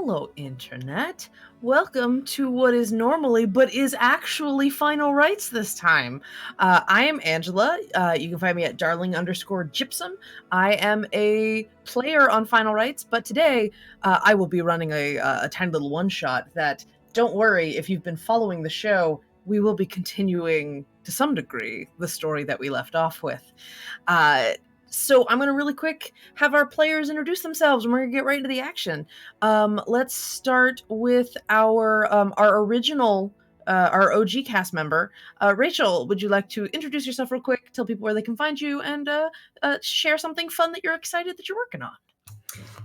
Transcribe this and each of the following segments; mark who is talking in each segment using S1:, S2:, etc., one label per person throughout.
S1: Hello, Internet. Welcome to what is normally, but is actually Final Rites this time. I am Angela. You can find me at darling_gypsum. I am a player on Final Rites, but today I will be running a tiny little one-shot that, don't worry, if you've been following the show, we will be continuing, to some degree, the story that we left off with. So I'm going to really quick have our players introduce themselves, and we're going to get right into the action. Let's start with our original, our OG cast member. Rachel, would you like to introduce yourself real quick, tell people where they can find you, and share something fun that you're excited that you're working on?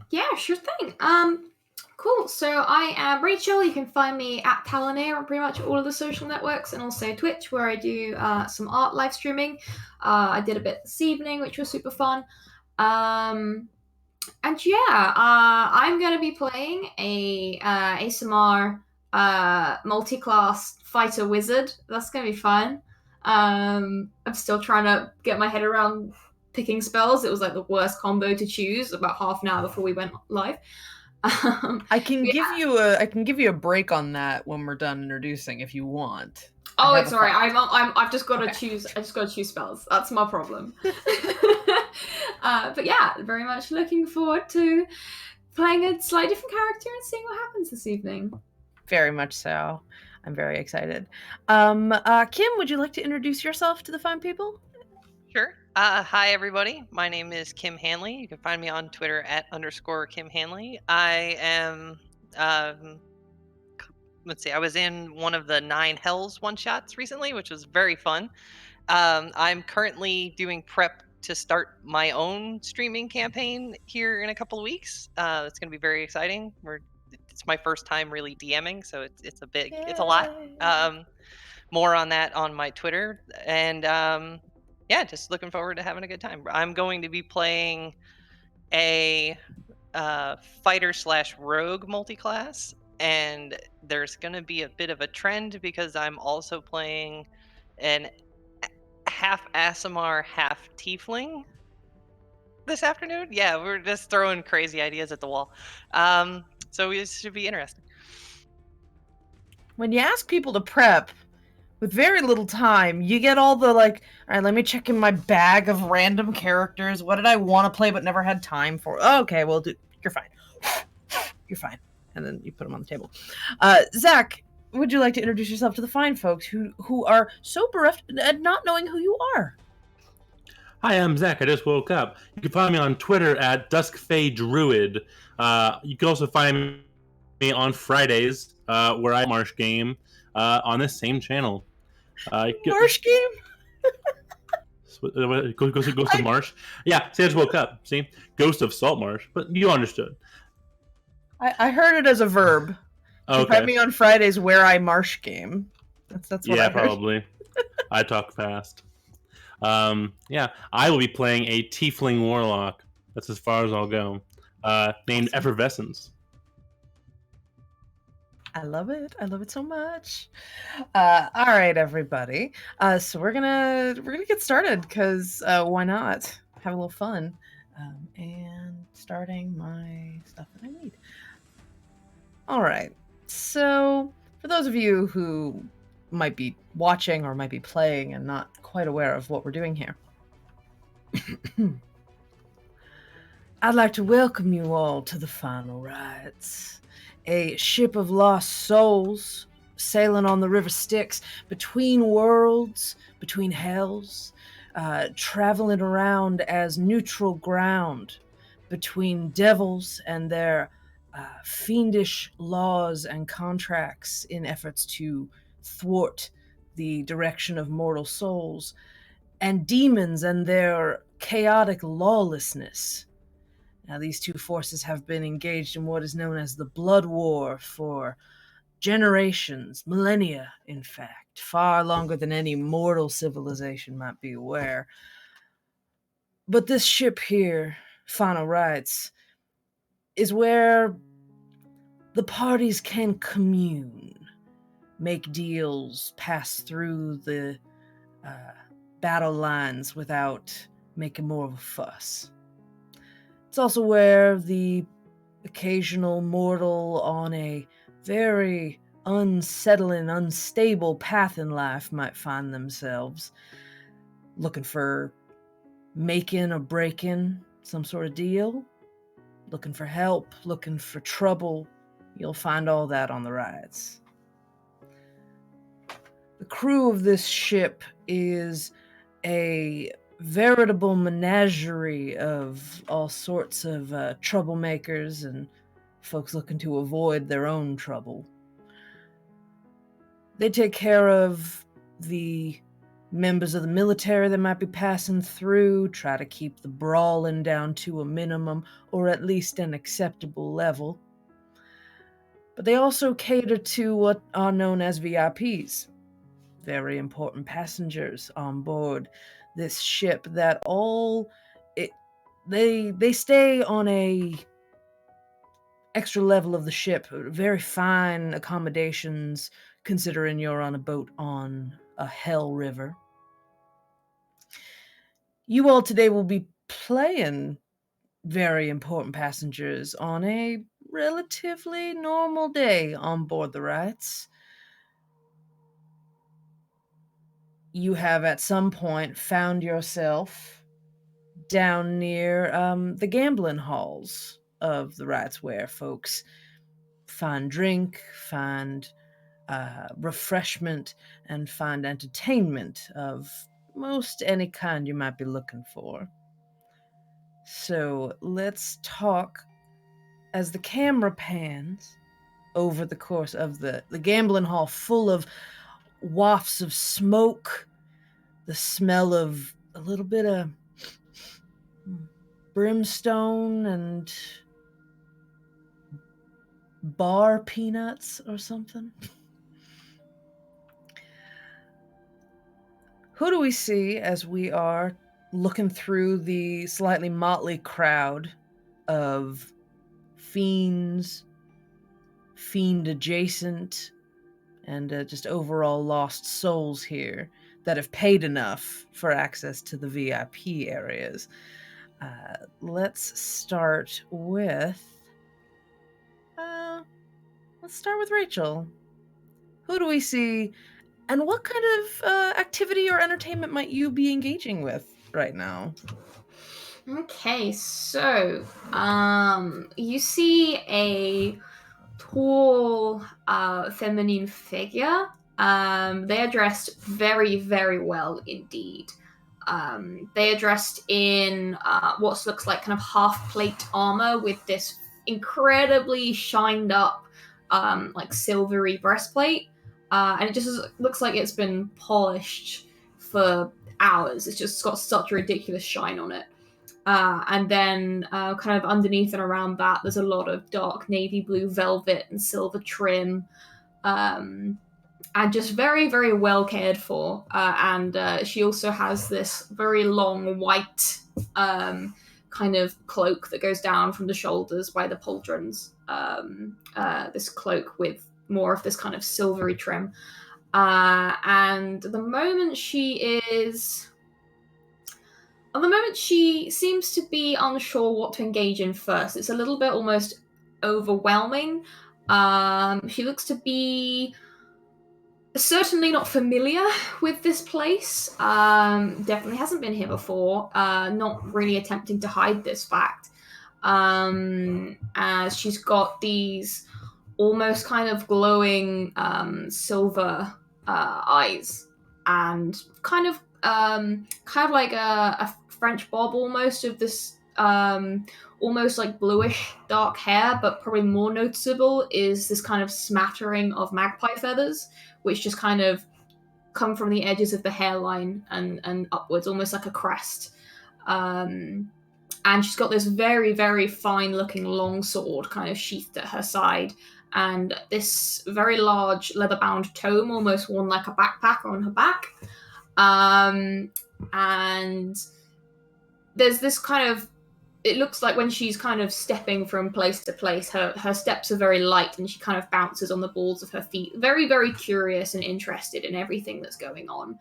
S2: Yeah, sure thing. Cool. So I am Rachel. You can find me at Palanir on pretty much all of the social networks and also Twitch, where I do some art live streaming. I did a bit this evening, which was super fun. And yeah, I'm going to be playing a ASMR multi-class fighter wizard. That's going to be fun. I'm still trying to get my head around picking spells. It was like the worst combo to choose about half an hour before we went live.
S1: I can give you a break on that when we're done introducing if you want.
S2: Oh, it's alright. I've just got to choose. I just got to choose spells. That's my problem. But yeah, very much looking forward to playing a slightly different character and seeing what happens this evening.
S1: Very much so. I'm very excited. Kim, would you like to introduce yourself to the fine people?
S3: Sure. Hi, everybody. My name is Kim Hanley. You can find me on Twitter at _Kim Hanley. I am, let's see, I was in one of the 9 Hells one-shots recently, which was very fun. I'm currently doing prep to start my own streaming campaign here in a couple of weeks. It's going to be very exciting. It's my first time really DMing, so it's a lot. More on that on my Twitter. And yeah, just looking forward to having a good time. I'm going to be playing a fighter/rogue multi-class, and there's going to be a bit of a trend because I'm also playing an half Aasimar, half Tiefling this afternoon. Yeah, we're just throwing crazy ideas at the wall. So it should be interesting.
S1: When you ask people to prep with very little time, you get all the all right, let me check in my bag of random characters. What did I want to play but never had time for? Oh, okay, well, you're fine. You're fine. And then you put them on the table. Zach, would you like to introduce yourself to the fine folks who are so bereft at not knowing who you are?
S4: Hi, I'm Zach. I just woke up. You can find me on Twitter at DuskFeyDruid. You can also find me on Fridays, where I Marsh game on this same channel.
S1: Marsh game?
S4: Ghost of Marsh? Yeah, see, I just woke up. See? Ghost of Salt Marsh. But you understood.
S1: I heard it as a verb. Okay. Find me on Fridays where I Marsh game. That's what I heard.
S4: Probably. I talk fast. Yeah, I will be playing a Tiefling Warlock. That's as far as I'll go. Named Effervescence.
S1: I love it. I love it so much. All right, everybody. So we're gonna get started because why not? Have a little fun. And starting my stuff that I need. All right. So for those of you who might be watching or might be playing and not quite aware of what we're doing here, I'd like to welcome you all to the Final Rites. A ship of lost souls sailing on the river Styx between worlds, between hells, traveling around as neutral ground between devils and their fiendish laws and contracts in efforts to thwart the direction of mortal souls, and demons and their chaotic lawlessness. Now, these two forces have been engaged in what is known as the Blood War for generations, millennia, in fact, far longer than any mortal civilization might be aware. But this ship here, Final Rites, is where the parties can commune, make deals, pass through the battle lines without making more of a fuss. It's also where the occasional mortal on a very unsettling, unstable path in life might find themselves looking for making or breaking some sort of deal, looking for help, looking for trouble. You'll find all that on the rides. The crew of this ship is a veritable menagerie of all sorts of troublemakers and folks looking to avoid their own trouble. They take care of the members of the military that might be passing through, try to keep the brawling down to a minimum or at least an acceptable level. But they also cater to what are known as VIPs, very important passengers on board this ship that they stay on a extra level of the ship, very fine accommodations considering you're on a boat on a hell river. You all today will be playing very important passengers on a relatively normal day on board the Rites. You have at some point found yourself down near the gambling halls of the Rites, where folks find drink, find refreshment, and find entertainment of most any kind you might be looking for. So let's talk as the camera pans over the course of the gambling hall, full of wafts of smoke, the smell of a little bit of brimstone and bar peanuts or something. Who do we see as we are looking through the slightly motley crowd of fiends, fiend adjacent, and just overall lost souls here that have paid enough for access to the VIP areas? Let's start with Rachel. Who do we see, and what kind of activity or entertainment might you be engaging with right now?
S2: Okay, so you see a tall, feminine figure. They are dressed very, very well indeed. They are dressed in what looks like kind of half plate armor with this incredibly shined up, like silvery breastplate, and it just looks like it's been polished for hours. It's just got such a ridiculous shine on it. And then kind of underneath and around that, there's a lot of dark navy blue velvet and silver trim. And just very, very well cared for. And she also has this very long white kind of cloak that goes down from the shoulders by the pauldrons. This cloak with more of this kind of silvery trim. And the moment she seems to be unsure what to engage in first. It's a little bit almost overwhelming. She looks to be certainly not familiar with this place. Definitely hasn't been here before. Not really attempting to hide this fact. As she's got these almost kind of glowing silver eyes, and kind of like a French bob almost, of this almost like bluish dark hair, but probably more noticeable is this kind of smattering of magpie feathers, which just kind of come from the edges of the hairline and upwards, almost like a crest. And she's got this very, very fine-looking long sword kind of sheathed at her side, and this very large leather-bound tome, almost worn like a backpack on her back. And there's this kind of, it looks like when she's kind of stepping from place to place, her steps are very light and she kind of bounces on the balls of her feet. Very, very curious and interested in everything that's going on.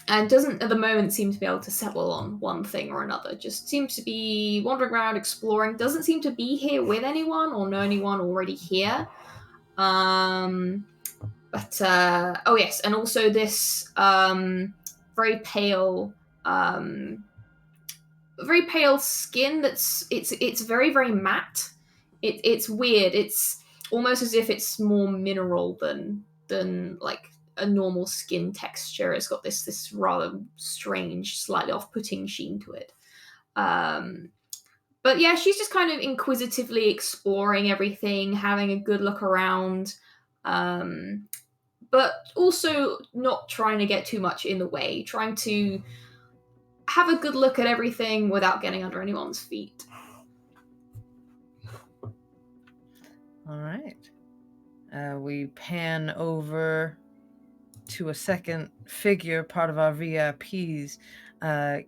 S2: and doesn't at the moment seem to be able to settle on one thing or another. Just seems to be wandering around, exploring. Doesn't seem to be here with anyone or know anyone already here. But oh yes, and also this very pale, very pale skin. It's very very matte. It's weird. It's almost as if it's more mineral than like a normal skin texture. It's got this rather strange, slightly off-putting sheen to it. But yeah, she's just kind of inquisitively exploring everything, having a good look around, but also not trying to get too much in the way, trying to have a good look at everything without getting under anyone's feet.
S1: All right. We pan over to a second figure, part of our VIPs.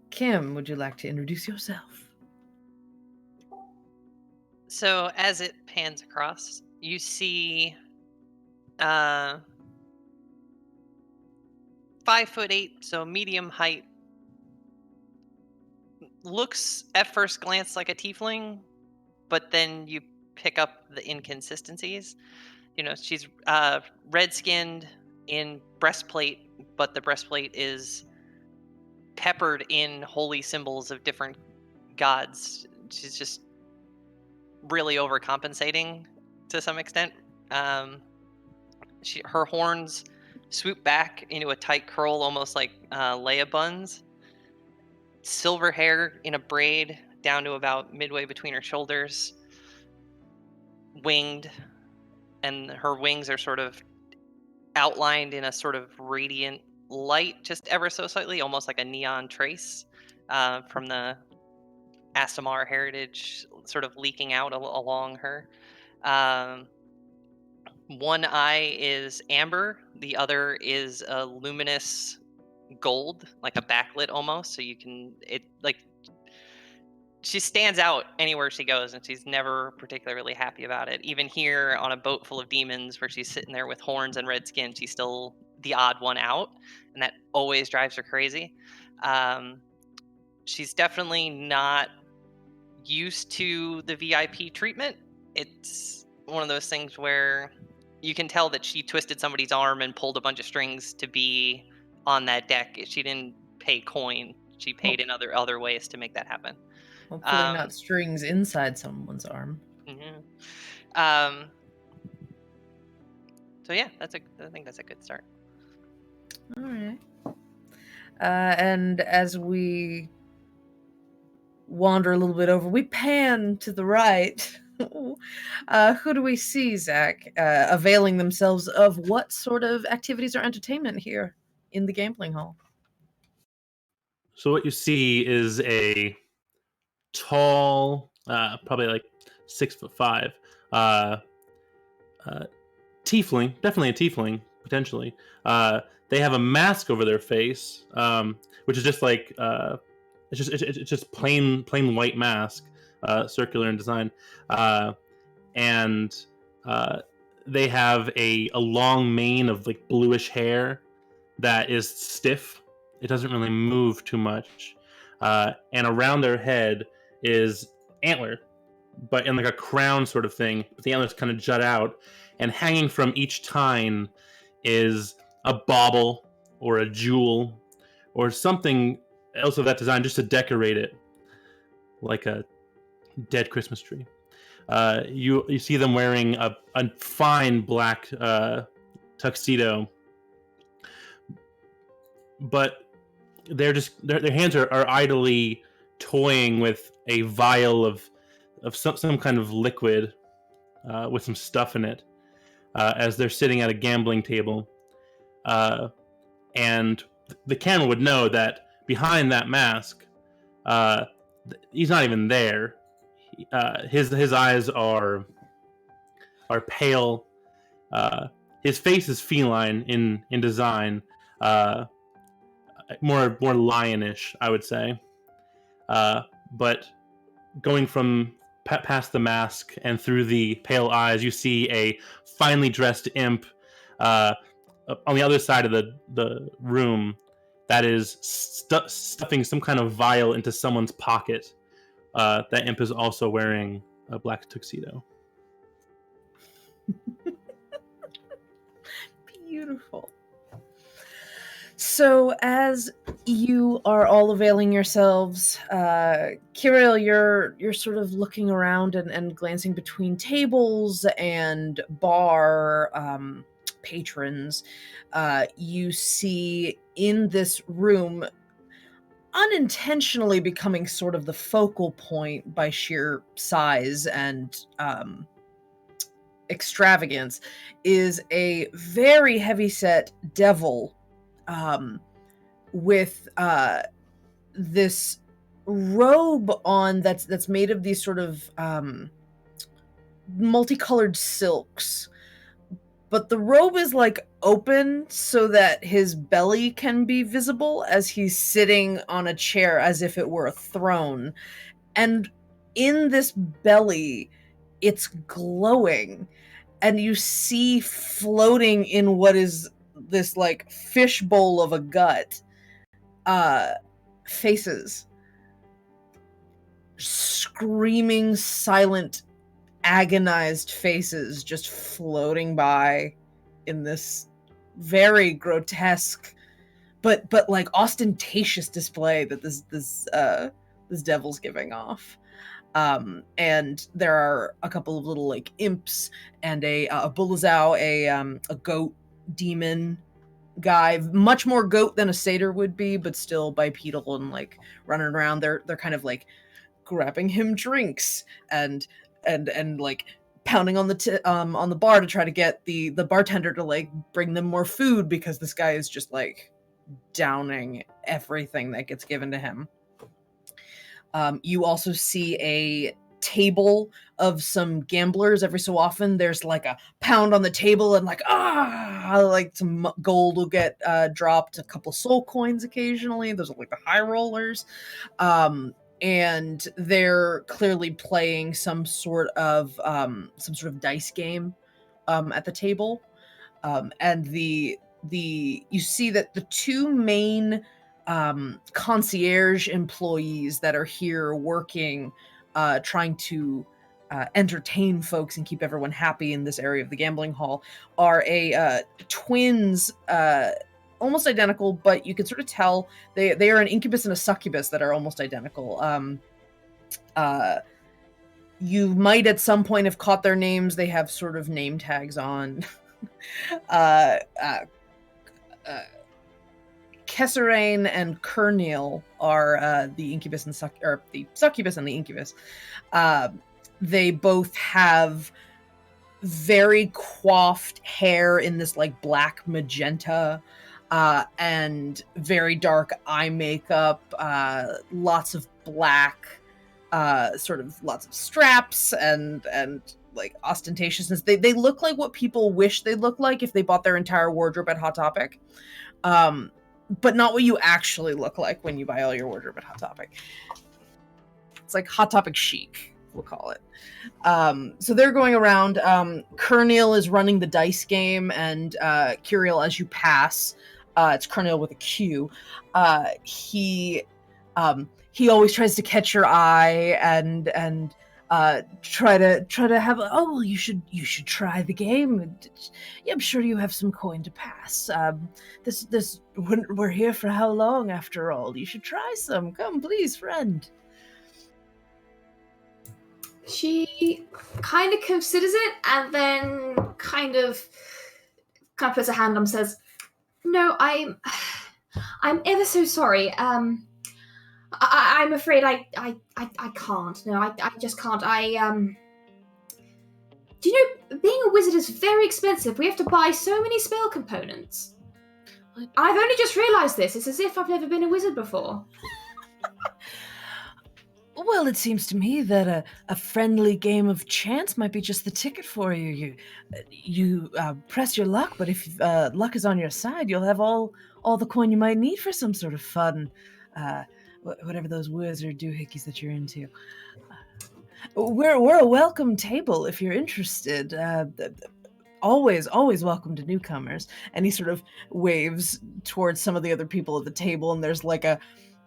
S1: Kim, would you like to introduce yourself?
S3: So as it pans across, you see 5'8", so medium height. Looks at first glance like a tiefling, but then you pick up the inconsistencies. You know, she's red-skinned in breastplate, but the breastplate is peppered in holy symbols of different gods. She's just really overcompensating to some extent. Her horns swoop back into a tight curl, almost like Leia buns. Silver hair in a braid down to about midway between her shoulders. Winged, and her wings are sort of outlined in a sort of radiant light, just ever so slightly, almost like a neon trace from the Asimar heritage sort of leaking out along her. One eye is amber, the other is a luminous gold, like a backlit almost, so you can she stands out anywhere she goes, and she's never particularly happy about it. Even here on a boat full of demons where she's sitting there with horns and red skin, she's still the odd one out, and that always drives her crazy. She's definitely not used to the VIP treatment. It's one of those things where you can tell that she twisted somebody's arm and pulled a bunch of strings to be on that deck. She didn't pay coin. She paid in other ways to make that happen.
S1: Hopefully not strings inside someone's arm.
S3: Mm-hmm. So yeah, I think that's a good start.
S1: All right. And as we wander a little bit over, we pan to the right. Who do we see, Zach, availing themselves of what sort of activities or entertainment here in the gambling hall?
S4: So what you see is a tall, probably like 6'5", tiefling, definitely a tiefling, potentially. They have a mask over their face, which is just like it's just plain white mask, circular in design, and they have a long mane of like bluish hair that is stiff. It doesn't really move too much, and around their head is antler, but in like a crown sort of thing. But the antlers kind of jut out, and hanging from each tine is a bauble or a jewel or something else of that design, just to decorate it, like a dead Christmas tree. You see them wearing a fine black tuxedo, but their hands are idly toying with a vial of some kind of liquid with some stuff in it, as they're sitting at a gambling table. And the camera would know that behind that mask, he's not even there. His eyes are pale. His face is feline in design, more lionish, I would say. But going from past the mask and through the pale eyes, you see a finely dressed imp on the other side of the room that is stuffing some kind of vial into someone's pocket. That imp is also wearing a black tuxedo.
S1: Beautiful. So as you are all availing yourselves, Kirill, you're sort of looking around and glancing between tables and bar patrons. You see in this room, unintentionally becoming sort of the focal point by sheer size and extravagance, is a very heavyset devil with this robe on that's made of these sort of multicolored silks. But the robe is like open so that his belly can be visible as he's sitting on a chair as if it were a throne. And in this belly, it's glowing. And you see floating in what is this like fishbowl of a gut, faces. Screaming, silent, agonized faces just floating by in this very grotesque but like ostentatious display that this devil's giving off. And there are a couple of little like imps and a bulazao, a goat demon guy, much more goat than a satyr would be, but still bipedal and like running around. They're kind of like grabbing him drinks and like pounding on the bar to try to get the bartender to like bring them more food, because this guy is just like downing everything that gets given to him. You also see a table of some gamblers. Every so often there's like a pound on the table and like like some gold will get dropped, a couple soul coins occasionally. Those are like the high rollers. And they're clearly playing some sort of dice game at the table. And you see that the two main concierge employees that are here working, trying to entertain folks and keep everyone happy in this area of the gambling hall, are twins, almost identical, but you can sort of tell they are an incubus and a succubus that are almost identical. You might at some point have caught their names. They have sort of name tags on. Kesserane and Kernil are the incubus and the succubus and the incubus. They both have very coiffed hair in this like black magenta, and very dark eye makeup, lots of black, sort of lots of straps and like ostentatiousness. They look like what people wish they looked like if they bought their entire wardrobe at Hot Topic. But not what you actually look like when you buy all your wardrobe at Hot Topic. It's like Hot Topic chic, we'll call it. So they're going around. Kernil is running the dice game, and Kirill, as you pass, it's Kernil with a Q. He always tries to catch your eye and try to have you should try the game. Yeah, I'm sure you have some coin to pass. This we're here for how long after all? You should try some. Come, please, friend.
S2: She kind of considers it and then kind of puts her hand up and says, "No, I'm ever so sorry. I'm afraid I can't. No, I just can't. Do you know, being a wizard is very expensive. We have to buy so many spell components. I've only just realised this. It's as if I've never been a wizard before."
S1: Well, it seems to me that a friendly game of chance might be just the ticket for you. You press your luck, but if luck is on your side, you'll have all the coin you might need for some sort of fun, whatever those wizard doohickeys that you're into. We're a welcome table if you're interested. always welcome to newcomers. And he sort of waves towards some of the other people at the table, and there's like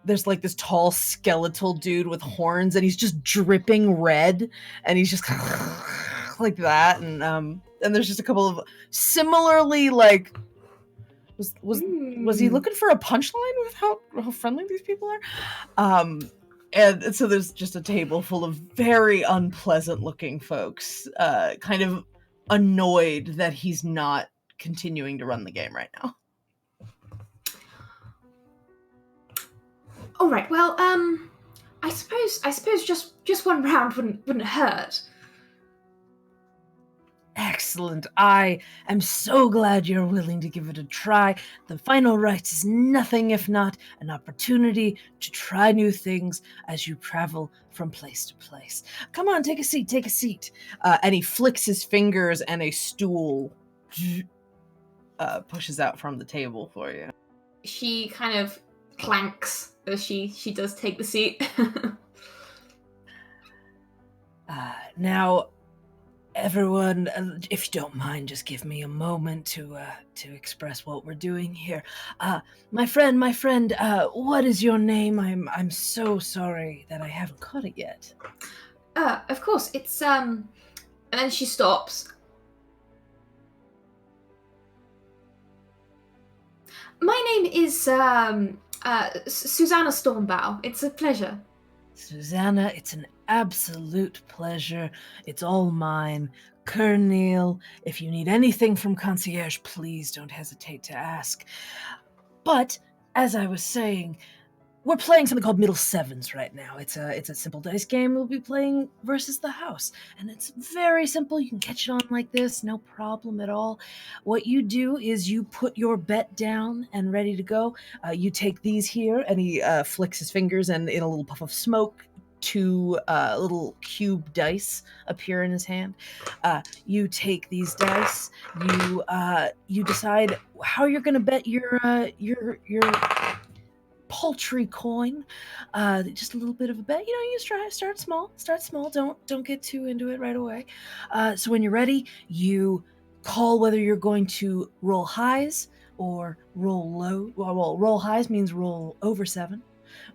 S1: this tall skeletal dude with horns, and he's just dripping red, and he's just like that, and there's just a couple of similarly like was he looking for a punchline with how friendly these people are? And so there's just a table full of very unpleasant looking folks, kind of annoyed that he's not continuing to run the game right now.
S2: All right. Well, I suppose just one round wouldn't hurt.
S1: Excellent. I am so glad you're willing to give it a try. The final rites is nothing if not an opportunity to try new things as you travel from place to place. Come on, take a seat, take a seat. And he flicks his fingers, and a stool pushes out from the table for you.
S2: She kind of clanks as she does take the seat.
S1: Now, everyone, if you don't mind, just give me a moment to express what we're doing here. My friend, what is your name? I'm so sorry that I haven't caught it yet.
S2: Of course, it's and then she stops. My name is Susanna Stormbow. It's a pleasure.
S1: Susanna, it's an absolute pleasure. It's all mine. Kernil, if you need anything from Concierge, please don't hesitate to ask. But, as I was saying, we're playing something called Middle Sevens right now. It's a simple dice game. We'll be playing versus the house. And it's very simple. You can catch it on like this, no problem at all. What you do is you put your bet down and ready to go. You take these here, and he flicks his fingers, and in a little puff of smoke, 2 little cube dice appear in his hand. You take these dice. You decide how you're going to bet your paltry coin, just a little bit of a bet. You start small. Don't get too into it right away. So when you're ready, you call whether you're going to roll highs or roll low. Well, roll highs means roll over 7.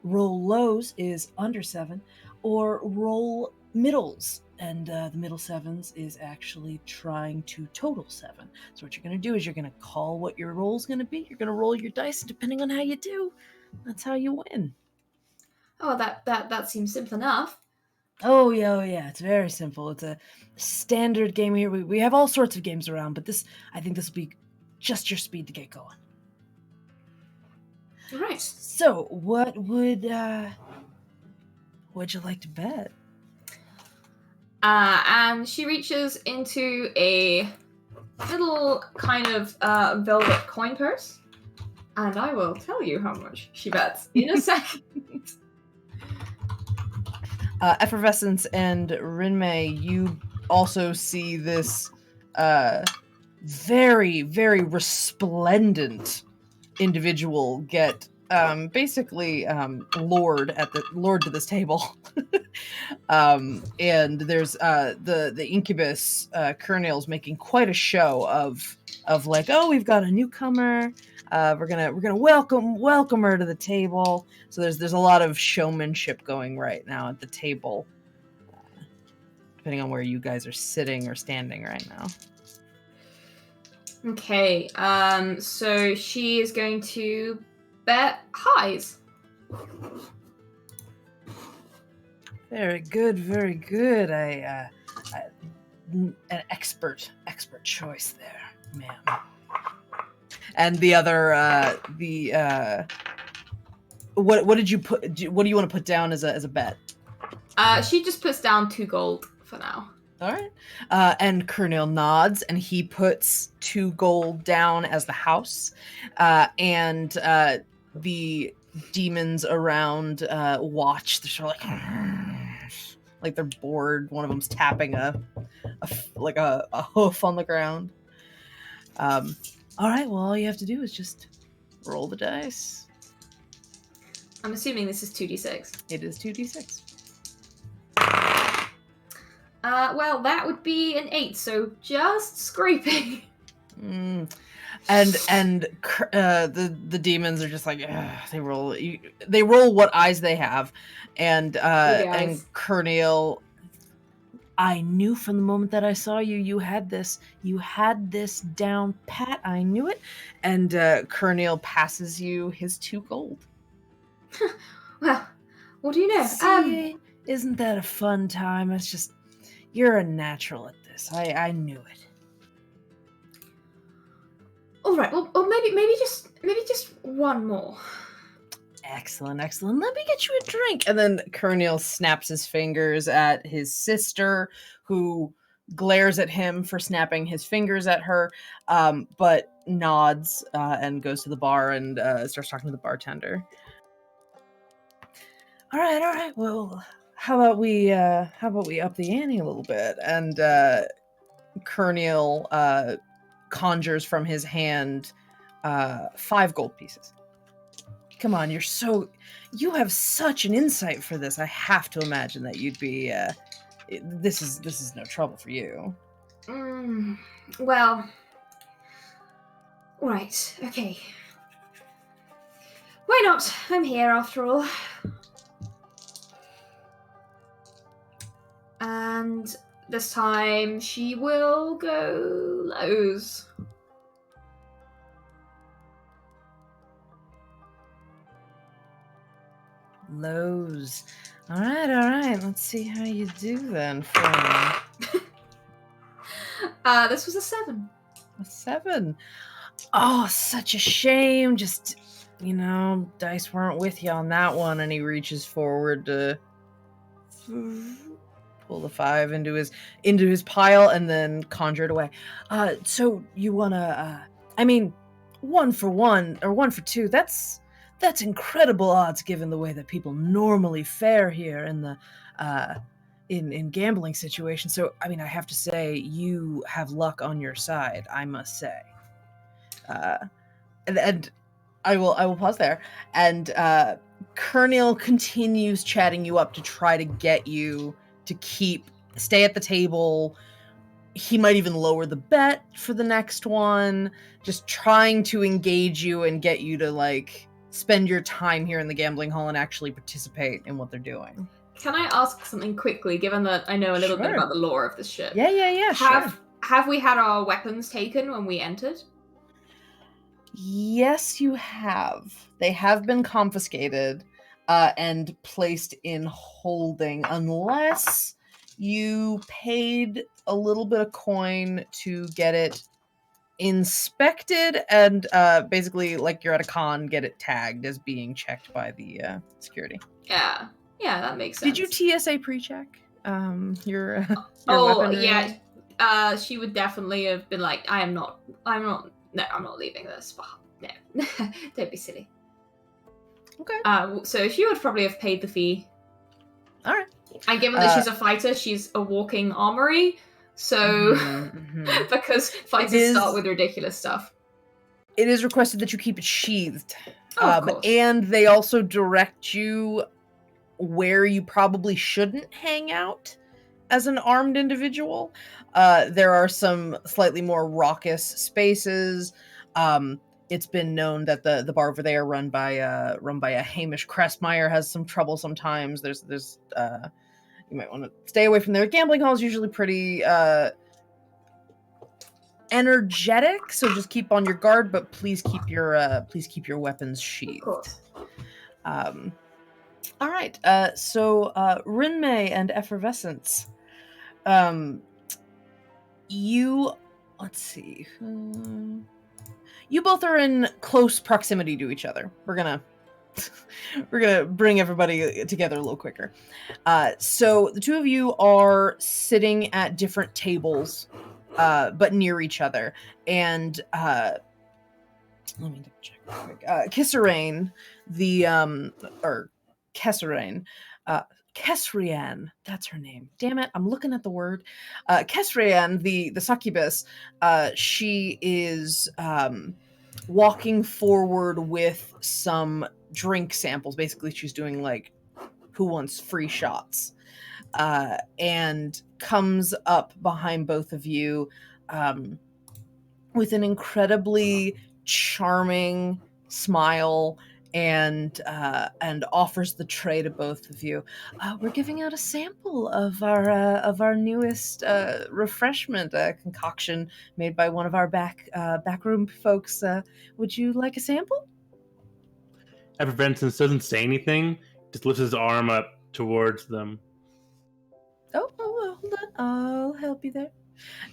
S1: Roll lows is under 7, or roll middles. And the middle 7s is actually trying to total 7. So what you're going to do is you're going to call what your roll's going to be. You're going to roll your dice, and depending on how you do, that's how you win.
S2: Oh, that seems simple enough.
S1: Oh yeah, it's very simple. It's a standard game here. We have all sorts of games around, but I think this will be just your speed to get going.
S2: All right.
S1: So, what would you like to bet?
S2: And she reaches into a little kind of velvet coin purse. And I will tell you how much she bets in a second.
S1: Effervescence and Rinmei, you also see this very, very resplendent individual get basically lured to this table. And there's the incubus Kernil's making quite a show of like, oh, we've got a newcomer. We're gonna welcome her to the table. So there's a lot of showmanship going right now at the table, depending on where you guys are sitting or standing right now.
S2: Okay, so she is going to bet highs.
S1: Very good, very good. An expert choice there, ma'am. And the other, what did you put? What do you want to put down as a bet?
S2: She just puts down 2 gold for now.
S1: All right. And Kernil nods, and he puts 2 gold down as the house. And the demons around watch. They're sort of like they're bored. One of them's tapping a hoof on the ground. All right. Well, all you have to do is just roll the dice.
S2: I'm assuming this is 2d6.
S1: It is 2d6.
S2: Well, that would be an 8, so just scraping.
S1: Mm. And the demons are just like, ugh, they roll what eyes they have, and
S2: Ruby eyes.
S1: Kerniel, I knew from the moment that I saw you, you had this down pat. I knew it. And Kerniel passes you his 2 gold.
S2: Well, what do you know?
S1: See, isn't that a fun time? It's just, you're a natural at this. I knew it.
S2: All right. Well, or maybe just one more.
S1: Excellent. Let me get you a drink. And then Kerniel snaps his fingers at his sister, who glares at him for snapping his fingers at her, but nods and goes to the bar and starts talking to the bartender. All right. Well, how about we up the ante a little bit? And Kerniel conjures from his hand 5 gold pieces. Come on, you have such an insight for this. I have to imagine that you'd be this is no trouble for you.
S2: Well, right, okay. Why not? I'm here after all. And this time she will go lows.
S1: Lows. All right. Let's see how you do then, friend.
S2: This was a 7.
S1: A 7. Oh, such a shame. Just, dice weren't with you on that one. And he reaches forward to pull the 5 into his pile and then conjure it away. So you wanna? 1 for 1 or 1 for 2. That's incredible odds given the way that people normally fare here in the in gambling situations. So I have to say you have luck on your side, I must say. And I will pause there. And Kerniel continues chatting you up to try to get you to stay at the table. He might even lower the bet for the next one, just trying to engage you and get you to spend your time here in the gambling hall and actually participate in what they're doing.
S2: Can I ask something quickly, given that I know a little bit about the lore of this ship?
S1: Yeah, sure.
S2: Have we had our weapons taken when we entered?
S1: Yes, you have. They have been confiscated and placed in holding, unless you paid a little bit of coin to get it inspected and basically, like you're at a con, get it tagged as being checked by the security.
S2: Yeah, that makes sense.
S1: Did you TSA pre-check your weaponry?
S2: Yeah. She would definitely have been like, I'm not leaving this. No, don't be silly.
S1: Okay.
S2: So she would probably have paid the fee.
S1: All right.
S2: And given that she's a fighter, she's a walking armory. So, because fighters start with ridiculous stuff.
S1: It is requested that you keep it sheathed.
S2: Of course.
S1: And they also direct you where you probably shouldn't hang out as an armed individual. There are some slightly more raucous spaces. It's been known that the bar over there, run by a Hamish Cressmeyer, has some trouble sometimes. There's you might want to stay away from there. Gambling hall is usually pretty energetic, so just keep on your guard, but please keep your weapons sheathed.
S2: Of course.
S1: All right. So Rinmei and Effervescence. Let's see. You both are in close proximity to each other. We're gonna bring everybody together a little quicker. So the two of you are sitting at different tables, but near each other. And let me double check real quick. Kisserain, Kesrian, that's her name. Damn it, I'm looking at the word. Kesrian, the succubus, she is walking forward with some drink samples. Basically, she's doing who wants free shots. and comes up behind both of you with an incredibly charming smile and offers the tray to both of you. We're giving out a sample of our newest refreshment concoction made by one of our backroom folks. Would you like a sample?
S4: Effervescence doesn't say anything, just lifts his arm up towards them.
S1: Oh, hold on. I'll help you there.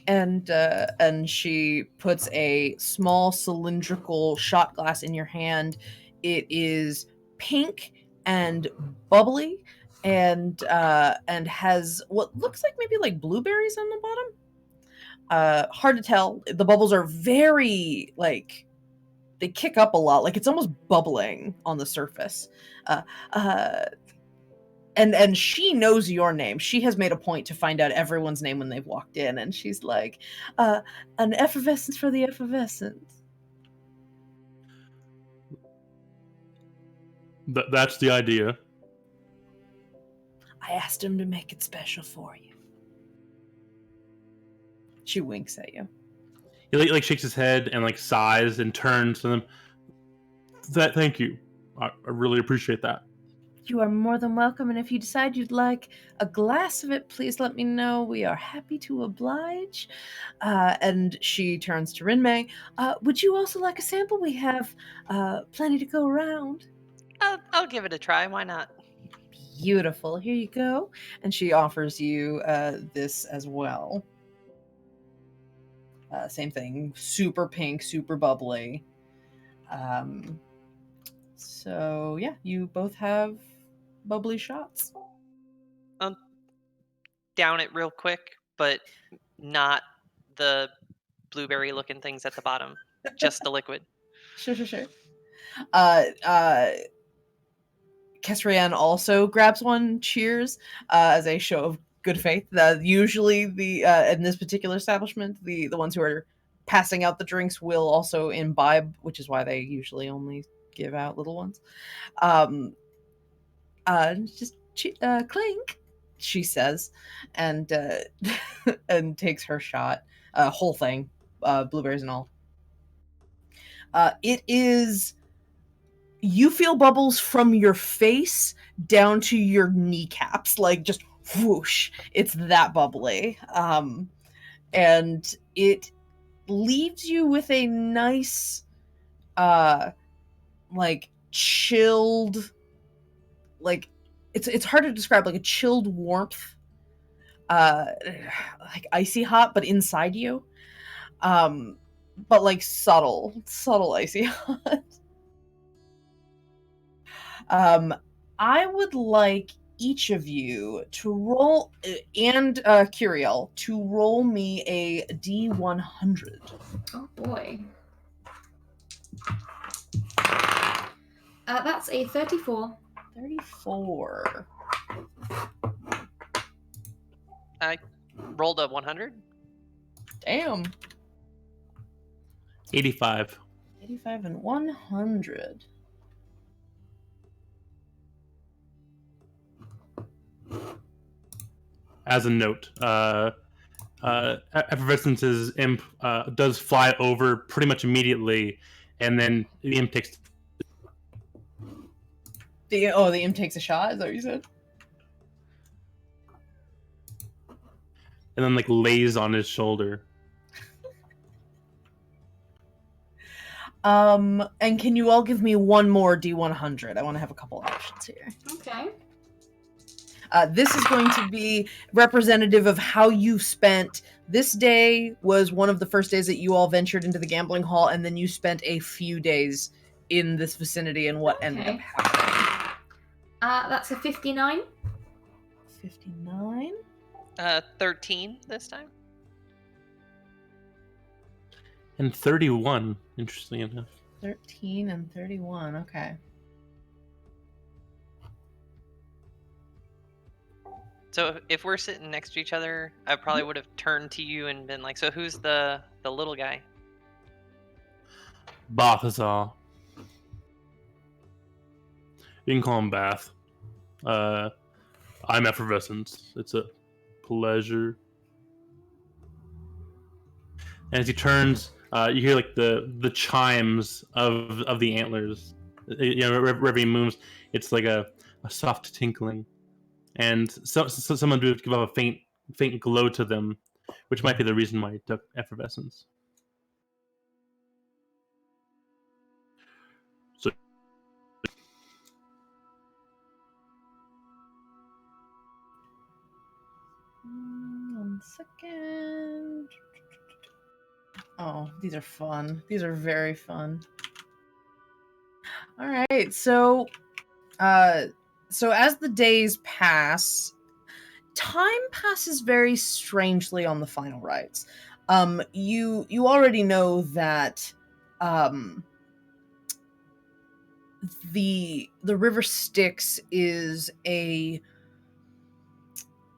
S1: And she puts a small cylindrical shot glass in your hand. It is pink and bubbly, and has what looks like maybe like blueberries on the bottom. Hard to tell. The bubbles are very like they kick up a lot, like it's almost bubbling on the surface. Uh, uh, and she knows your name. She has made a point to find out everyone's name when they've walked in, and she's like, an effervescence for the effervescence.
S4: That's the idea.
S1: I asked him to make it special for you. She winks at you.
S4: He like shakes his head and like sighs and turns to them. Thank you. I really appreciate that.
S1: You are more than welcome, and if you decide you'd like a glass of it, please let me know. We are happy to oblige. And she turns to Rinmei. Would you also like a sample? We have plenty to go around.
S3: I'll give it a try. Why not?
S1: Beautiful. Here you go. And she offers you this as well. Same thing. Super pink, super bubbly. So, yeah, you both have bubbly shots.
S3: Down it real quick, but not the blueberry looking things at the bottom. Just the liquid.
S1: Sure. Kesrian also grabs one, cheers, as a show of good faith. Usually, in this particular establishment, the ones who are passing out the drinks will also imbibe, which is why they usually only give out little ones. Just clink, she says, and and takes her shot, whole thing, blueberries and all. It is. You feel bubbles from your face down to your kneecaps, like just whoosh. It's that bubbly. And it leaves you with a nice, like chilled, like it's hard to describe, like a chilled warmth, like icy hot, but inside you. But like subtle icy hot. I would like each of you to roll, and Curiel, to roll me a D100.
S2: Oh boy. That's a 34.
S1: 34.
S3: I rolled a 100.
S1: Damn.
S4: 85.
S1: 85 and 100.
S4: As a note, Effervescence's imp does fly over pretty much immediately, and then the imp takes.
S1: The imp takes a shot. Is that what you said?
S4: And then like lays on his shoulder.
S1: And can you all give me one more D100? I want to have a couple options here.
S2: Okay.
S1: This is going to be representative of how you spent. This day was one of the first days that you all ventured into the gambling hall, and then you spent a few days in this vicinity and what ended up happening.
S2: That's a 59.
S1: 59?
S3: 13 this time.
S4: And 31, interestingly enough.
S1: 13 and 31, okay.
S3: So if we're sitting next to each other, I probably would have turned to you and been like, "So who's the little guy?"
S4: Balthazar. You can call him Bath. I'm Effervescence. It's a pleasure. And as he turns, you hear like the chimes of the antlers. Wherever he moves, it's like a soft tinkling, and so someone do give off a faint glow to them, which might be the reason why he took Effervescence. So
S1: One second. Oh, these are fun. These are very fun. All right, so as the days pass, time passes very strangely on the final rites. You already know that the River Styx is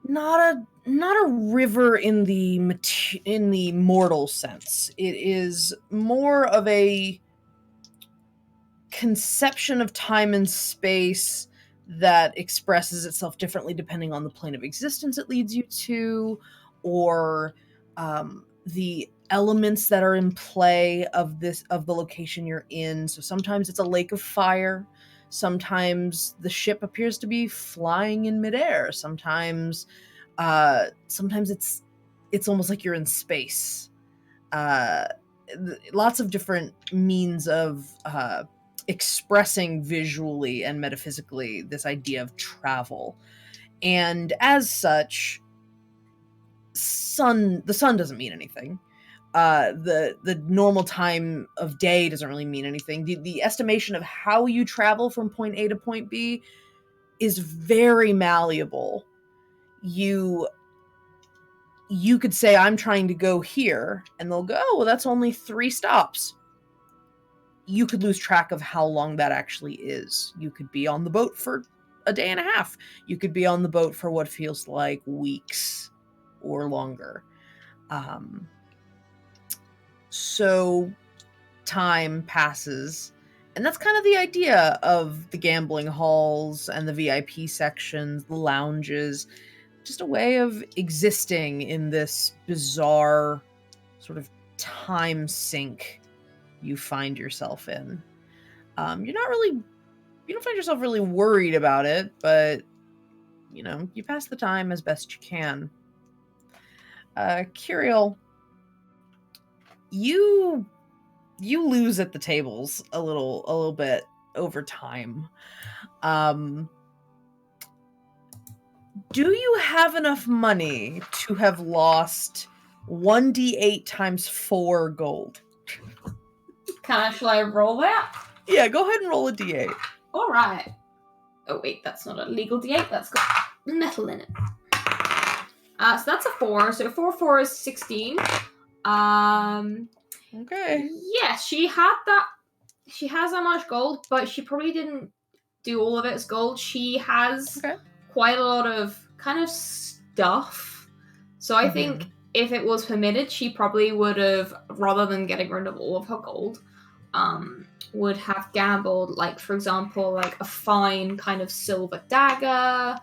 S1: not a river in the mortal sense. It is more of a conception of time and space that expresses itself differently depending on the plane of existence it leads you to, or the elements that are in play of the location you're in. So sometimes it's a lake of fire, sometimes the ship appears to be flying in midair, sometimes it's almost like you're in space. Lots of different means of expressing visually and metaphysically this idea of travel. And as such, the sun doesn't mean anything. The normal time of day doesn't really mean anything. The estimation of how you travel from point A to point B is very malleable. You could say, I'm trying to go here, and they'll go, oh, well, that's only 3 stops. You could lose track of how long that actually is. You could be on the boat for a day and a half. You could be on the boat for what feels like weeks or longer. So time passes, and that's kind of the idea of the gambling halls and the VIP sections, the lounges, just a way of existing in this bizarre sort of time sink you find yourself in. You don't find yourself really worried about it, but you pass the time as best you can. Curiel, you lose at the tables a little bit over time. Do you have enough money to have lost 1d8 times 4 gold?
S2: Shall I roll that?
S1: Yeah, go ahead and roll a d8.
S2: All right. Oh wait, that's not a legal d8. That's got metal in it. So that's a 4. So 4 is 16.
S1: Okay.
S2: Yeah, she had that. She has that much gold, but she probably didn't do all of it as gold. She has quite a lot of kind of stuff. So I think if it was permitted, she probably would have, rather than getting rid of all of her gold, would have gambled, like, for example, like a fine kind of silver dagger.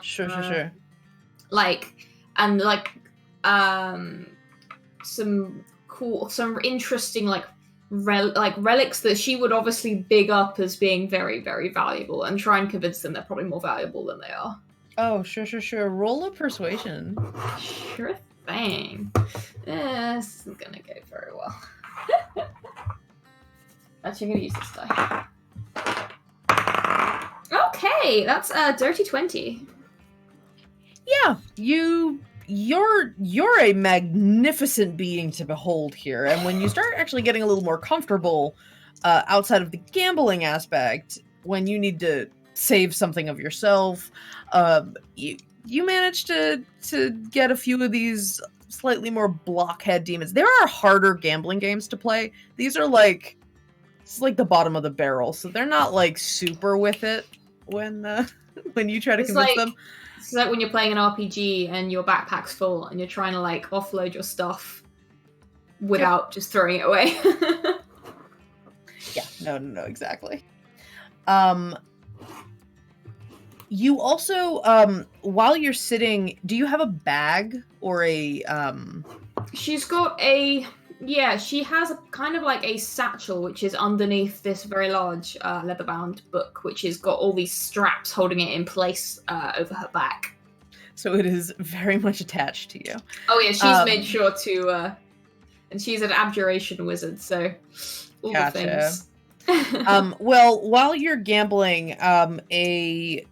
S1: Sure.
S2: Some interesting relics that she would obviously big up as being very, very valuable, and try and convince them they're probably more valuable than they are.
S1: Oh, sure. Roll a persuasion.
S2: Sure thing. This isn't gonna go very well. Actually, I'm gonna use this die. Okay, that's a dirty 20.
S1: Yeah, you're a magnificent being to behold here, and when you start actually getting a little more comfortable outside of the gambling aspect, when you need to save something of yourself, you manage to get a few of these slightly more blockhead demons. There are harder gambling games to play. These are it's like the bottom of the barrel, so they're not like super with it when you try to convince them.
S2: It's like when you're playing an RPG and your backpack's full and you're trying to offload your stuff without just throwing it away.
S1: Yeah, no, exactly. You also, while you're sitting, do you have a bag or a
S2: She's got she has a kind of like a satchel which is underneath this very large leather-bound book, which has got all these straps holding it in place over her back.
S1: So it is very much attached to you.
S2: Oh yeah, she's made sure to, and she's an abjuration wizard, so all the things.
S1: Well, while you're gambling, a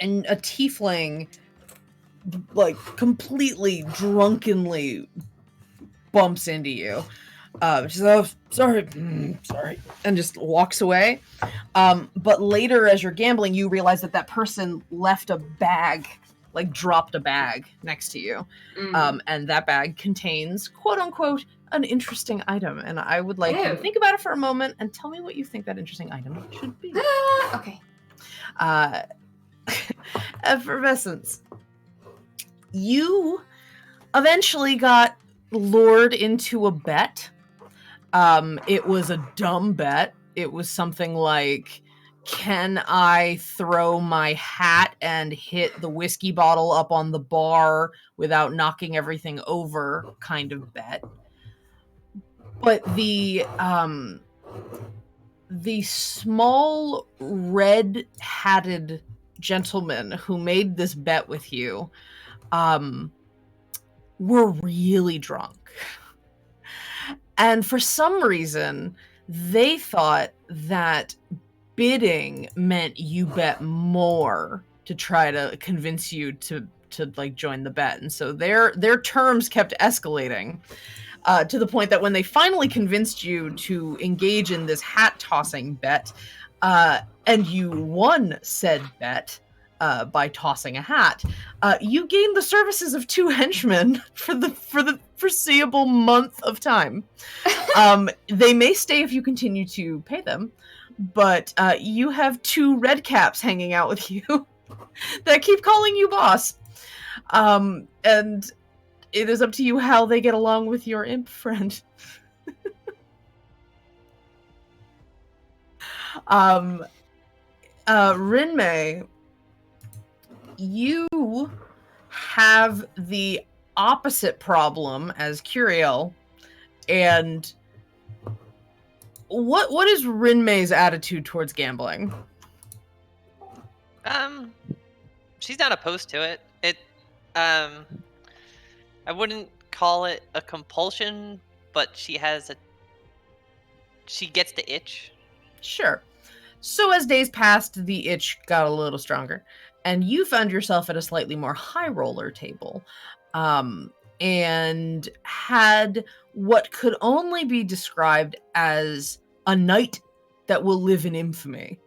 S1: tiefling, like, completely drunkenly bumps into you. She's like, oh, sorry, sorry, and just walks away. But later, as you're gambling, you realize that person left a bag, like dropped a bag next to you. And that bag contains, quote unquote, an interesting item. And I would like you to think about it for a moment and tell me what you think that interesting item should be.
S2: Okay.
S1: Effervescence. You eventually got lured into a bet. It was a dumb bet. It was something like, can I throw my hat and hit the whiskey bottle up on the bar without knocking everything over kind of bet. But the small red-hatted gentlemen who made this bet with you were really drunk. And for some reason, they thought that bidding meant you bet more to try to convince you to like join the bet. And so their terms kept escalating to the point that when they finally convinced you to engage in this hat tossing bet, and you won said bet by tossing a hat, you gained the services of 2 henchmen for the foreseeable month of time. They may stay if you continue to pay them, but you have 2 red caps hanging out with you that keep calling you boss. And it is up to you how they get along with your imp friend. Rinmei, you have the opposite problem as Curiel, and what is Rinmei's attitude towards gambling?
S3: She's not opposed to it. I wouldn't call it a compulsion, but she gets the itch. Sure.
S1: So as days passed, the itch got a little stronger, and you found yourself at a slightly more high roller table, and had what could only be described as a night that will live in infamy.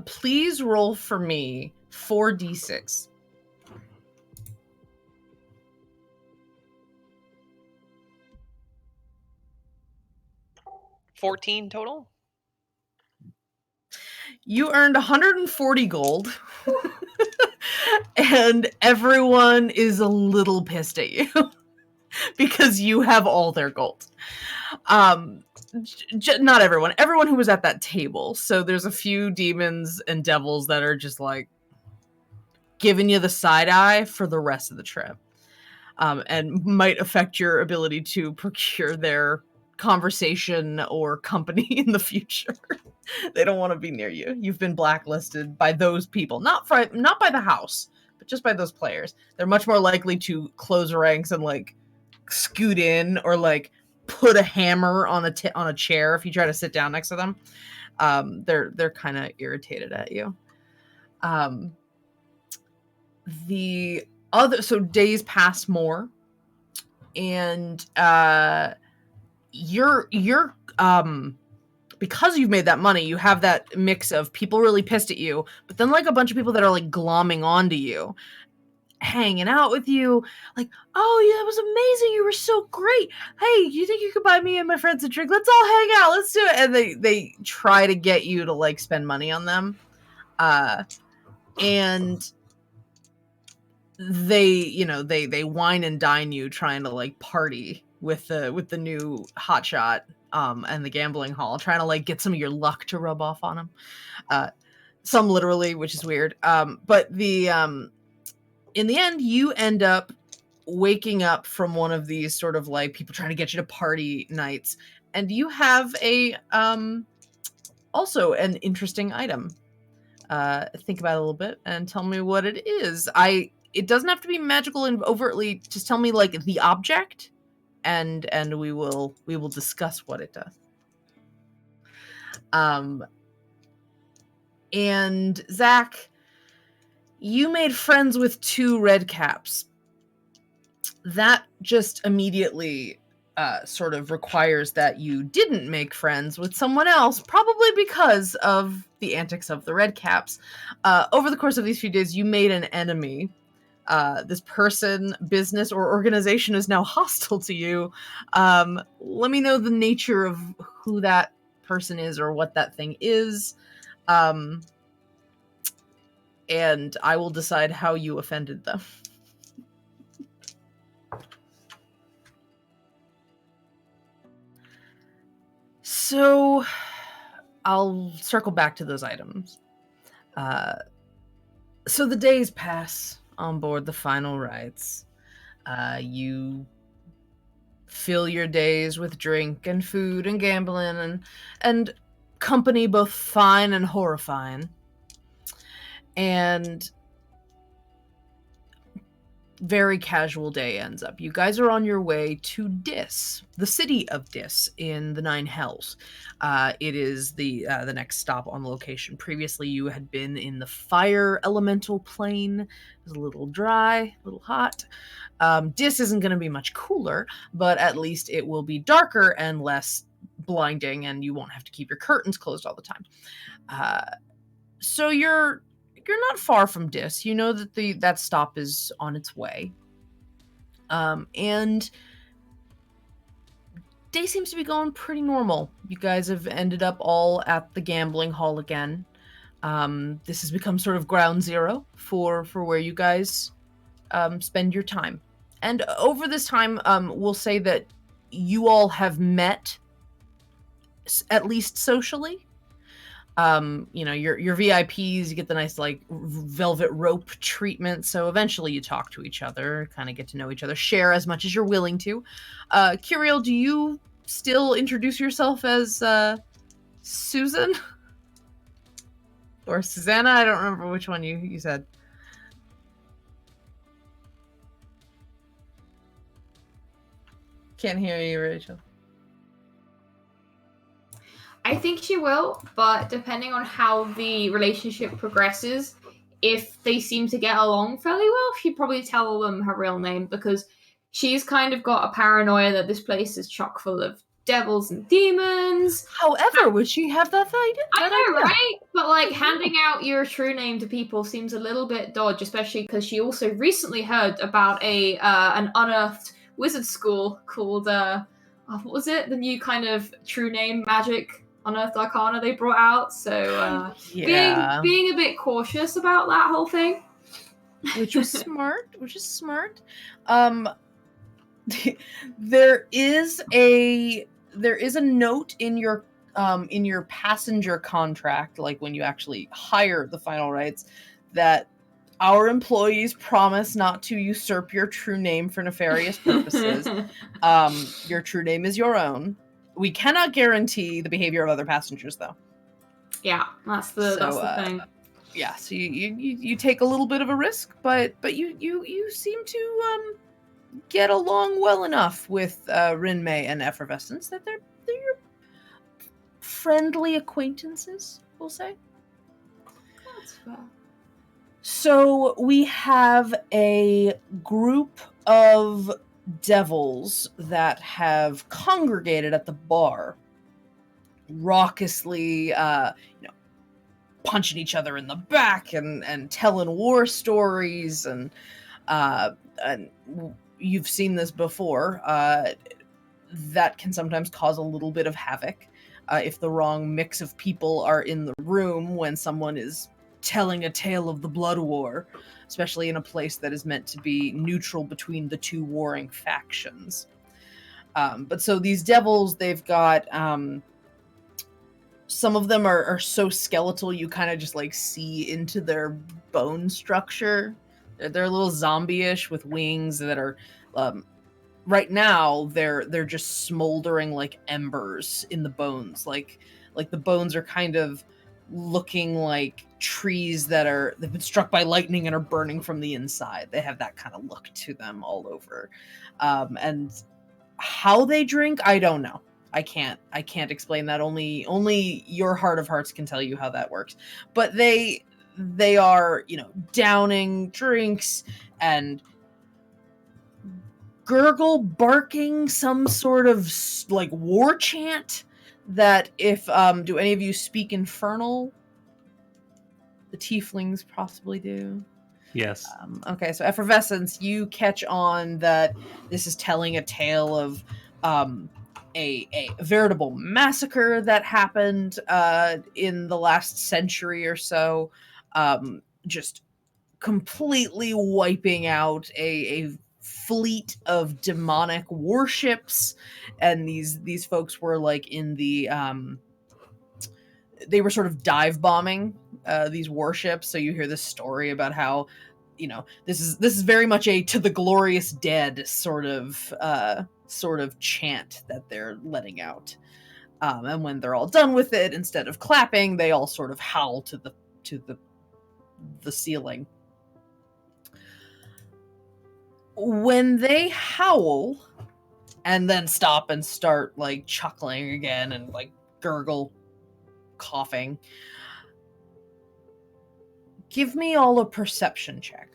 S1: Please roll for me 4d6.
S3: 14 total.
S1: You earned 140 gold, and everyone is a little pissed at you because you have all their gold. Not everyone. Everyone who was at that table. So there's a few demons and devils that are just like giving you the side eye for the rest of the trip, and might affect your ability to procure their conversation or company in the future. They don't want to be near you. You've been blacklisted by those people, not by the house, but just by those players. They're much more likely to close ranks and like scoot in or like put a hammer on a chair if you try to sit down next to them. They're kind of irritated at you. So days pass more, and you're because you've made that money, you have that mix of people really pissed at you, but then like a bunch of people that are like glomming onto you, hanging out with you, like, oh yeah, that was amazing, you were so great, hey, you think you could buy me and my friends a drink, let's all hang out, let's do it. And they try to get you to like spend money on them, and they wine and dine you, trying to like party with the new hotshot and the gambling hall, trying to like get some of your luck to rub off on them. some literally, which is weird. But the in the end, you end up waking up from one of these sort of like people trying to get you to party nights, and you have a also an interesting item. Think about it a little bit and tell me what it is. It doesn't have to be magical and overtly. Just tell me like the object, and we will discuss what it does. And Zach, you made friends with 2 red caps. That just immediately sort of requires that you didn't make friends with someone else, probably because of the antics of the red caps. Over the course of these few days, you made an enemy. This person, business, or organization is now hostile to you. Let me know the nature of who that person is or what that thing is. And I will decide how you offended them. So, I'll circle back to those items. So the days pass on board the final rites. You fill your days with drink and food and gambling and company both fine and horrifying. And very casual day ends up. You guys are on your way to Dis, the city of Dis in the Nine Hells. It is the next stop on the location. Previously, you had been in the fire elemental plane. It was a little dry, a little hot. Dis isn't going to be much cooler, but at least it will be darker and less blinding, and you won't have to keep your curtains closed all the time. So you're not far from Dis. You know that that stop is on its way. And day seems to be going pretty normal. You guys have ended up all at the gambling hall again. This has become sort of ground zero for where you guys spend your time. And over this time, we'll say that you all have met, at least socially. Your VIPs, you get the nice like velvet rope treatment. So eventually you talk to each other, kind of get to know each other, share as much as you're willing to. Curiel, do you still introduce yourself as Susan? Or Susanna? I don't remember which one you said. Can't hear you, Rachel.
S2: I think she will, but depending on how the relationship progresses, if they seem to get along fairly well, she'd probably tell them her real name, because she's kind of got a paranoia that this place is chock full of devils and demons.
S1: However, would she have that idea?
S2: I know, right? But like handing out your true name to people seems a little bit dodge, especially because she also recently heard about an unearthed wizard school called what was it? The new kind of true name magic unearthed arcana they brought out. So being a bit cautious about that whole thing,
S1: which is smart. There is a note in your passenger contract, like when you actually hire the final rites, that our employees promise not to usurp your true name for nefarious purposes. Your true name is your own. We cannot guarantee the behavior of other passengers, though.
S2: Yeah, that's the thing.
S1: Yeah, so you take a little bit of a risk, but you seem to get along well enough with Rinmei and Effervescence that they're your friendly acquaintances, we'll say.
S2: That's fair.
S1: So we have a group of devils that have congregated at the bar, raucously, punching each other in the back and telling war stories, and you've seen this before. That can sometimes cause a little bit of havoc if the wrong mix of people are in the room when someone is telling a tale of the Blood War, especially in a place that is meant to be neutral between the two warring factions. But so these devils, they've got some of them are so skeletal you kind of just like see into their bone structure. They're a little zombie-ish with wings that are right now they're just smoldering like embers in the bones. Like the bones are kind of looking like trees they've been struck by lightning and are burning from the inside. They have that kind of look to them all over. And how they drink, I don't know. I can't explain that. Only your heart of hearts can tell you how that works. But they are, downing drinks and gurgle barking some sort of like war chant that if do any of you speak Infernal? The tieflings possibly do.
S4: Yes.
S1: Okay, so Effervescence, you catch on that this is telling a tale of a veritable massacre that happened in the last century or so, just completely wiping out a fleet of demonic warships, and these folks were like in the they were sort of dive bombing these warships. So you hear this story about how this is very much a to the glorious dead sort of chant that they're letting out. And when they're all done with it, instead of clapping, they all sort of howl to the ceiling. When they howl and then stop and start like chuckling again and like gurgle, coughing, give me all a perception check.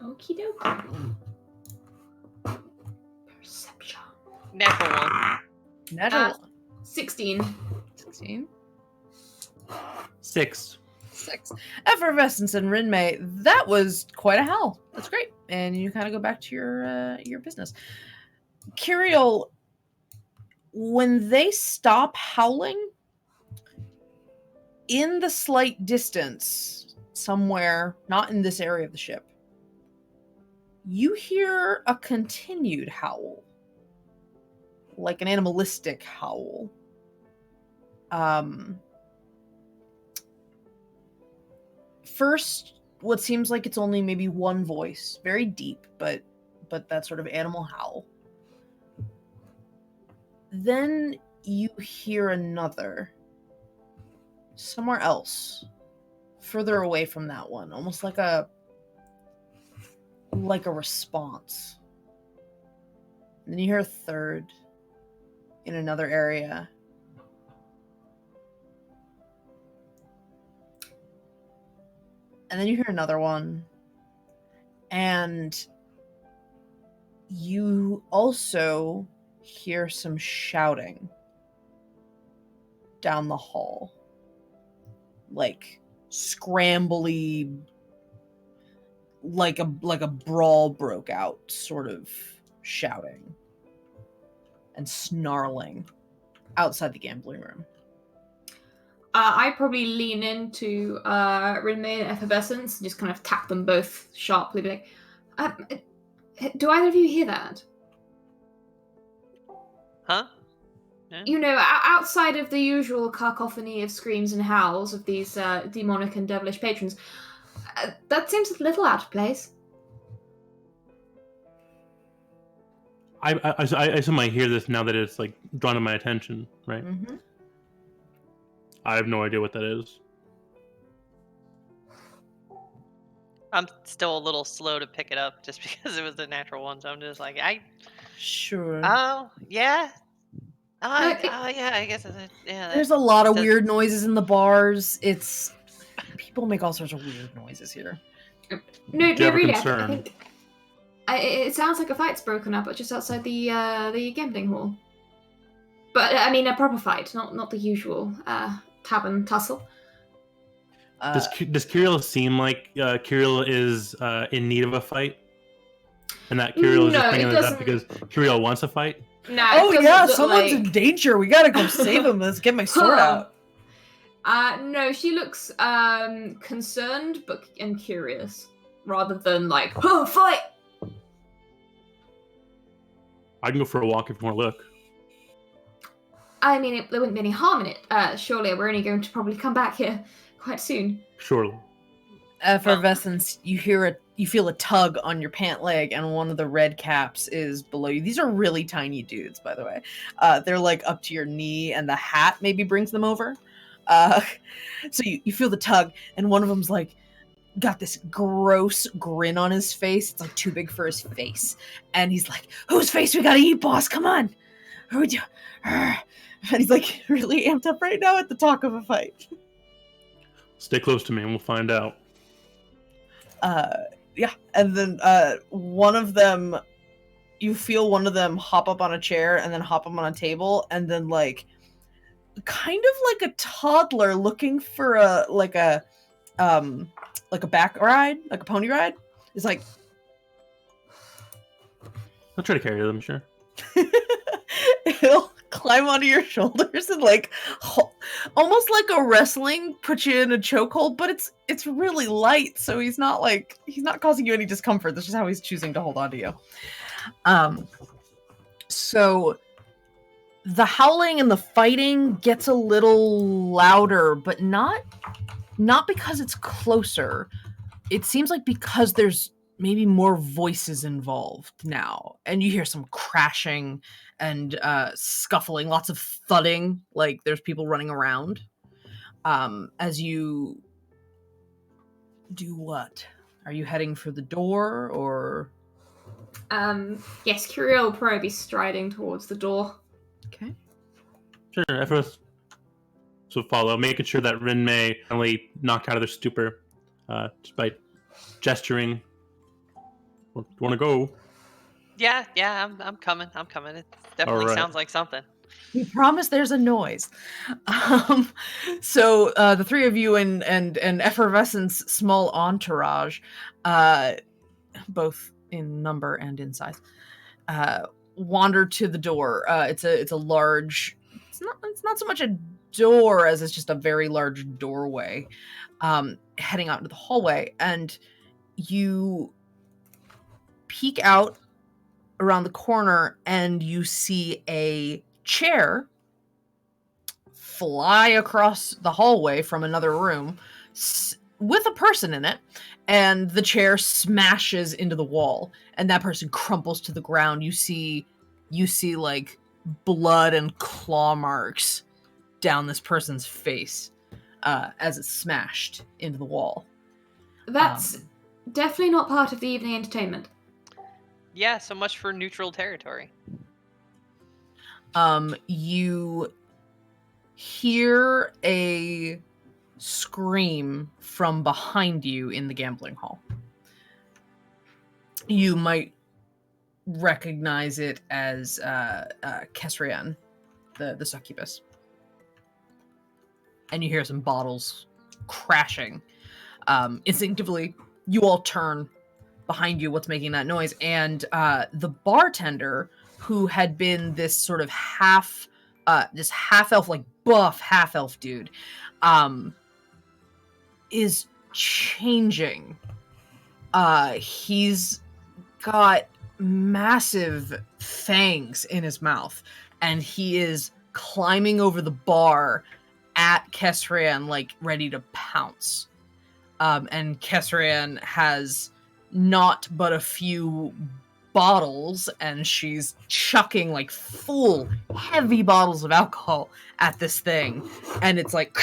S2: Okie dokie. Perception.
S3: Natural one.
S1: Natural
S2: 16.
S1: 16.
S4: 6.
S1: 6. Effervescence and Rinmei, that was quite a howl. That's great. And you kind of go back to your business. Kiriel, when they stop howling, in the slight distance, somewhere, not in this area of the ship, you hear a continued howl. Like an animalistic howl. First, what seems like it's only maybe one voice, very deep, but that sort of animal howl. Then you hear another, somewhere else, further away from that one, almost like a response. And then you hear a third in another area. And then you hear another one. And you also hear some shouting down the hall. Like scrambly, like a brawl broke out sort of shouting and snarling outside the gambling room.
S2: I probably lean into Rinmei and Effervescence and just kind of tap them both sharply, be like, do either of you hear that?
S3: Huh?
S2: Outside of the usual cacophony of screams and howls of these demonic and devilish patrons, that seems a little out of place.
S4: I assume I hear this now that it's like drawn to my attention, right?
S1: Mm-hmm.
S4: I have no idea what that is.
S3: I'm still a little slow to pick it up just because it was a natural one. So I'm just like,
S1: Sure.
S3: oh, yeah.
S2: Yeah,
S3: I guess it's
S1: There's a lot of weird noises in the bars. People make all sorts of weird noises here.
S2: No,
S4: Do you have a
S2: really,
S4: concern?
S2: I think it sounds like a fight's broken up just outside the gambling hall. But I mean, a proper fight, not the usual tavern tussle.
S4: Does Kirill seem like Kirill is in need of a fight? And that Kirill is just bringing this up because Kirill wants a fight?
S2: No.
S1: Oh yeah, someone's in danger. We gotta go save him. Let's get my sword out.
S2: No, she looks concerned and curious, rather than like, oh, fight!
S4: I can go for a walk if you want to look.
S2: I mean, there wouldn't be any harm in it. Surely we're only going to probably come back here quite soon.
S4: Surely.
S1: Effervescence, you feel a tug on your pant leg, and one of the red caps is below you. These are really tiny dudes, by the way. They're like up to your knee, and the hat maybe brings them over. So you feel the tug, and one of them's like got this gross grin on his face. It's like too big for his face, and he's like, "Whose face we gotta eat, boss? Come on!" What are we doing? And he's like really amped up right now at the talk of a fight.
S4: Stay close to me and we'll find out.
S1: Yeah, and then one of them, you feel one of them hop up on a chair and then hop up on a table, and then like kind of like a toddler looking for a back ride, like a pony ride, is like
S4: I'll try to carry them, sure.
S1: he'll climb onto your shoulders and like almost like a wrestling, put you in a chokehold, but it's really light, so he's not causing you any discomfort. This is how he's choosing to hold on to you. So the howling and the fighting gets a little louder, but not because it's closer. It seems like because there's maybe more voices involved now, and you hear some crashing and scuffling, lots of thudding, like there's people running around. As you do what? Are you heading for the door, or?
S2: Yes, Curiel will probably be striding towards the door.
S1: Okay.
S4: Sure, everyone so follow, making sure that Rin Mei finally knocked out of their stupor just by gesturing. Want to go?
S3: Yeah, I'm coming. It definitely
S4: Alright.
S3: sounds like something.
S1: We promise there's a noise. So the three of you and Effervescence small entourage, both in number and in size, wander to the door. It's a large. It's not so much a door as it's just a very large doorway, heading out into the hallway, and you peek out around the corner and you see a chair fly across the hallway from another room with a person in it, and the chair smashes into the wall and that person crumples to the ground. You see like blood and claw marks down this person's face as it's smashed into the wall.
S2: That's definitely not part of the evening entertainment.
S3: Yeah, so much for neutral territory.
S1: You hear a scream from behind you in the gambling hall. You might recognize it as Kesrian, the succubus. And you hear some bottles crashing. Instinctively, you all turn behind you. What's making that noise? And the bartender, who had been this sort of half elf, like buff half elf dude, is changing. He's got massive fangs in his mouth, and he is climbing over the bar at Kesrian, like ready to pounce. And Kesrian has not but a few bottles, and she's chucking like full heavy bottles of alcohol at this thing, and it's like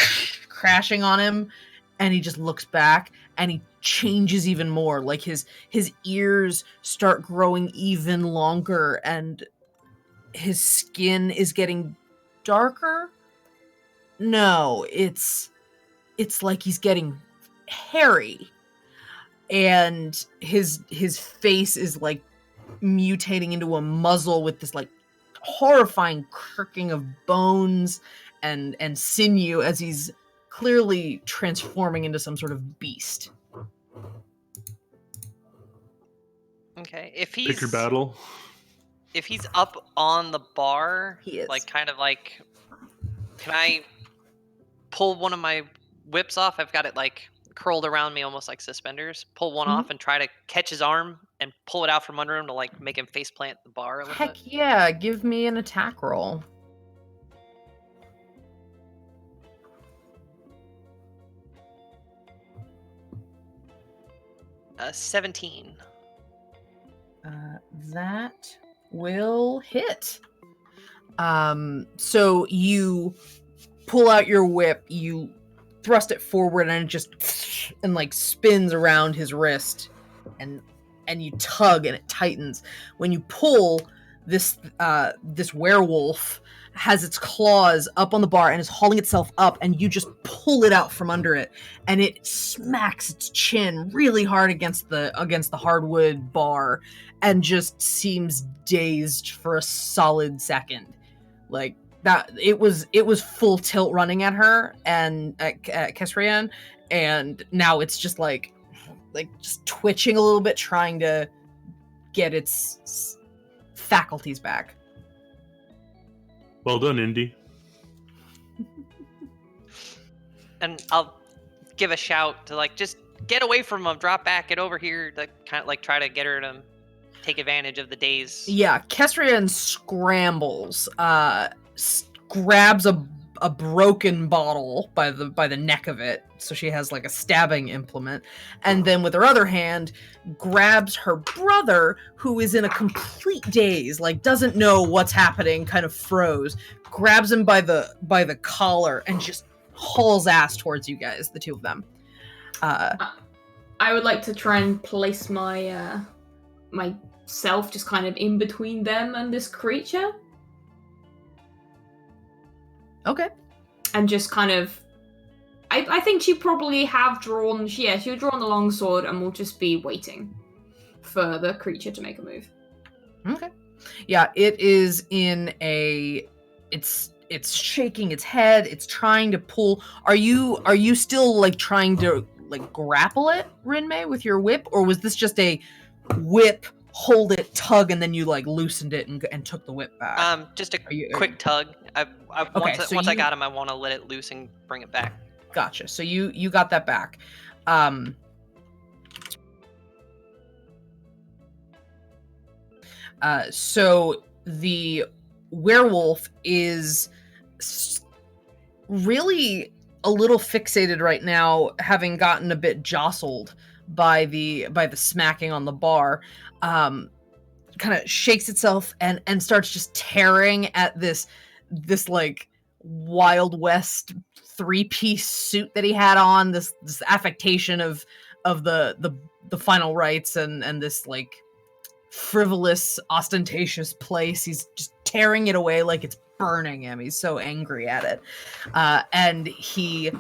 S1: crashing on him, and he just looks back and he changes even more. Like his ears start growing even longer, and his skin is getting darker. No, it's like he's getting hairy, and his face is like mutating into a muzzle with this like horrifying cracking of bones and sinew as he's clearly transforming into some sort of beast.
S3: Okay, if
S4: Pick your battle.
S3: If he's up on the bar,
S1: He is.
S3: like kind of like, can I pull one of my whips off? I've got it like curled around me almost like suspenders. Pull one off and try to catch his arm and pull it out from under him to like make him face plant the bar a little
S1: Heck
S3: bit.
S1: yeah, give me an attack roll.
S3: 17.
S1: That will hit. So you pull out your whip, you thrust it forward, and it just like spins around his wrist, and you tug, and it tightens. When you pull, this werewolf has its claws up on the bar and is hauling itself up, and you just pull it out from under it, and it smacks its chin really hard against the hardwood bar, and just seems dazed for a solid second. Like that, it was full tilt running at her and at Kesrian, and now it's just like just twitching a little bit, trying to get its faculties back.
S4: Well done, Indy.
S3: And I'll give a shout to just get away from him, drop back, get over here, to kind of try to get her to take advantage of the days.
S1: Yeah, Kesrian scrambles, grabs a broken bottle by the neck of it, so she has a stabbing implement, and then with her other hand grabs her brother, who is in a complete daze, doesn't know what's happening, kind of froze, grabs him by the collar and just hauls ass towards you guys, the two of them.
S2: I would like to try and place my myself just kind of in between them and this creature.
S1: Okay.
S2: And just kind of... I think she probably have drawn... Yeah, she'll draw on the longsword and we'll just be waiting for the creature to make a move.
S1: Okay. Yeah, it is in a... It's shaking its head. It's trying to pull... Are you still, trying to, grapple it, Rinmei, with your whip? Or was this just a whip, hold it, tug, and then you, loosened it and took the whip back?
S3: Just a quick tug. Once I got him, I want to let it loose and bring it back.
S1: Gotcha. So you got that back. So the werewolf is really a little fixated right now, having gotten a bit jostled by the smacking on the bar. Kind of shakes itself and starts just tearing at this Wild West 3-piece suit that he had on, this affectation of the final rites and this frivolous, ostentatious place. He's just tearing it away like it's burning him. He's so angry at it. And he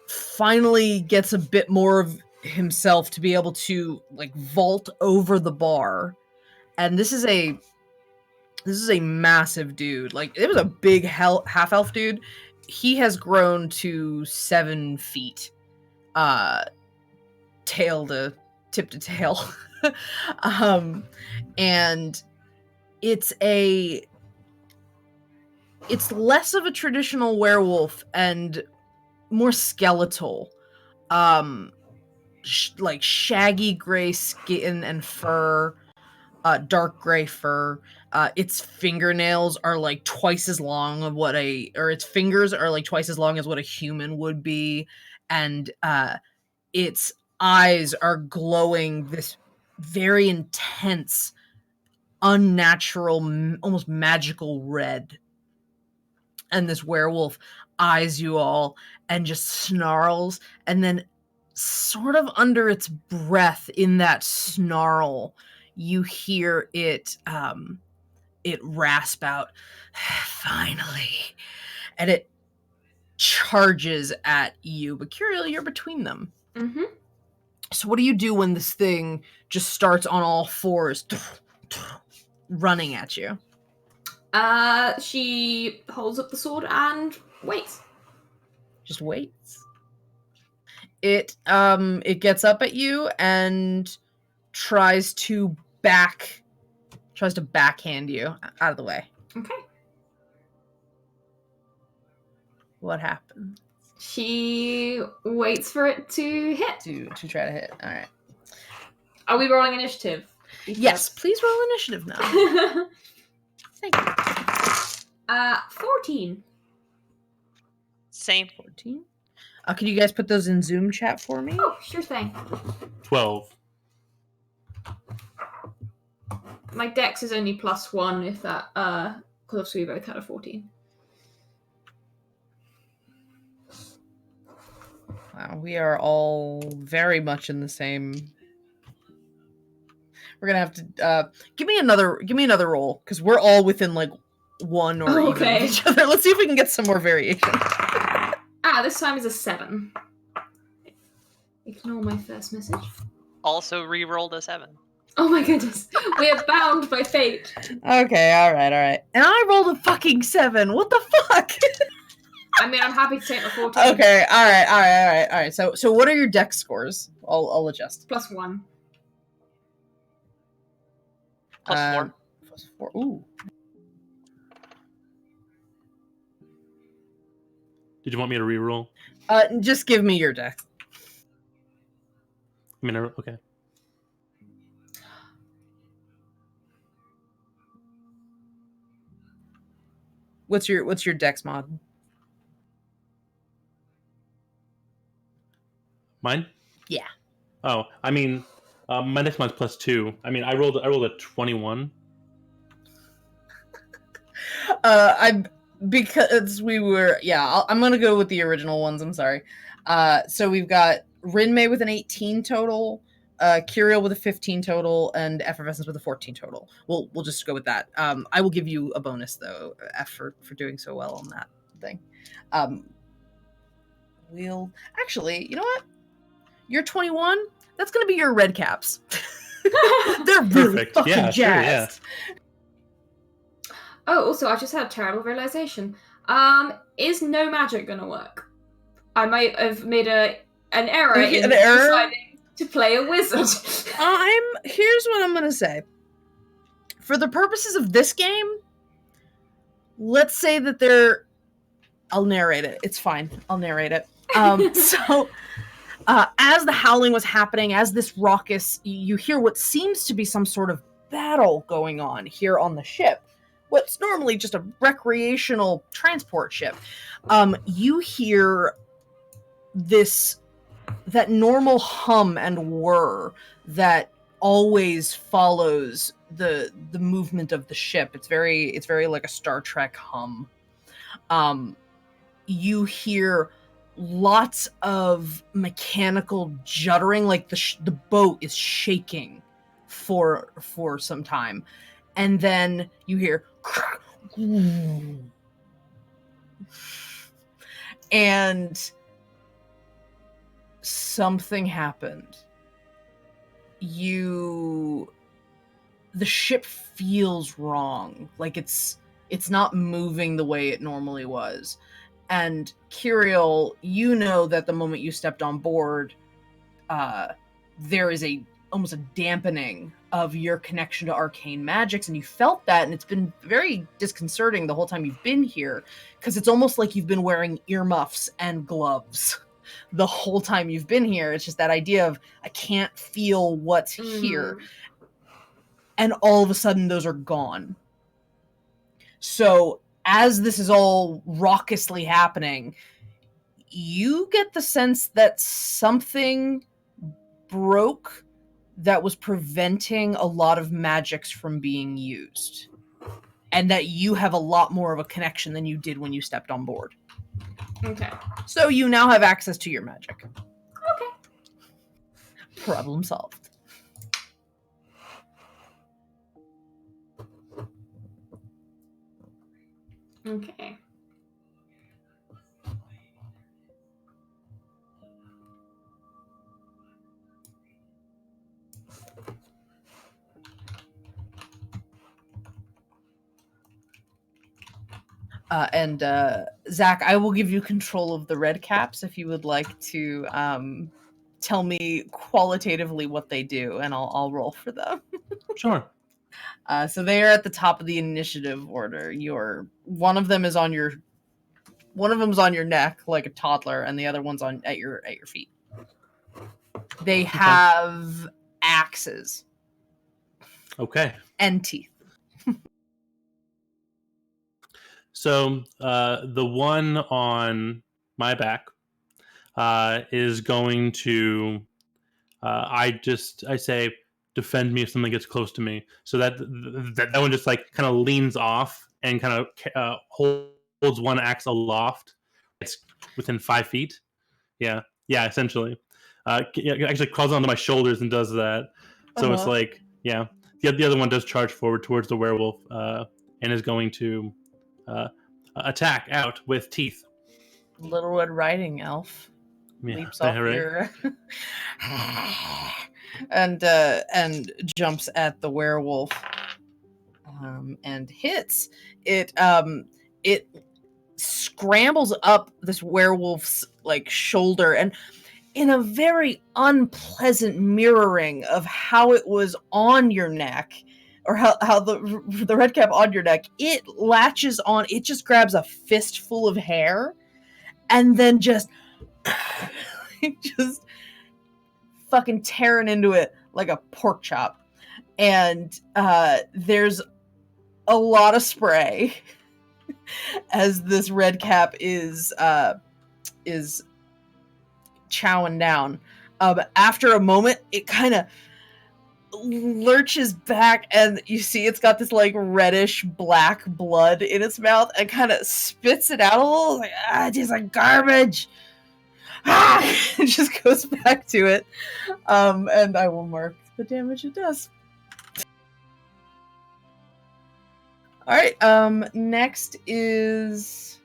S1: finally gets a bit more of himself to be able to vault over the bar. And this is a massive dude. It was a big half elf dude. He has grown to 7 feet, tail to tip to tail. And it's less of a traditional werewolf and more skeletal. Shaggy gray skin and fur, dark gray fur. Its fingernails are twice as long of its fingers are twice as long as what a human would be, and its eyes are glowing this very intense, unnatural, almost magical red. And this werewolf eyes you all and just snarls, and then sort of under its breath in that snarl, you hear it rasp out, "Finally," and it charges at you. But Curiel, you're between them.
S2: Mm-hmm.
S1: So what do you do when this thing just starts on all fours running at you?
S2: She holds up the sword and waits.
S1: Just waits. It gets up at you and tries to backhand you out of the way.
S2: Okay.
S1: What happens?
S2: She waits for it to hit.
S1: To try to hit. All right.
S2: Are we rolling initiative?
S1: Yes, please roll initiative now. Thank you.
S2: 14.
S3: Same.
S1: 14. Can you guys put those in Zoom chat for me?
S2: Oh, sure thing.
S4: 12.
S2: My dex is only +1 if that, because we both had a 14.
S1: Wow, we are all very much in the same. We're gonna have to give me another roll because we're all within like 1 or even of each other. Let's see if we can get some more variation.
S2: This time is a 7. Ignore my first message.
S3: Also re-rolled a 7.
S2: Oh my goodness. We are bound by fate.
S1: Okay, alright. And I rolled a fucking 7. What the fuck?
S2: I mean, I'm happy to take the 14.
S1: Okay, alright. So what are your dex scores? I'll adjust.
S2: +1.
S3: +4.
S1: +4. Ooh.
S4: Did you want me to re-roll?
S1: Just give me your dex.
S4: Okay.
S1: What's your dex mod?
S4: Mine?
S1: Yeah.
S4: Oh, I mean, my next month's +2. I mean, I rolled a 21.
S1: Because we were I'm gonna go with the original ones. I'm sorry. So we've got Rinmei with an 18 total, Kirill with a 15 total, and Effervescence with a 14 total. We'll just go with that. I will give you a bonus though, F for doing so well on that thing. We'll actually, you know what? You're 21. That's gonna be your red caps. They're really
S4: Perfect.
S1: fucking
S4: Yeah,
S1: jazzed.
S4: sure, yeah.
S2: Oh, also, I just had a terrible realization. Is no magic gonna work? I might have made an error in deciding to play a wizard.
S1: Here's what I'm gonna say. For the purposes of this game, let's say that I'll narrate it. It's fine. I'll narrate it. So, as the howling was happening, as this raucous, you hear what seems to be some sort of battle going on here on the ship. What's normally just a recreational transport ship. You hear that normal hum and whir that always follows the movement of the ship. It's very like a Star Trek hum. You hear lots of mechanical juddering, like the boat is shaking for some time, and then you hear and something happened. The ship feels wrong, like it's not moving the way it normally was. And Kirill, you know that the moment you stepped on board, there is almost a dampening of your connection to arcane magics, and you felt that, and it's been very disconcerting the whole time you've been here, because it's almost like you've been wearing earmuffs and gloves the whole time you've been here. It's just that idea of, I can't feel what's here. And all of a sudden, those are gone. So, as this is all raucously happening, you get the sense that something broke that was preventing a lot of magics from being used. And that you have a lot more of a connection than you did when you stepped on board.
S2: Okay.
S1: So you now have access to your magic.
S2: Okay.
S1: Problem solved.
S2: Okay.
S1: And Zach, I will give you control of the red caps if you would like to tell me qualitatively what they do, and I'll roll for them.
S4: Sure.
S1: So they are at the top of the initiative order. One of them is on your neck like a toddler, and the other one's at your feet. They have axes.
S4: Okay.
S1: And teeth.
S4: So the one on my back, is going to. I say, defend me if something gets close to me. So that one just like kind of leans off and kind of holds one axe aloft. It's within 5 feet. Yeah, essentially. It actually crawls onto my shoulders and does that. So it's like, yeah. The other one does charge forward towards the werewolf and is going to attack out with teeth.
S1: Little Red Riding Elf leaps off your and jumps at the werewolf and hits it. It scrambles up this werewolf's like shoulder, and in a very unpleasant mirroring of how it was on your neck, or how the red cap on your neck, it latches on. It just grabs a fistful of hair and then just fucking tearing into it like a pork chop. And there's a lot of spray as this red cap is chowing down. After a moment, it kind of lurches back, and you see it's got this like reddish black blood in its mouth, and kind of spits it out a little, like, it tastes like garbage. It just goes back to it. And I will mark the damage it does. Alright, next is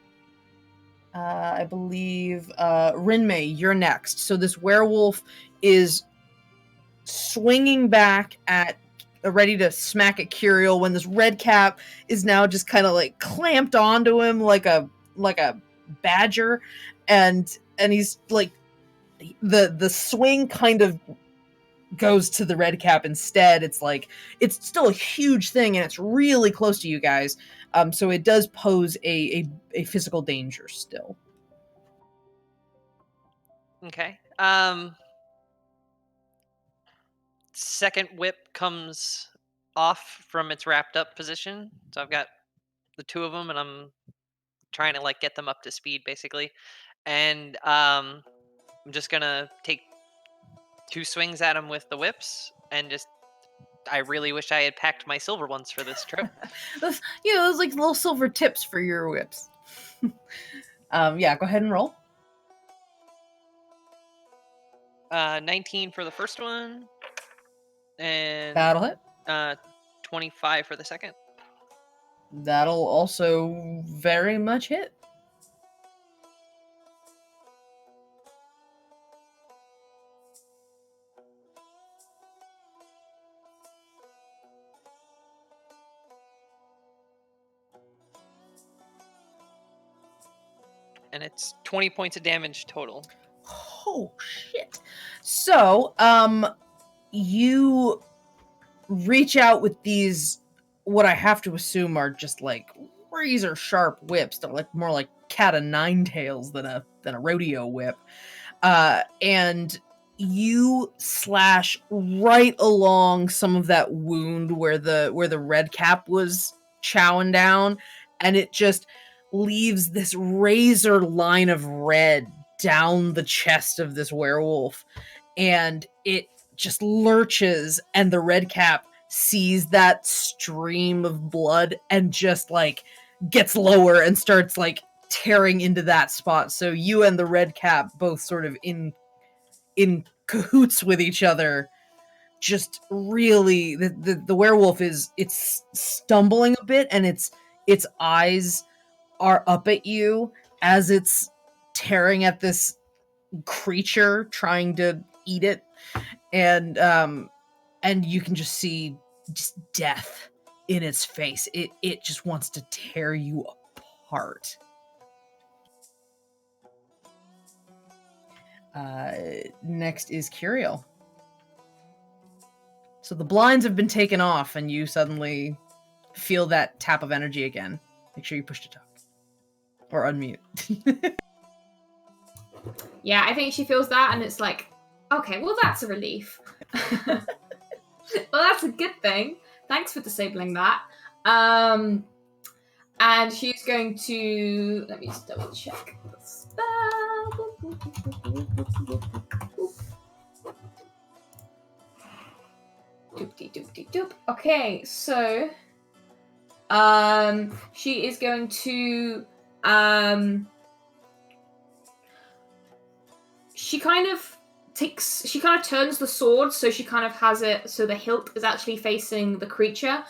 S1: I believe Rinmei, you're next. So this werewolf is swinging back at ready to smack at Curiel when this red cap is now just kind of like clamped onto him like a badger, and he's like the swing kind of goes to the red cap instead. It's like it's still a huge thing and it's really close to you guys, so it does pose a physical danger still.
S3: Okay. Second whip comes off from its wrapped up position, so I've got the two of them and I'm trying to like get them up to speed basically, and I'm just gonna take 2 swings at them with the whips, and just I really wish I had packed my silver ones for this trip.
S1: those like little silver tips for your whips. Yeah, go ahead and roll.
S3: 19 for the first one, and
S1: That'll hit.
S3: 25 for the second.
S1: That'll also very much hit.
S3: And it's 20 points of damage total.
S1: Oh shit. So, you reach out with these, what I have to assume are just like razor sharp whips. They're like more like cat o' nine tails than a rodeo whip. And you slash right along some of that wound where the red cap was chowing down, and it just leaves this razor line of red down the chest of this werewolf, and it just lurches, and the red cap sees that stream of blood and just like gets lower and starts like tearing into that spot. So you and the red cap both sort of in cahoots with each other. Just really, the werewolf it's stumbling a bit, and its eyes are up at you as it's tearing at this creature trying to eat it, and you can just see just death in its face. It just wants to tear you apart. Next is Curiel. So the blinds have been taken off, and you suddenly feel that tap of energy again. Make sure you push to talk. Or unmute.
S2: Yeah, I think she feels that, and it's like, okay, well, that's a relief. Well, that's a good thing. Thanks for disabling that. And she's going to... Let me just double check the spell. Doop. Okay, so she is going to she kind of turns the sword so she kind of has it so the hilt is actually facing the creature,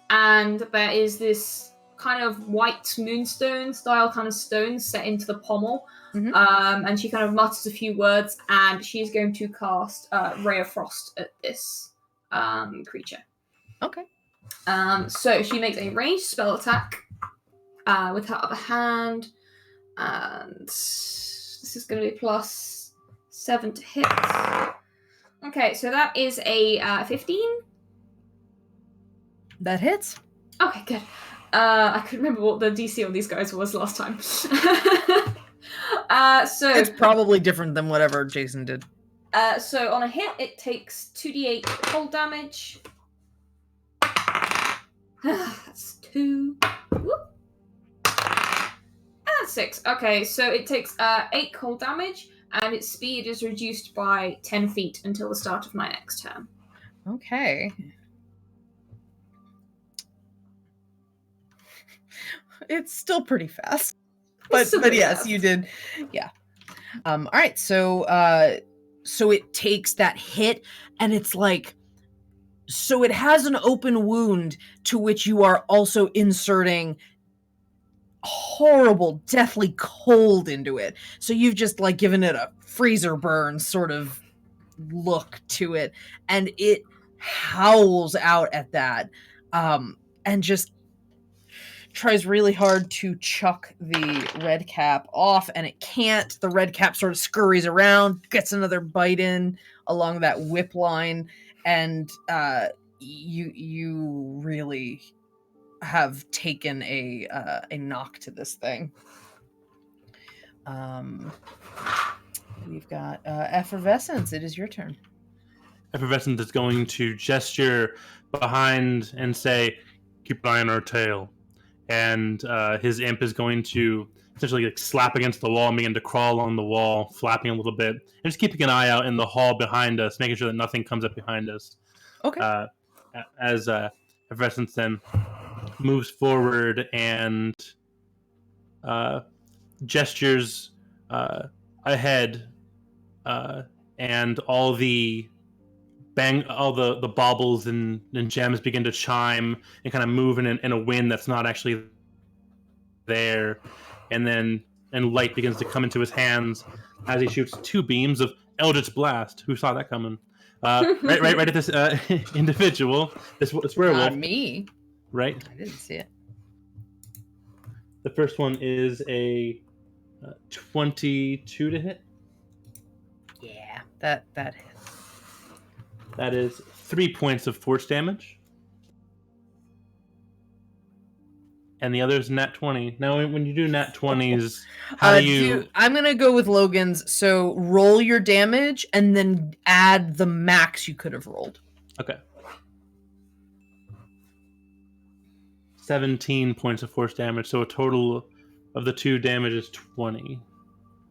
S2: and there is this kind of white moonstone style kind of stone set into the pommel. And she kind of mutters a few words, and she's going to cast Ray of Frost at this creature.
S1: Okay.
S2: So she makes a ranged spell attack with her other hand, and this is going to be +7 to hit. Okay, so that is a 15.
S1: That hits.
S2: Okay, good. I couldn't remember what the DC on these guys was last time. So
S1: it's probably different than whatever Jason did.
S2: So on a hit, it takes 2d8 cold damage. That's 2. Whoop. And that's 6. Okay, so it takes 8 cold damage, and its speed is reduced by 10 feet until the start of my next turn.
S1: Okay. It's still pretty fast. But yes, fast. You did. Yeah. All right. So it takes that hit, and it's like, so it has an open wound to which you are also inserting horrible, deathly cold into it. So you've just like given it a freezer burn sort of look to it, and it howls out at that, and just tries really hard to chuck the red cap off, and it can't. The red cap sort of scurries around, gets another bite in along that whip line, and you really have taken a knock to this thing. We've got Effervescence. It is your turn.
S4: Effervescence is going to gesture behind and say, "Keep an eye on our tail." And his imp is going to essentially like slap against the wall and begin to crawl along the wall, flapping a little bit, and just keeping an eye out in the hall behind us, making sure that nothing comes up behind us.
S1: Okay.
S4: As Effervescence then moves forward and gestures ahead, and all the baubles and gems begin to chime and kind of move in a wind that's not actually there, and light begins to come into his hands as he shoots 2 beams of Eldritch Blast. Who saw that coming? Right at this individual, this werewolf.
S1: Not me.
S4: Right.
S1: I didn't see it.
S4: The first one is a 22 to hit.
S1: Yeah, that hits.
S4: That is 3 points of force damage. And the other is nat 20. Now, when you do nat 20s, how do you...
S1: I'm going to go with Logan's. So roll your damage and then add the max you could have rolled.
S4: Okay. 17 points of force damage. So a total of the 2 damage is 20.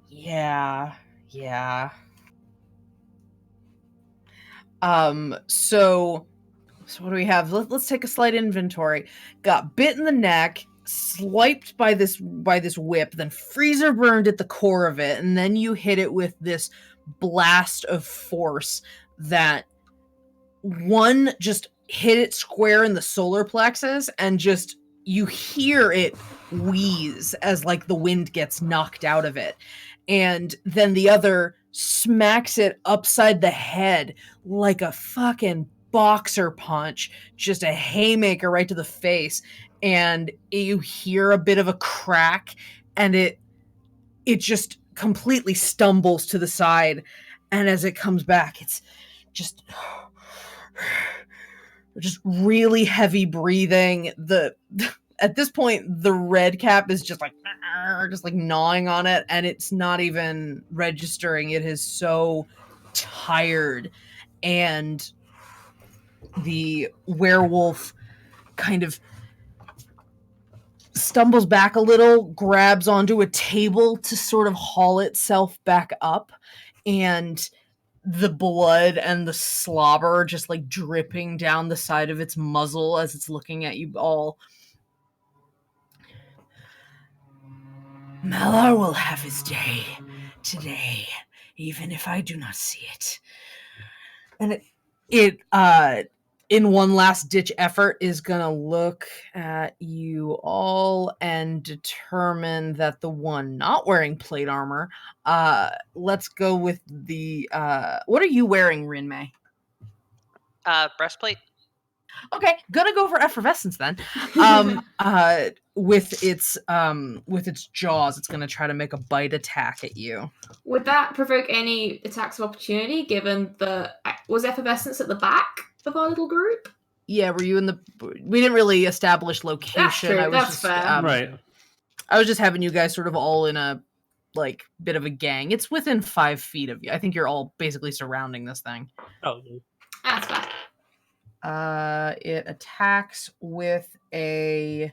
S1: Yeah. So what do we have? Let's take a slight inventory. Got bit in the neck, swiped by this whip, then freezer burned at the core of it, and then you hit it with this blast of force that one just hit it square in the solar plexus, and just you hear it wheeze as like the wind gets knocked out of it. And then the other smacks it upside the head like a fucking boxer punch, just a haymaker right to the face. And you hear a bit of a crack, and it just completely stumbles to the side. And as it comes back, it's just really heavy breathing. At this point, the red cap is just like gnawing on it, and it's not even registering. It is so tired, and the werewolf kind of stumbles back a little, grabs onto a table to sort of haul itself back up, and the blood and the slobber just like dripping down the side of its muzzle as it's looking at you all. Malar will have his day today, even if I do not see it. And it in one last ditch effort is gonna look at you all and determine that the one not wearing plate armor, let's go with the what are you wearing, Rinmei?
S3: Breastplate.
S1: Okay, gonna go for effervescence then. With its jaws, it's gonna try to make a bite attack at you.
S2: Would that provoke any attacks of opportunity, given was effervescence at the back of our little group?
S1: Yeah, were you in the? We didn't really establish location.
S2: That's true.
S1: I was
S2: That's
S1: just,
S2: fair.
S4: Right.
S1: I was just having you guys sort of all in a like bit of a gang. It's within 5 feet of you. I think you're all basically surrounding this thing.
S4: Oh,
S2: That's fair.
S1: It attacks with a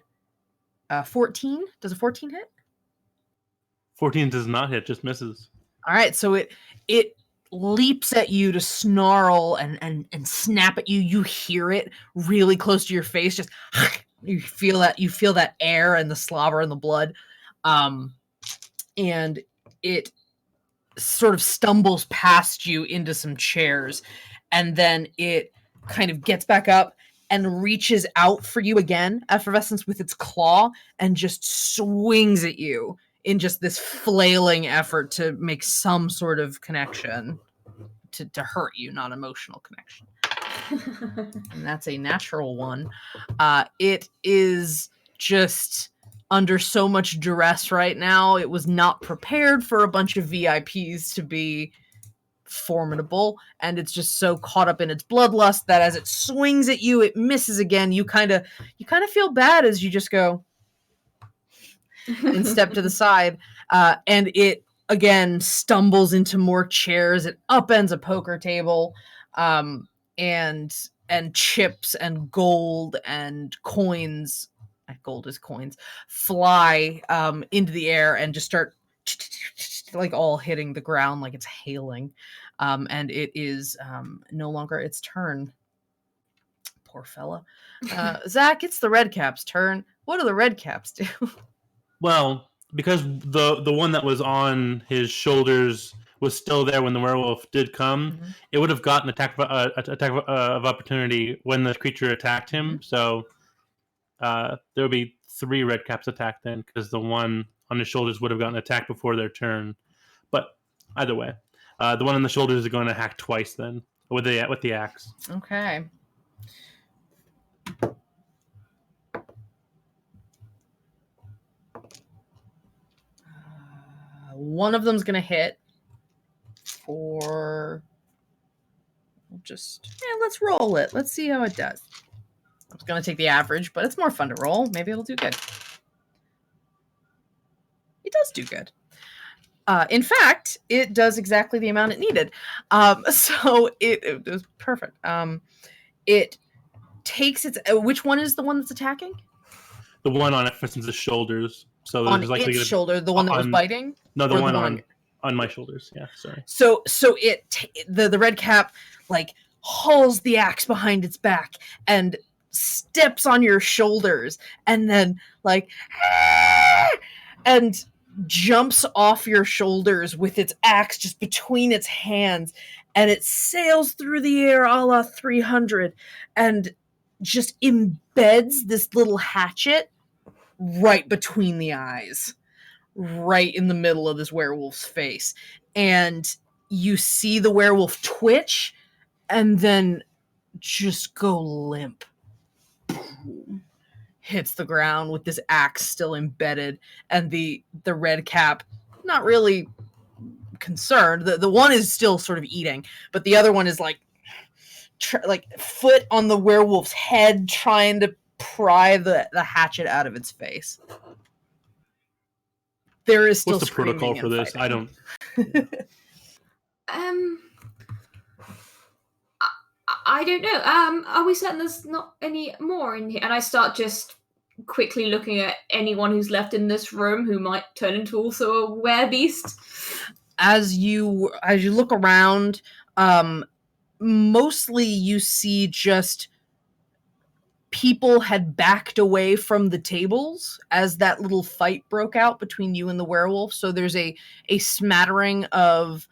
S1: 14. Does a 14 hit?
S4: 14 does not hit, just misses.
S1: All right, so it leaps at you to snarl and snap at you. You hear it really close to your face. Just you feel that air and the slobber and the blood, and it sort of stumbles past you into some chairs, and then it kind of gets back up and reaches out for you again, effervescence, with its claw, and just swings at you in just this flailing effort to make some sort of connection to hurt you, not emotional connection. And that's a natural one. It is just under so much duress right now. It was not prepared for a bunch of VIPs to be formidable, and it's just so caught up in its bloodlust that as it swings at you, it misses again. You kind of feel bad as you just go and step to the side, and it again stumbles into more chairs. It upends a poker table, and chips and gold and coins. Gold is coins. Fly into the air and just start like all hitting the ground like it's hailing. And it is no longer its turn. Poor fella. Zach, it's the red cap's turn. What do the red caps do?
S4: Well, because the one that was on his shoulders was still there when the werewolf did come, it would have gotten attack of opportunity when the creature attacked him. So there would be 3 red caps attacked then, because the one on his shoulders would have gotten attacked before their turn. But either way, the one on the shoulders is going to hack twice then with the axe.
S1: Okay. One of them's gonna hit for. Let's roll it. Let's see how it does. I was gonna take the average, but it's more fun to roll. Maybe it'll do good. It does do good. In fact, it does exactly the amount it needed. So it was perfect. It takes its. Which one is the one that's attacking?
S4: The one on Effervescence's shoulders. So
S1: On its shoulder, the one that was biting.
S4: No, the one on my shoulders. Yeah, sorry.
S1: So the red cap like hauls the axe behind its back and steps on your shoulders, and then like and jumps off your shoulders with its axe just between its hands, and it sails through the air a la 300 and just embeds this little hatchet right between the eyes, right in the middle of this werewolf's face. And you see the werewolf twitch and then just go limp. Hits the ground with this axe still embedded, and the red cap not really concerned. The one is still sort of eating, but the other one is like foot on the werewolf's head, trying to pry the hatchet out of its face. There is still
S4: What's the protocol for this?
S1: Fighting.
S4: I don't.
S2: I don't know. Are we certain there's not any more in here? And I start just quickly looking at anyone who's left in this room who might turn into also a werebeast.
S1: As you look around, mostly you see just people had backed away from the tables as that little fight broke out between you and the werewolf. So there's a smattering of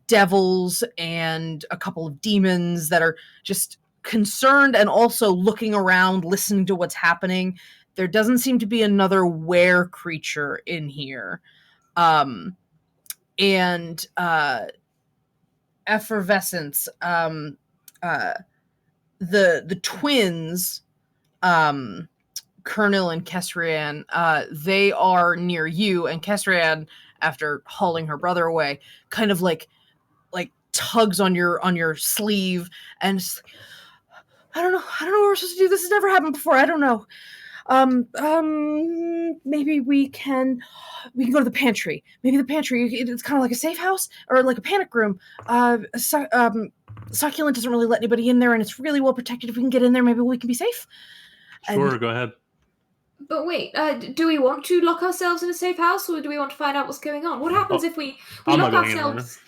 S1: devils and a couple of demons that are just concerned and also looking around, listening to what's happening. There doesn't seem to be another were creature in here. And effervescence. The twins, Colonel and Kesrian, they are near you, and Kesrian, after hauling her brother away, kind of like tugs on your sleeve and I don't know what we're supposed to do. This has never happened before. I don't know. Maybe we can go to the pantry. Maybe the pantry, it's kind of like a safe house or like a panic room. Succulent doesn't really let anybody in there, and it's really well protected. If we can get in there, maybe we can be safe.
S4: Sure, go ahead.
S2: But wait, do we want to lock ourselves in a safe house, or do we want to find out what's going on? What happens if we lock ourselves?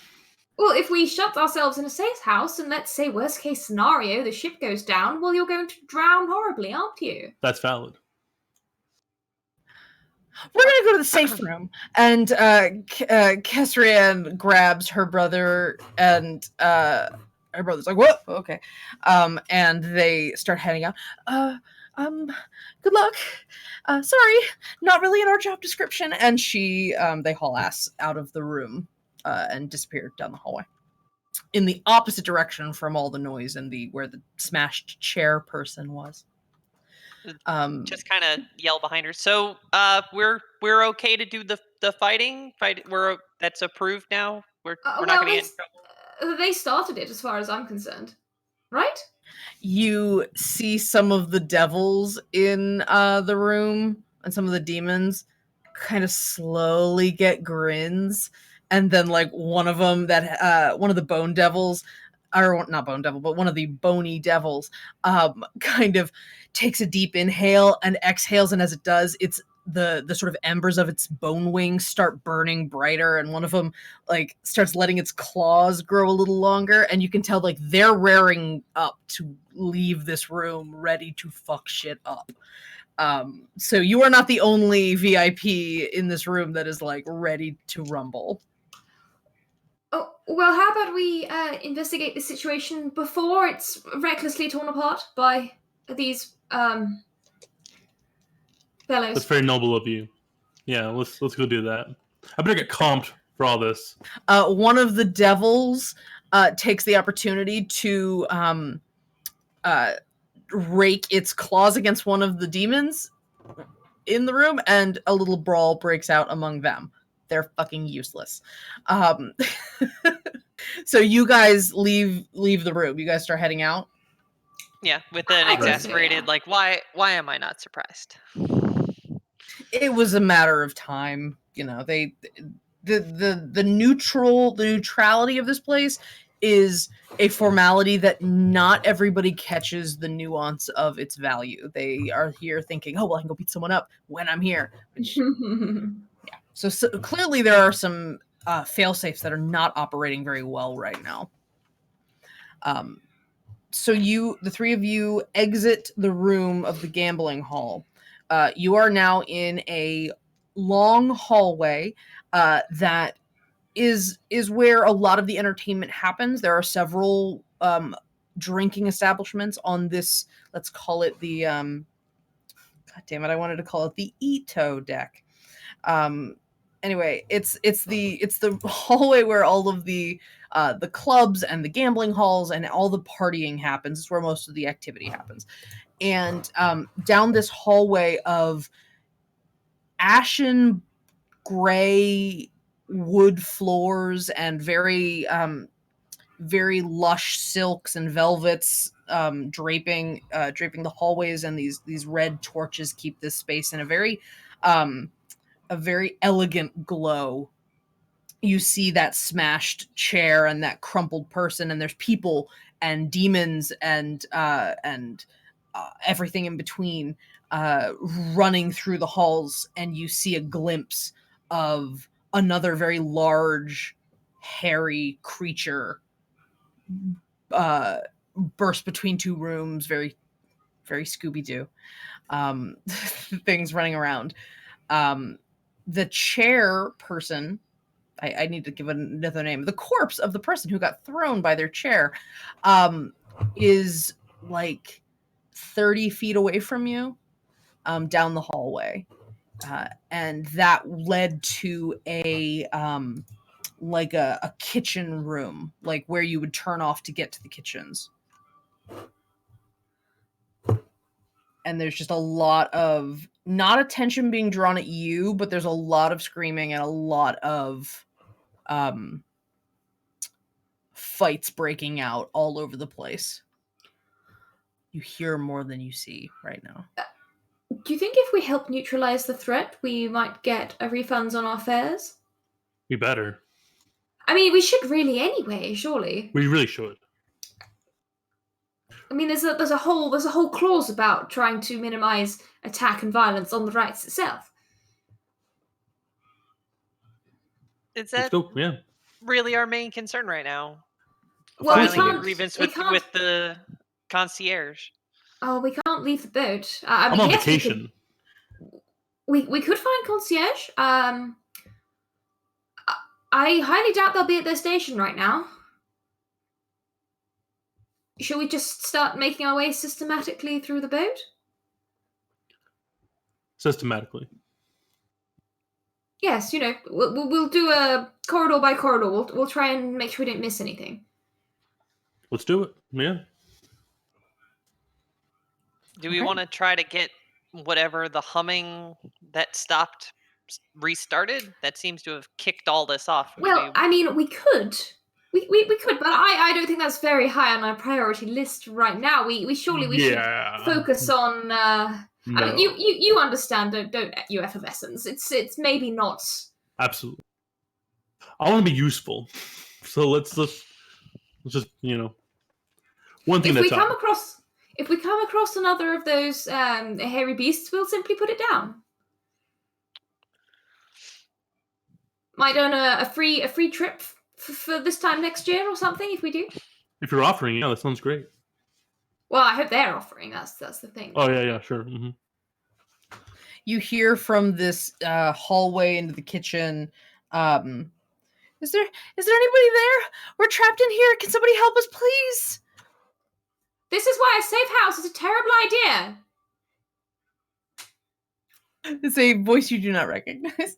S2: Well, if we shut ourselves in a safe house, and let's say worst case scenario, the ship goes down, well, you're going to drown horribly, aren't you?
S4: That's valid.
S1: We're going to go to the safe room. And Kesrian grabs her brother, and her brother's like, "What? Okay." And they start heading out. Good luck. Sorry, not really in our job description. And they haul ass out of the room and disappear down the hallway in the opposite direction from all the noise and where the smashed chair person was.
S3: Just kind of yell behind her. So we're okay to do the fighting. That's approved now. We're not going to get in trouble.
S2: They started it, as far as I'm concerned, right?
S1: You see some of the devils in the room and some of the demons kind of slowly get grins, and then like one of them one of the bone devils, or not bone devil, but one of the bony devils, kind of takes a deep inhale and exhales, and as it does, it's the sort of embers of its bone wings start burning brighter, and one of them like starts letting its claws grow a little longer, and you can tell like they're raring up to leave this room, ready to fuck shit up. So you are not the only VIP in this room that is like ready to rumble.
S2: Oh, well, how about we investigate the situation before it's recklessly torn apart by these fellows?
S4: That's very noble of you. Yeah, let's go do that. I better get comped for all this.
S1: One of the devils takes the opportunity to rake its claws against one of the demons in the room, and a little brawl breaks out among them. They're fucking useless. So you guys leave the room. You guys start heading out.
S3: Yeah, with an exasperated like, why am I not surprised?
S1: It was a matter of time. You know, the neutrality of this place is a formality that not everybody catches the nuance of its value. They are here thinking, oh, well, I can go beat someone up when I'm here. Which, yeah. So clearly there are some fail-safes that are not operating very well right now. So the three of you exit the room of the gambling hall. You are now in a long hallway that is where a lot of the entertainment happens. There are several drinking establishments on this, let's call it the God damn it, I wanted to call it the Ito deck. Anyway, it's the hallway where all of the clubs and the gambling halls and all the partying happens. It's where most of the activity happens. And down this hallway of ashen gray wood floors and very lush silks and velvets draping the hallways, and these red torches keep this space in a very elegant glow. You see that smashed chair and that crumpled person, and there's people and demons and everything in between, running through the halls, and you see a glimpse of another very large, hairy creature burst between two rooms, very, very Scooby-Doo. Things running around. The chair person, I need to give another name. The corpse of the person who got thrown by their chair is like 30 feet away from you, down the hallway. And that led to a like a kitchen room, like where you would turn off to get to the kitchens. And there's just a lot of, not attention being drawn at you, but there's a lot of screaming and a lot of fights breaking out all over the place. You hear more than you see right now.
S2: Do you think if we help neutralize the threat, we might get a refund on our fares?
S4: We better.
S2: I mean, we should really anyway, surely.
S4: We really should.
S2: I mean, there's a whole clause about trying to minimize attack and violence on the rights itself.
S3: Is that
S4: Yeah.
S3: really our main concern right now?
S2: Well, we
S3: Filing a
S2: can't.
S3: grievance
S2: we
S3: with
S2: can't.
S3: the concierge.
S2: Oh, we can't leave the boat. I
S4: I'm
S2: mean,
S4: on
S2: yes,
S4: vacation.
S2: We could find concierge. I highly doubt they'll be at their station right now. Shall we just start making our way systematically through the boat?
S4: Systematically.
S2: Yes, we'll do a corridor by corridor. We'll try and make sure we don't miss anything.
S4: Let's do it. Yeah.
S3: Do we want to try to get whatever the humming that stopped restarted? That seems to have kicked all this off.
S2: Well, I mean, we could. We could, but I don't think that's very high on our priority list right now. We surely should focus on.
S4: No.
S2: I mean, you understand, don't you, effervescence? It's maybe not.
S4: Absolutely. I want to be useful, so let's just one thing
S2: If
S4: at
S2: we
S4: a time.
S2: come across another of those hairy beasts, we'll simply put it down. Might earn a free trip for this time next year or something if we do.
S4: If you're offering, yeah, that sounds great.
S2: Well, I hope they're offering. That's the thing.
S4: Oh yeah, sure. Mm-hmm.
S1: You hear from this hallway into the kitchen. Is there anybody there? We're trapped in here. Can somebody help us, please?
S2: This is why a safe house is a terrible idea.
S1: It's a voice you do not recognize.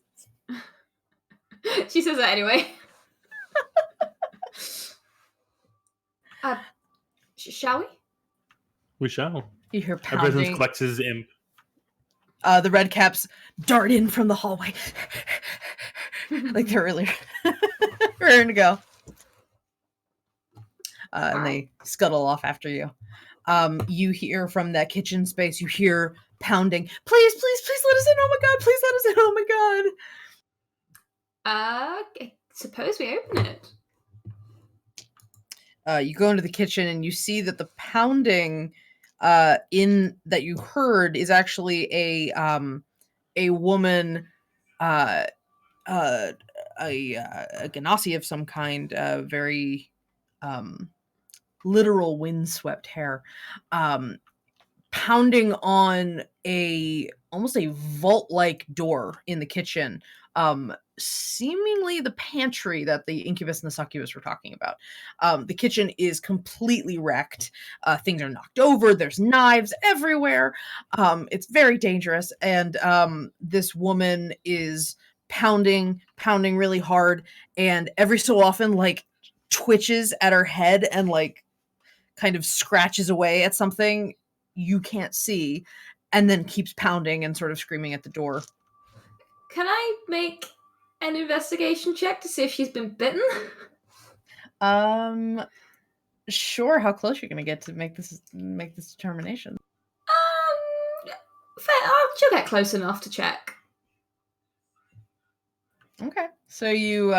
S2: She says that anyway. Shall we?
S4: We shall.
S1: You hear
S4: Everyone
S1: pounding.
S4: collects his imp.
S1: The red caps dart in from the hallway. Like they're really raring to go. And they scuttle off after you. You hear from that kitchen space, you hear pounding. Please let us in. Oh my god, please let us in. Oh my god.
S2: I suppose we open it.
S1: You go into the kitchen and you see that the pounding in that you heard is actually a woman, a ganassi of some kind, very literal windswept hair, pounding on almost a vault-like door in the kitchen, seemingly the pantry that the incubus and the succubus were talking about. The kitchen is completely wrecked. Things are knocked over. There's knives everywhere. It's very dangerous. And this woman is pounding really hard, and every so often like twitches at her head and like kind of scratches away at something you can't see, and then keeps pounding and sort of screaming at the door.
S2: Can I make an investigation check to see if she's been bitten?
S1: Sure. How close you're gonna get to make this determination?
S2: She'll get close enough to check.
S1: Okay. So you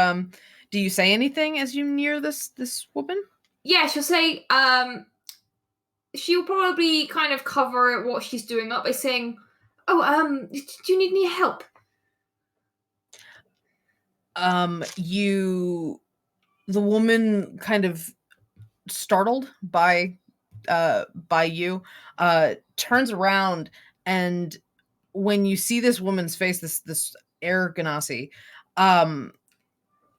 S1: do you say anything as you near this woman?
S2: Yeah, she'll say, she'll probably kind of cover what she's doing up by saying, "Oh, do you need any help?"
S1: The woman, kind of startled by you, turns around, and when you see this woman's face, this air ganassi,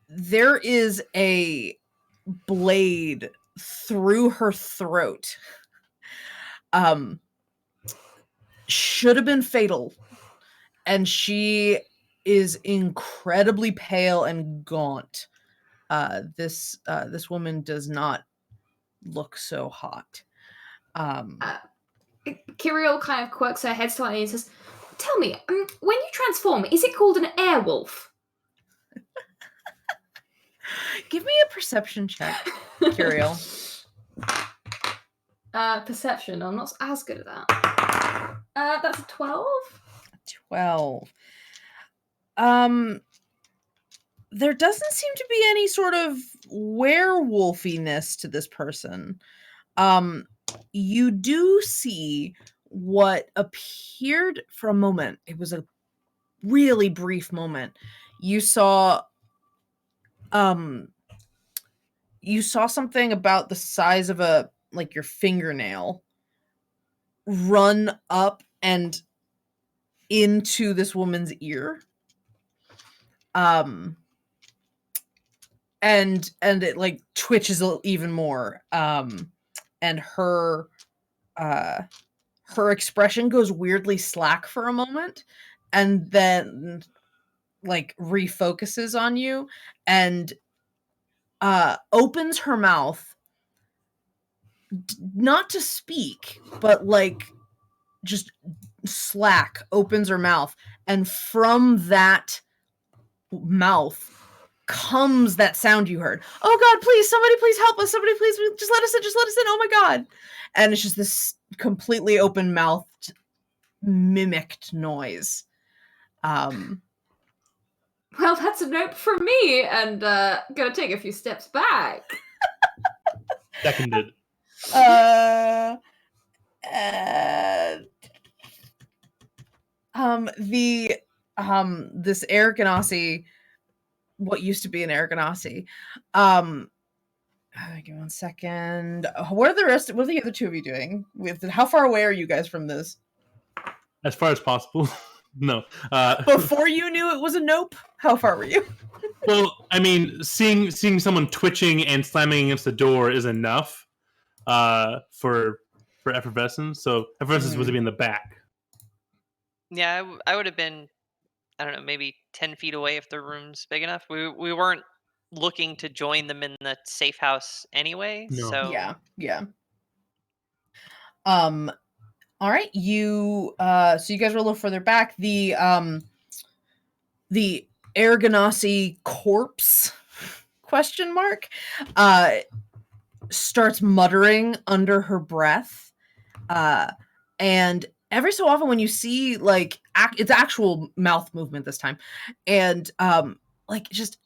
S1: there is a blade through her throat. Should have been fatal, and she is incredibly pale and gaunt. This woman does not look so hot.
S2: Kirill kind of quirks her head slightly and says, "Tell me, when you transform, is it called an airwolf?"
S1: Give me a perception check, Kirill.
S2: Perception. I'm not as good at that. That's a 12.
S1: 12. There doesn't seem to be any sort of werewolfiness to this person. You do see what appeared for a moment. It was a really brief moment. You saw something about the size of your fingernail run up and into this woman's ear. And it like twitches even more. And her expression goes weirdly slack for a moment, and then like refocuses on you and opens her mouth, not to speak, but like just slack opens her mouth, and from that mouth comes that sound you heard. "Oh God, please, somebody please help us. Somebody please just let us in. Just let us in. Oh my God." And it's just this completely open mouthed mimicked noise.
S2: Well, that's a note from me, and gonna take a few steps back.
S4: Seconded.
S1: This air ganassi, what used to be an air ganassi, give me 1 second. What are the other two of you doing? How far away are you guys from this?
S4: As far as possible. No.
S1: Before you knew it was a nope, how far were you?
S4: Well, I mean, seeing someone twitching and slamming against the door is enough for effervescence. So effervescence was to be in the back.
S3: Yeah, I would have been, I don't know, maybe 10 feet away if the room's big enough. We weren't looking to join them in the safe house anyway.
S4: No.
S3: So
S1: Yeah. All right, so you guys were a little further back. The air ganassi corpse question mark starts muttering under her breath, and every so often when you see like it's actual mouth movement this time, and like just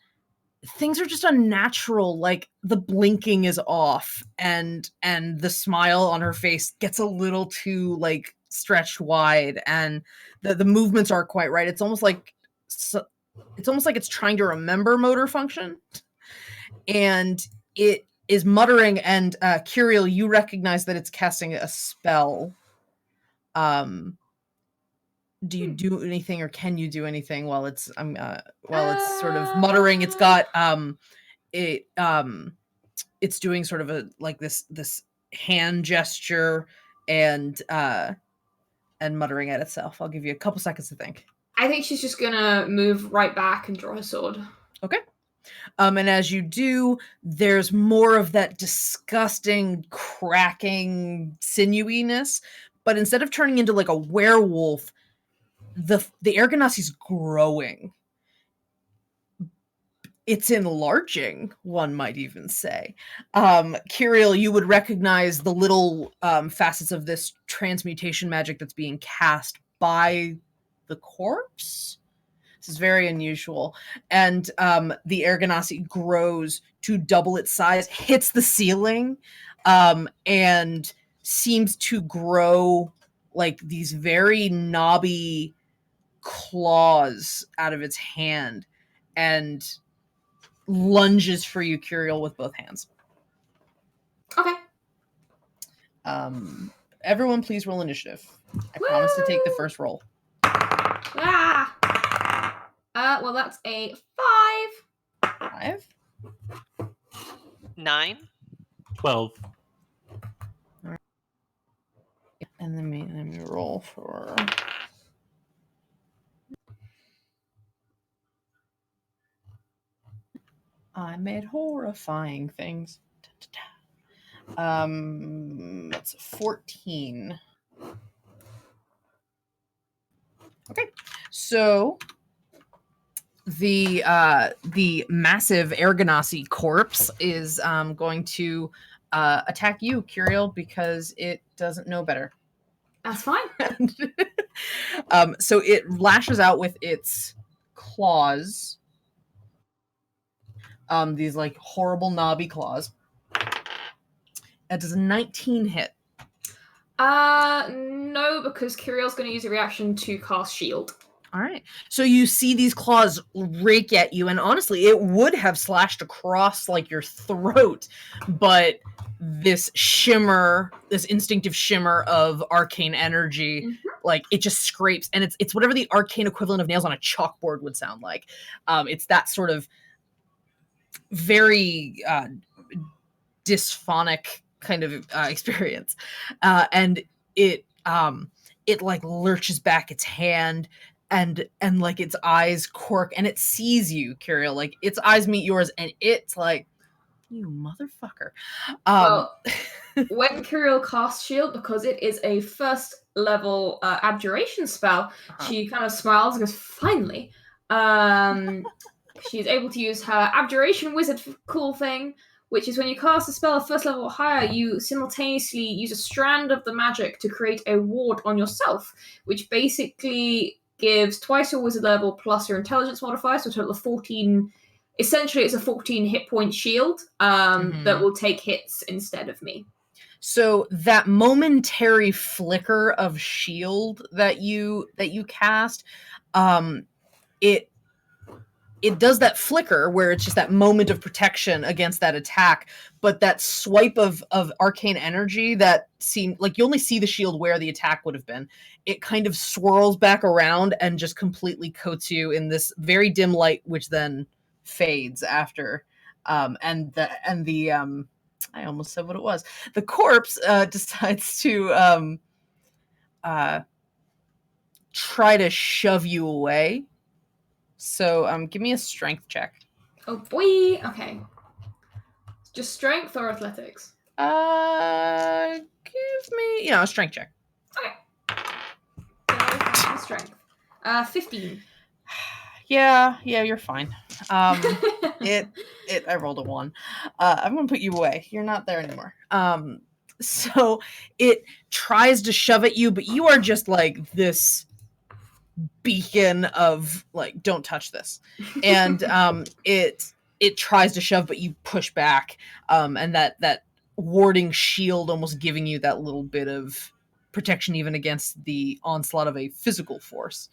S1: things are just unnatural, like the blinking is off, and the smile on her face gets a little too like stretched wide, and the movements aren't quite right. It's almost like it's trying to remember motor function, and it is muttering. And Curiel, you recognize that it's casting a spell. Do you do anything, or can you do anything while it's sort of muttering? It's got it's doing sort of a like this hand gesture and muttering at itself. I'll give you a couple seconds to think.
S2: I think she's just gonna move right back and draw her sword.
S1: Okay. And as you do, there's more of that disgusting, cracking sinewiness, but instead of turning into like a werewolf, the air ganassi's growing. It's enlarging, one might even say. Kiriel, you would recognize the little facets of this transmutation magic that's being cast by the corpse. This is very unusual. And the air ganassi grows to double its size, hits the ceiling, and seems to grow like these very knobby claws out of its hand and lunges for you, Curiel, with both hands.
S2: Okay.
S1: Everyone, please roll initiative. I promise to take the first roll.
S2: Ah. Well, that's a 5.
S1: 5.
S3: 9.
S4: 12.
S1: And let me roll for. I made horrifying things. That's 14. Okay, so the massive Ergonasi corpse is going to attack you, Curiel, because it doesn't know better.
S2: That's fine.
S1: So it lashes out with its claws. These like horrible knobby claws. That does a 19 hit.
S2: No, because Curiel's going to use a reaction to cast shield.
S1: All right. So you see these claws rake at you, and honestly, it would have slashed across like your throat, but this shimmer, this instinctive shimmer of arcane energy, like it just scrapes, and it's whatever the arcane equivalent of nails on a chalkboard would sound like. It's that sort of very dysphonic kind of experience, and it like lurches back its hand. And like its eyes quirk, and it sees you, Curiel. Like its eyes meet yours, and it's like, you motherfucker.
S2: Well, when Curiel casts shield, because it is a first level abjuration spell, she kind of smiles and goes, finally. She's able to use her abjuration wizard cool thing, which is when you cast a spell at first level or higher, you simultaneously use a strand of the magic to create a ward on yourself, which basically gives twice your wizard level plus your intelligence modifier, so a total of 14. Essentially, it's a 14 hit point shield that will take hits instead of me.
S1: So that momentary flicker of shield that you cast, it does that flicker where it's just that moment of protection against that attack, but that swipe of arcane energy that seemed like you only see the shield where the attack would have been. It kind of swirls back around and just completely coats you in this very dim light, which then fades after. And the I almost said what it was. The corpse decides to try to shove you away. So give me a strength check.
S2: Oh boy. Okay. Just strength or athletics?
S1: Give me, a strength check.
S2: Okay. Strength. 15.
S1: Yeah, you're fine. I rolled a 1. I'm gonna put you away. You're not there anymore. So it tries to shove at you, but you are just like this beacon of like, don't touch this. And it tries to shove, but you push back. And that warding shield almost giving you that little bit of protection even against the onslaught of a physical force.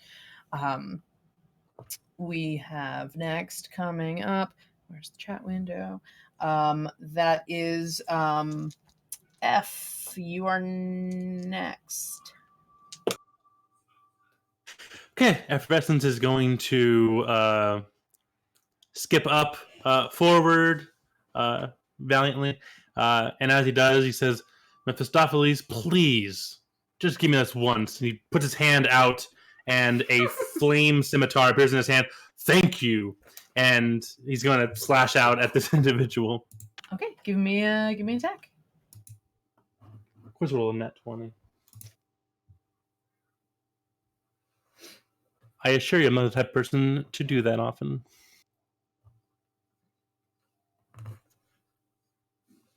S1: We have next coming up. Where's the chat window? That is F. You are next.
S4: Okay, Effervescence is going to skip up forward valiantly. And as he does, he says, Mephistopheles, please, just give me this once. And he puts his hand out, and a flame scimitar appears in his hand. Thank you. And he's going to slash out at this individual.
S1: Okay, give me an attack.
S4: Of course, roll a net 20. I assure you, I'm not the type of person to do that often.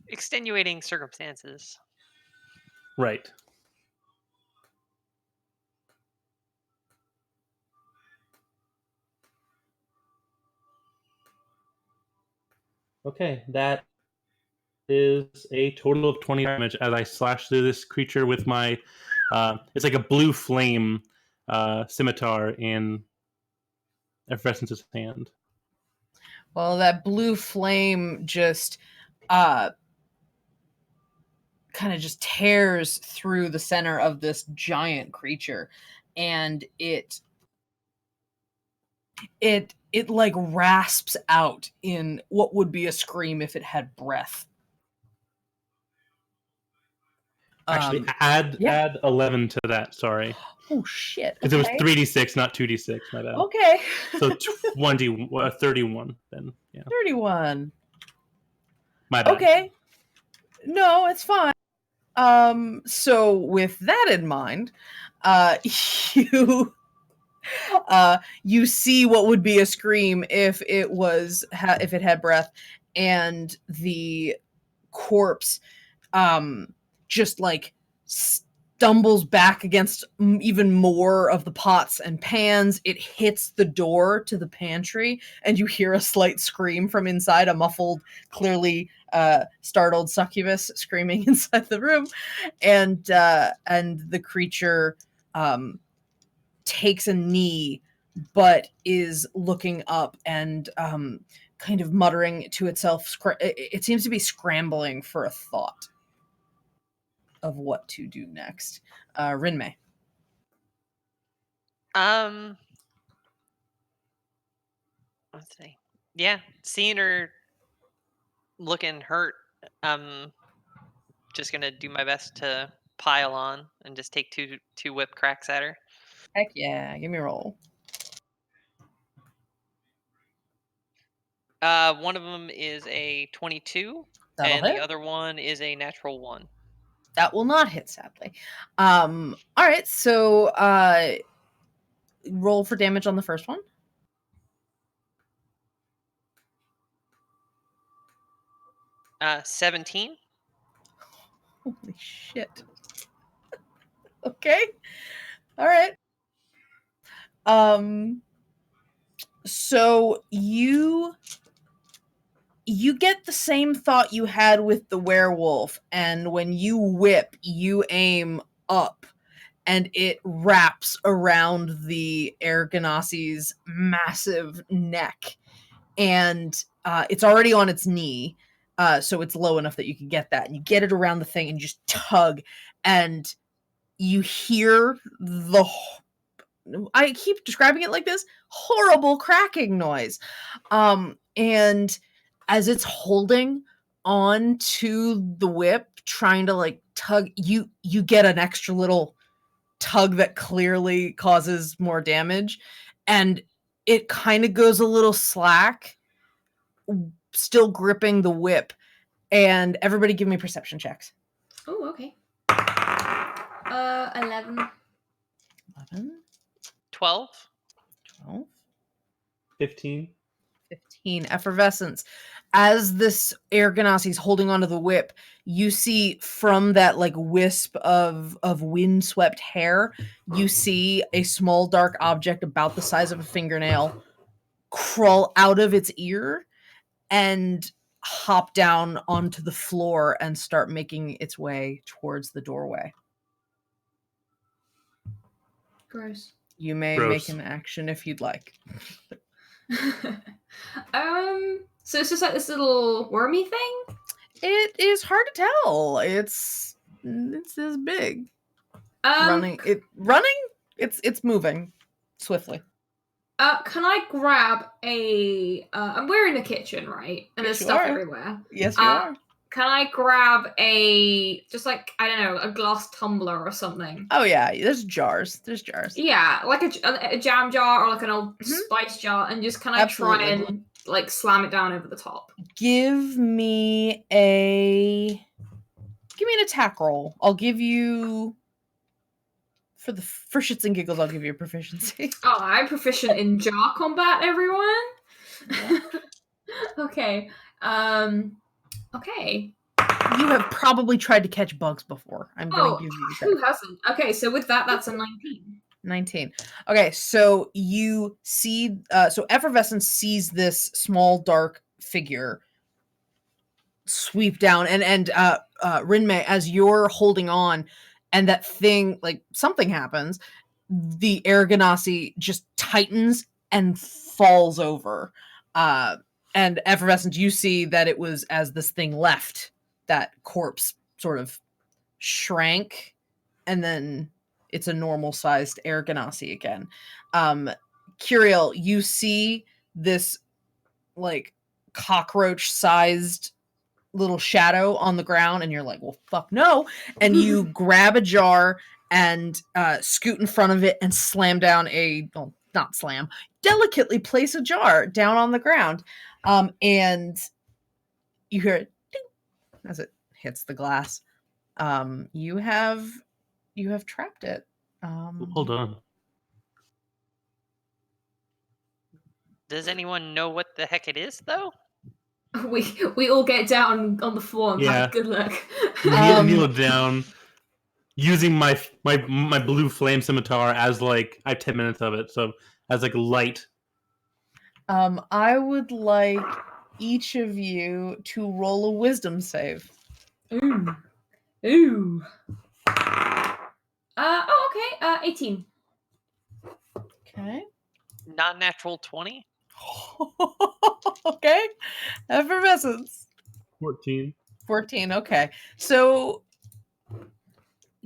S3: Extenuating circumstances.
S4: Right. Okay, that is a total of 20 damage as I slash through this creature with my. It's like a blue flame scimitar in Effervescence's hand.
S1: Well, that blue flame just kind of just tears through the center of this giant creature, and it like rasps out in what would be a scream if it had breath.
S4: Actually, add 11 to that. Sorry.
S1: Oh shit!
S4: Because it was 3d6, not 2d6. My bad.
S1: Okay.
S4: So 31 then. Yeah.
S1: 31.
S4: My bad.
S1: Okay. No, it's fine. So with that in mind, you you see what would be a scream if it was if it had breath, and the corpse just like stumbles back against even more of the pots and pans. It hits the door to the pantry, and you hear a slight scream from inside, a muffled, clearly startled succubus screaming inside the room, and the creature takes a knee, but is looking up and kind of muttering to itself. It seems to be scrambling for a thought of what to do next. Rinmei.
S3: Let's see. Yeah, seeing her looking hurt, I'm just gonna do my best to pile on and just take two whip cracks at her.
S1: Heck yeah, give me a roll.
S3: One of them is a 22,
S1: That'll
S3: and the
S1: hit.
S3: other one is a natural 1.
S1: That will not hit, sadly. All right, so roll for damage on the first one.
S3: Uh, 17.
S1: Holy shit. Okay. All right. So you get the same thought you had with the werewolf, and when you whip, you aim up, and it wraps around the Air Ganassi's massive neck, and it's already on its knee, so it's low enough that you can get that, and you get it around the thing and just tug, and you hear the I keep describing it like this horrible cracking noise, and as it's holding on to the whip, trying to like tug, you get an extra little tug that clearly causes more damage, and it kind of goes a little slack, still gripping the whip. And everybody give me perception checks.
S2: Oh, okay. 11.
S1: 11,
S3: 12.
S1: 12,
S4: 15.
S1: 15. Effervescence. As this Air Ganassi's holding onto the whip, you see from that like wisp of windswept hair, you see a small dark object about the size of a fingernail crawl out of its ear and hop down onto the floor and start making its way towards the doorway.
S2: Gross.
S1: You may
S4: Gross.
S1: make an action if you'd like.
S2: So it's just like this little wormy thing?
S1: It is hard to tell. It's this big. Running. It's moving swiftly.
S2: Can I grab a we're in the kitchen, right? And
S1: Yes,
S2: there's
S1: you
S2: stuff
S1: are.
S2: everywhere.
S1: Yes, you are.
S2: Can I grab just like, I don't know, a glass tumbler or something?
S1: Oh yeah, there's jars.
S2: Yeah, like a jam jar or like an old spice jar, and just can I try and like slam it down over the top?
S1: Give me an attack roll. I'll give you for shits and giggles. I'll give you a proficiency.
S2: Oh, I'm proficient in jar combat, everyone. Yeah. Okay. Okay.
S1: You have probably tried to catch bugs before. I'm going to give you that.
S2: Who hasn't? Okay, so with that, that's a 19.
S1: 19. Okay, so you see, so Effervescence sees this small dark figure sweep down, and Rinmei, as you're holding on, and that thing, like something happens, the air ganassi just tightens and falls over. And Effervescent, you see that it was as this thing left, that corpse sort of shrank, and then it's a normal sized air ganassi again. Curiel, you see this like cockroach sized little shadow on the ground, and you're like, well, fuck no. And you grab a jar and scoot in front of it and slam down well, not slam, delicately place a jar down on the ground. And you hear it ding as it hits the glass. You have trapped it.
S4: Hold on.
S3: Does anyone know what the heck it is, though?
S2: We all get down on the floor and
S4: Yeah.
S2: good luck.
S4: Kneel down, using my blue flame scimitar as like I have 10 minutes of it, so as like light.
S1: I would like each of you to roll a wisdom save.
S2: Ooh. Okay. 18.
S1: Okay.
S3: Non-natural 20?
S1: Okay. Effervescence.
S4: 14.
S1: 14. Okay. So,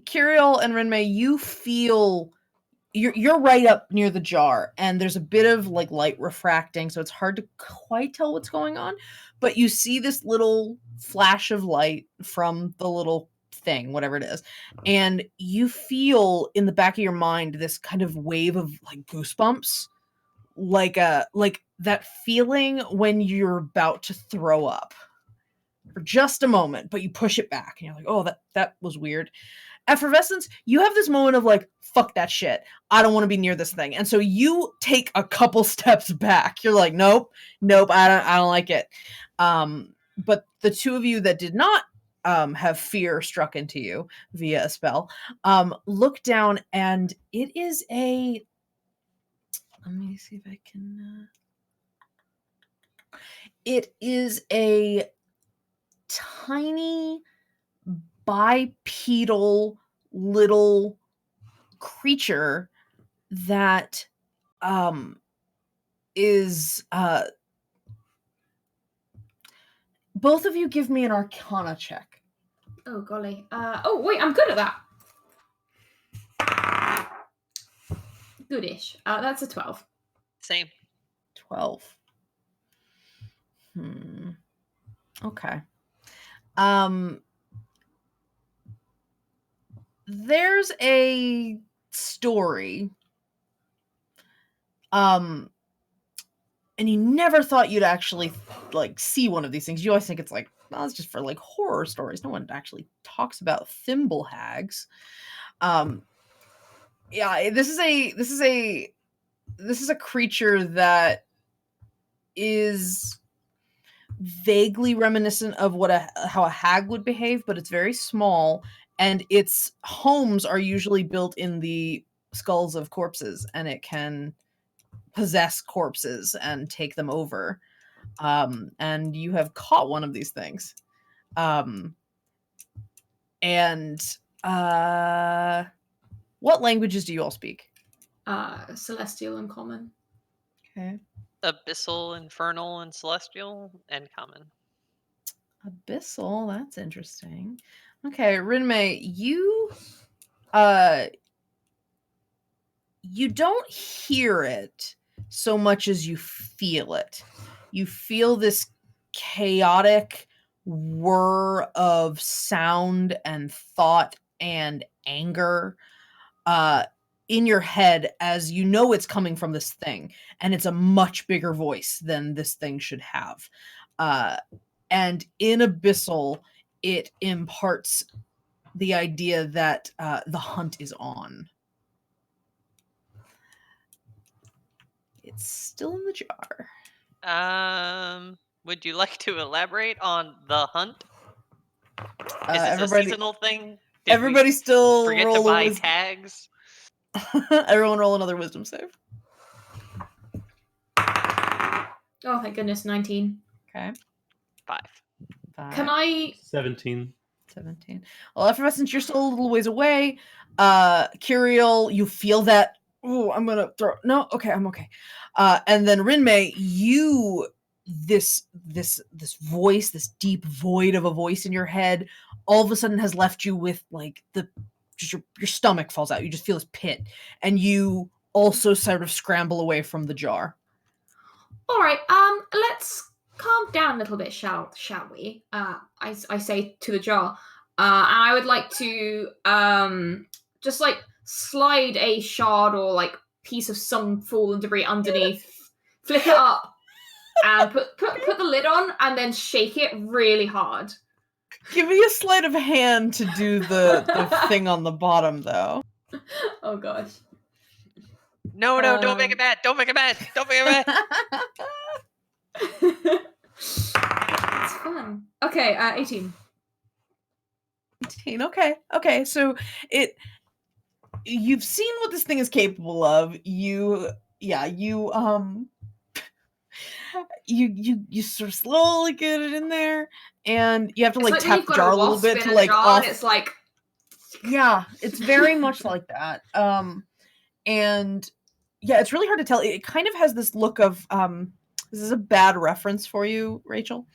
S1: Curiel and Rinmei, you feel you're right up near the jar, and there's a bit of like light refracting, so it's hard to quite tell what's going on. But you see this little flash of light from the little thing, whatever it is, and you feel in the back of your mind this kind of wave of like goosebumps, like that feeling when you're about to throw up for just a moment, but you push it back and you're like, oh, that was weird. Effervescence, you have this moment of like, fuck that shit. I don't want to be near this thing. And so you take a couple steps back. You're like, nope, I don't like it. But the two of you that did not have fear struck into you via a spell, look down, and it is a, let me see if I can, it is a tiny bipedal little creature that is both of you give me an arcana check.
S2: Oh golly. Oh wait, I'm good at that. Goodish. That's a 12.
S3: Same.
S1: 12. Okay. There's a story. And you never thought you'd actually like see one of these things. You always think it's like, well, it's just for like horror stories. No one actually talks about thimble hags. Yeah, this is a creature that is vaguely reminiscent of how a hag would behave, but it's very small, and its homes are usually built in the skulls of corpses, and it can possess corpses and take them over. And you have caught one of these things. What languages do you all speak?
S2: Celestial and Common.
S1: Okay.
S3: Abyssal, Infernal, and Celestial, and Common.
S1: Abyssal, that's interesting. Okay, Rinmei, you don't hear it so much as you feel it. You feel this chaotic whir of sound and thought and anger in your head, as you know it's coming from this thing, and it's a much bigger voice than this thing should have. And in Abyssal, it imparts the idea that the hunt is on. It's still in the jar.
S3: Would you like to elaborate on the hunt? Is this a seasonal thing? Did
S1: everybody still
S3: forget
S1: roll
S3: to buy tags?
S1: Everyone roll another wisdom save.
S2: Oh, thank goodness, 19.
S1: Okay.
S3: 5.
S2: Can I?
S4: 17.
S1: 17. Well, effervescence, you're still a little ways away. Curiel, you feel that. Oh, I'm gonna throw. No, okay, I'm okay. And then Rinmei, you this voice, this deep void of a voice in your head, all of a sudden has left you with like just your stomach falls out. You just feel this pit, and you also sort of scramble away from the jar.
S2: All right. Let's calm down a little bit, shall we? I say to the jar. And I would like to just like slide a shard or like piece of some fallen debris underneath, flick it up, and put the lid on, and then shake it really hard.
S1: Give me a sleight of hand to do the thing on the bottom, though.
S2: Oh gosh.
S3: No, don't make it bad. Don't make it bad. Don't make it bad.
S2: It's fun. Okay, 18.
S1: 18. Okay. So you've seen what this thing is capable of. You sort of slowly get it in there, and you have to like tap the jar a little bit to like off.
S2: It's like,
S1: yeah, it's very much like that. And yeah, it's really hard to tell. It kind of has this look of this is a bad reference for you, Rachel.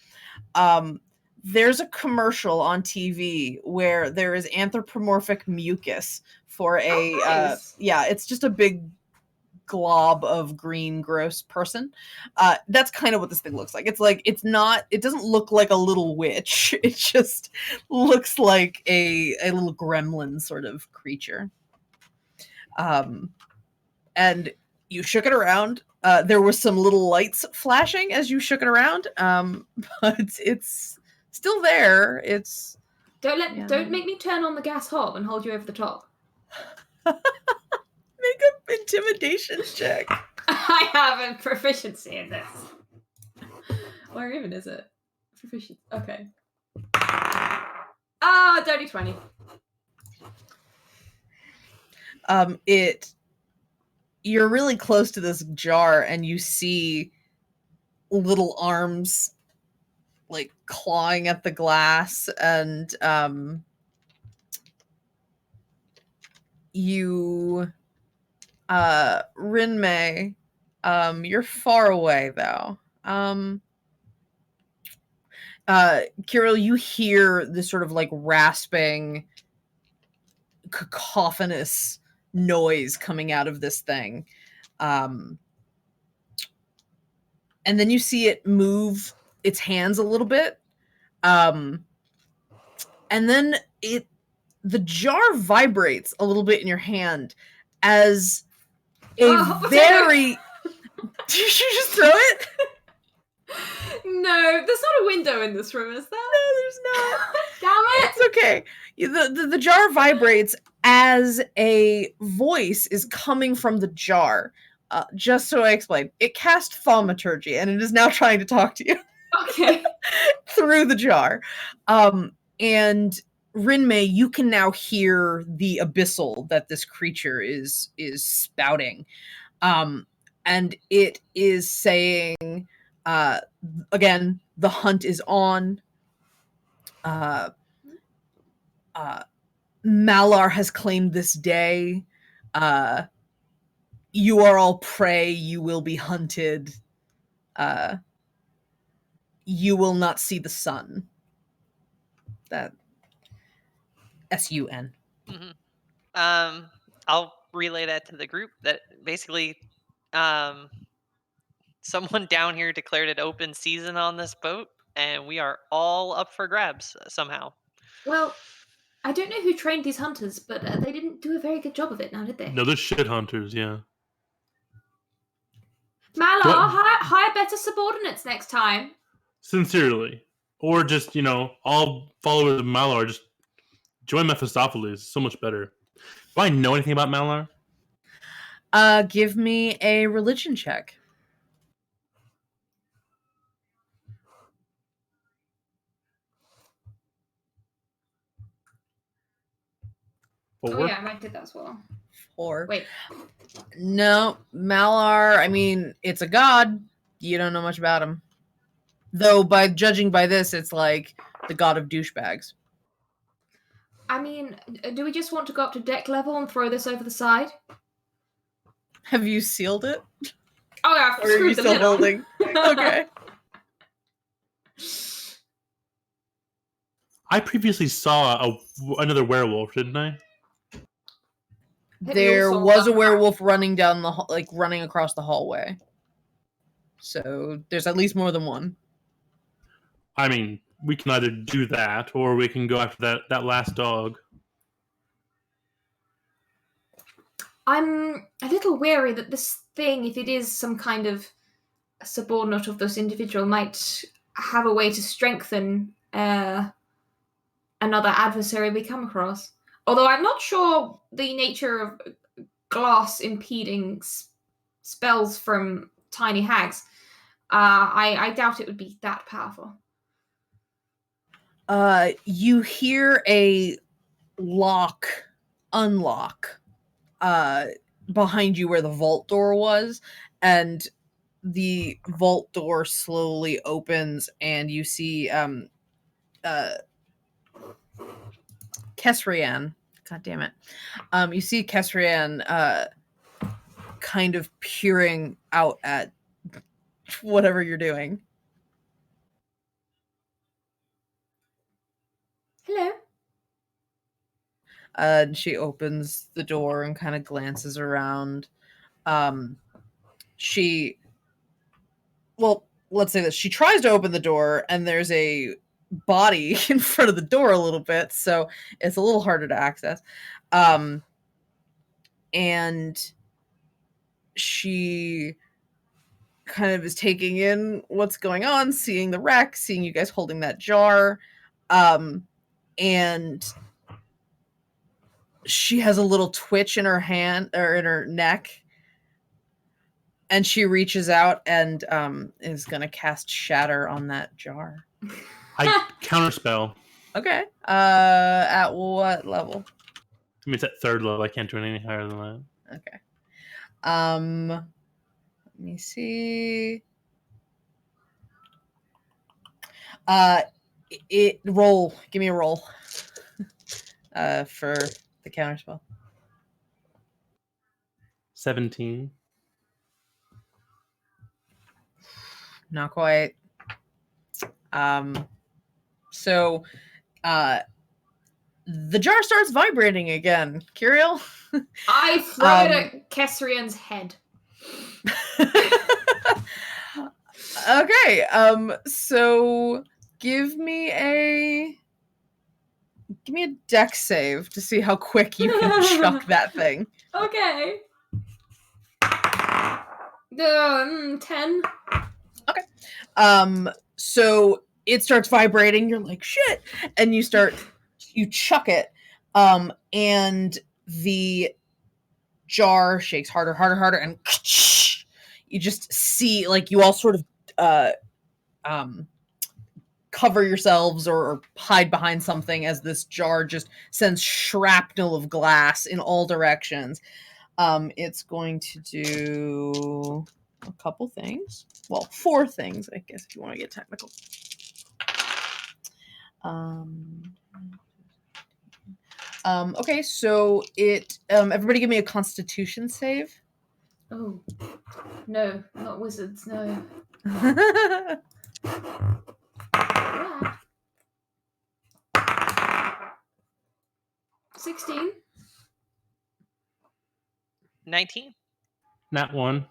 S1: There's a commercial on TV where there is anthropomorphic mucus for a
S2: nice.
S1: it's just a big glob of green gross person. That's kind of what this thing looks like. It doesn't look like a little witch. It just looks like a little gremlin sort of creature. And you shook it around. There were some little lights flashing as you shook it around. But it's still there. It's
S2: don't make me turn on the gas hob and hold you over the top.
S1: Make an intimidation check.
S2: I have a proficiency in this. Where even is it? Proficiency. Okay. Dirty 20.
S1: You're really close to this jar, and you see little arms like clawing at the glass, and Rinmei, you're far away though. Kirill, you hear this sort of like rasping, cacophonous noise coming out of this thing. And then you see it move its hands a little bit. And then the jar vibrates a little bit in your hand as very... Did you just throw it?
S2: No, there's not a window in this room, is there?
S1: No, there's not.
S2: Damn it!
S1: It's okay. The jar vibrates as a voice is coming from the jar. Just so I explain, it cast thaumaturgy, and it is now trying to talk to you.
S2: Okay.
S1: Through the jar. And Rinmei, you can now hear the abyssal that this creature is spouting. And it is saying, again, the hunt is on. Malar has claimed this day. You are all prey. You will be hunted. You will not see the sun. That S-U-N.
S3: Mm-hmm. I'll relay that to the group. That basically, someone down here declared it open season on this boat, and we are all up for grabs somehow.
S2: Well, I don't know who trained these hunters, but they didn't do a very good job of it now, did they?
S4: No, they're shit hunters, yeah.
S2: Malar, hire better subordinates next time.
S4: Sincerely. Or just, all followers of Malar, just join Mephistopheles. So much better. Do I know anything about Malar?
S1: Give me a religion check.
S2: Oh yeah, I did that as well.
S1: 4.
S2: Wait.
S1: No, Malar, I mean, it's a god. You don't know much about him. Though, by judging by this, it's like the god of douchebags.
S2: I mean, do we just want to go up to deck level and throw this over the side?
S1: Have you sealed it?
S2: Oh yeah,
S1: Or are you
S2: screwed the
S1: still
S2: lid on.
S1: holding? Okay.
S4: I previously saw another werewolf, didn't I?
S1: There
S2: also
S1: was a
S2: got
S1: werewolf running down running across the hallway. So there's at least more than one.
S4: I mean, we can either do that or we can go after that last dog.
S2: I'm a little wary that this thing, if it is some kind of subordinate of this individual, might have a way to strengthen another adversary we come across. Although I'm not sure the nature of glass impeding spells from tiny hags. I doubt it would be that powerful.
S1: You hear a lock unlock behind you where the vault door was, and the vault door slowly opens, and you see Kesrian. God damn it. You see Kesrian kind of peering out at whatever you're doing.
S2: Hello.
S1: And she opens the door and kind of glances around. Let's say that she tries to open the door, and there's a body in front of the door a little bit, so it's a little harder to access. And she kind of is taking in what's going on, seeing the wreck, seeing you guys holding that jar, and she has a little twitch in her hand or in her neck, and she reaches out and is gonna cast Shatter on that jar.
S4: I counterspell.
S1: Okay. At what level?
S4: I mean, it's at 3rd level. I can't do it any higher than that.
S1: Okay. Let me see. Roll. Give me a roll. For the counterspell.
S4: 17.
S1: Not quite. So, the jar starts vibrating again. Curiel?
S2: I throw it at Kesrian's head.
S1: Okay. So give me a dex save to see how quick you can chuck that thing.
S2: Okay. 10.
S1: So it starts vibrating. You're like, shit. And you chuck it. And the jar shakes harder, and you just see, like, you all sort of cover yourselves or hide behind something as this jar just sends shrapnel of glass in all directions. It's going to do a couple things. Well, 4 things, I guess, if you want to get technical. Okay, so it everybody give me a Constitution save.
S2: Oh. No, not wizards, no. 16.
S3: 19.
S4: Nat 1.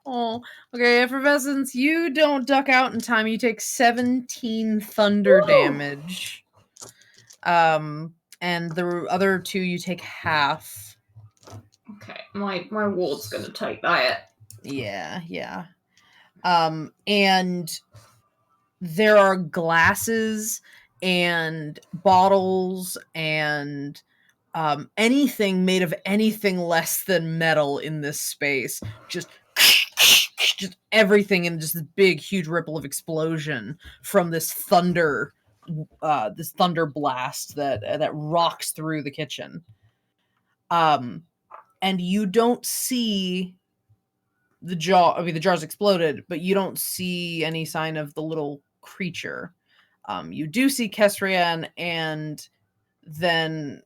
S1: Oh, okay. Effervescence, you don't duck out in time. You take 17 thunder damage. And the other 2 you take half.
S2: Okay, my ward's gonna take that.
S1: Yeah. And there are glasses and bottles and anything made of anything less than metal in this space. Just everything in just this big, huge ripple of explosion from this thunder blast that rocks through the kitchen. And you don't see the jar. I mean, the jar's exploded, but you don't see any sign of the little creature. You do see Kesrian, and then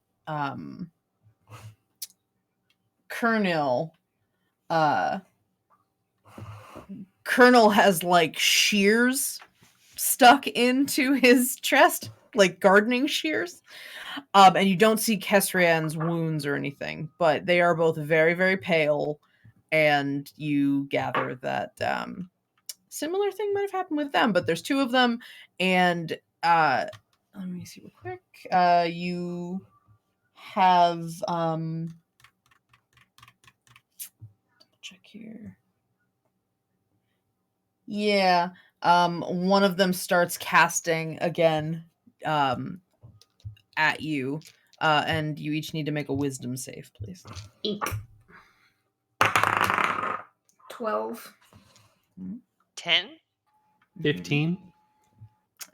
S1: Colonel Colonel has like shears stuck into his chest, like gardening shears. And you don't see Kesrian's wounds or anything, but they are both very, very pale, and you gather that similar thing might have happened with them, but there's two of them, and let me see real quick. You have check here. Yeah. One of them starts casting again at you. And you each need to make a wisdom save, please.
S2: Eek. 12.
S3: 10?
S4: 15.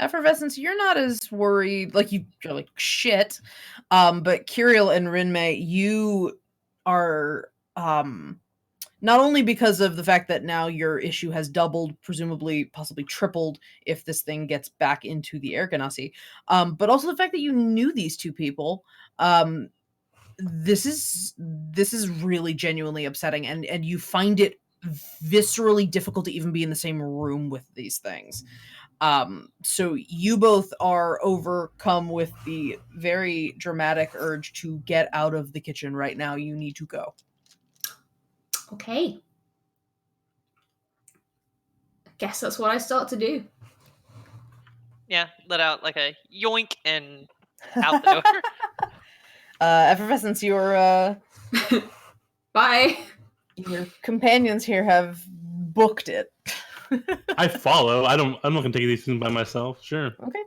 S1: Effervescence, you're not as worried. Like, you're like, shit. But Kirill and Rinmei, you are not only because of the fact that now your issue has doubled, presumably possibly tripled if this thing gets back into the air ganassi, but also the fact that you knew these two people. This is really genuinely upsetting, and you find it viscerally difficult to even be in the same room with these things. So you both are overcome with the very dramatic urge to get out of the kitchen right now. You need to go.
S2: Okay. Guess that's what I start to do.
S3: Yeah, let out like a yoink and out the door.
S1: Effervescence, your
S2: Bye.
S1: your companions here have booked it.
S4: I follow. I'm not gonna take these things by myself. Sure.
S1: Okay.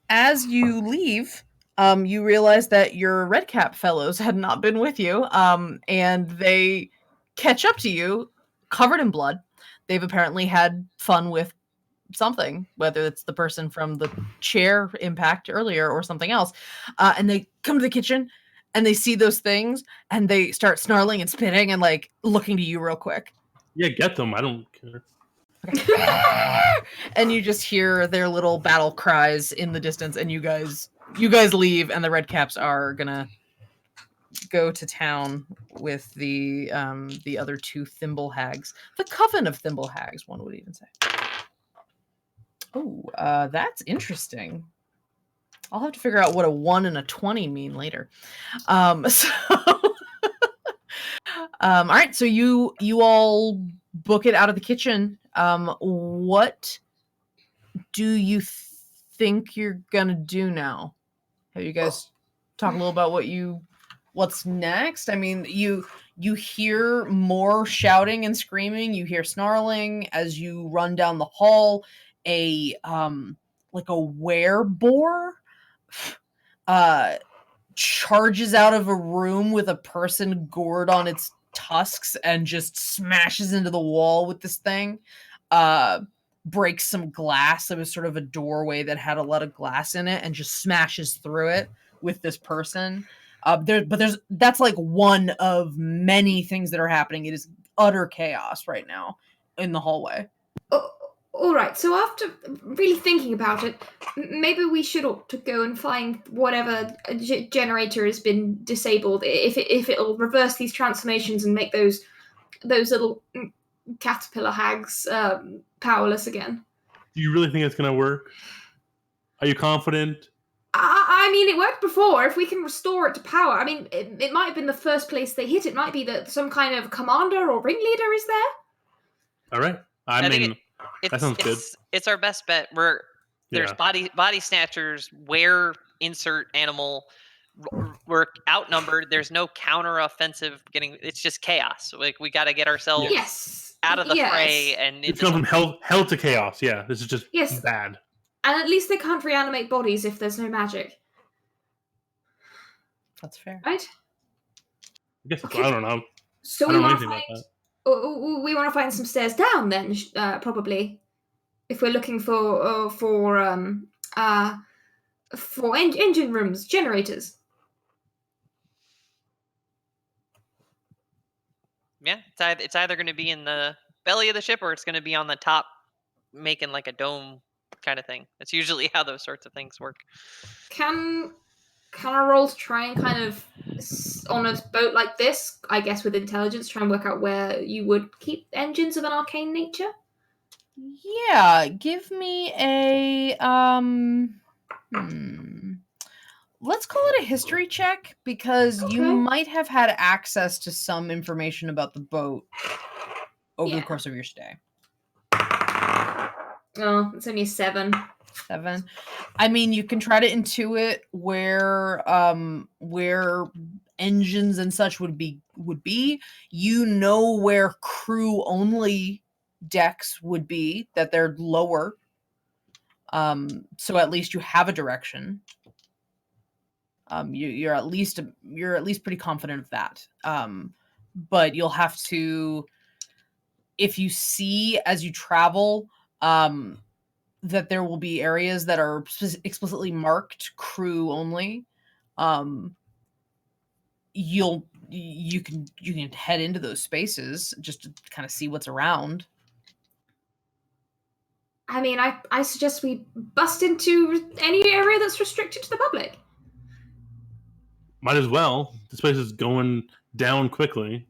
S1: As you leave, you realize that your redcap fellows had not been with you. And they catch up to you, covered in blood. They've apparently had fun with something, whether it's the person from the chair impact earlier or something else. And they come to the kitchen and they see those things and they start snarling and spitting and like looking to you real quick.
S4: Yeah, get them. I don't care.
S1: Okay. And you just hear their little battle cries in the distance, and you guys leave, and the redcaps are gonna go to town with the other two thimble hags. The coven of thimble hags, one would even say. Oh, that's interesting. I'll have to figure out what a 1 and a 20 mean later. So all right, so you all book it out of the kitchen. What do you think you're gonna do now? Have you guys talk a little about what's next? I mean, you hear more shouting and screaming, you hear snarling as you run down the hall. A like a wereboar charges out of a room with a person gored on its tusks and just smashes into the wall with this thing. Breaks some glass. There was sort of a doorway that had a lot of glass in it and just smashes through it with this person. That's like one of many things that are happening. It is utter chaos right now in the hallway.
S2: Oh, all right. So after really thinking about it, maybe we should ought to go and find whatever generator has been disabled. If it'll reverse these transformations and make those little caterpillar hags powerless again.
S4: Do you really think it's gonna work? Are you confident?
S2: I mean, it worked before. If we can restore it to power, I mean, it might have been the first place they hit. It might be that some kind of commander or ringleader is there.
S4: All right. I mean, that sounds good.
S3: It's our best bet. There's body snatchers, insert animal. We're outnumbered. There's no counter offensive it's just chaos. Like, we got to get ourselves out of the fray, and
S4: it's gone from hell to chaos. Yeah, this is just bad.
S2: And at least they can't reanimate bodies if there's no magic.
S1: That's fair,
S2: right?
S4: I guess I don't know.
S2: So we want to find some stairs down then, probably, if we're looking for engine rooms, generators.
S3: Yeah, it's either going to be in the belly of the ship or it's going to be on the top, making like a dome kind of thing. That's usually how those sorts of things work.
S2: Can I roll to try and kind of on a boat like this, I guess with intelligence, try and work out where you would keep engines of an arcane nature?
S1: Yeah, give me a let's call it a history check because you
S2: Okay.
S1: might have had access to some information about the boat over the
S2: Yeah.
S1: course of your stay.
S2: Oh, it's only a 7.
S1: 7. I mean, you can try to intuit where engines and such would be. You know where crew only decks would be, that they're lower. So at least you have a direction. You're at least pretty confident of that. But you'll have to, if you see as you travel, that there will be areas that are explicitly marked crew only. You can head into those spaces just to kind of see what's around.
S2: I mean, I suggest we bust into any area that's restricted to the public.
S4: Might as well. This place is going down quickly.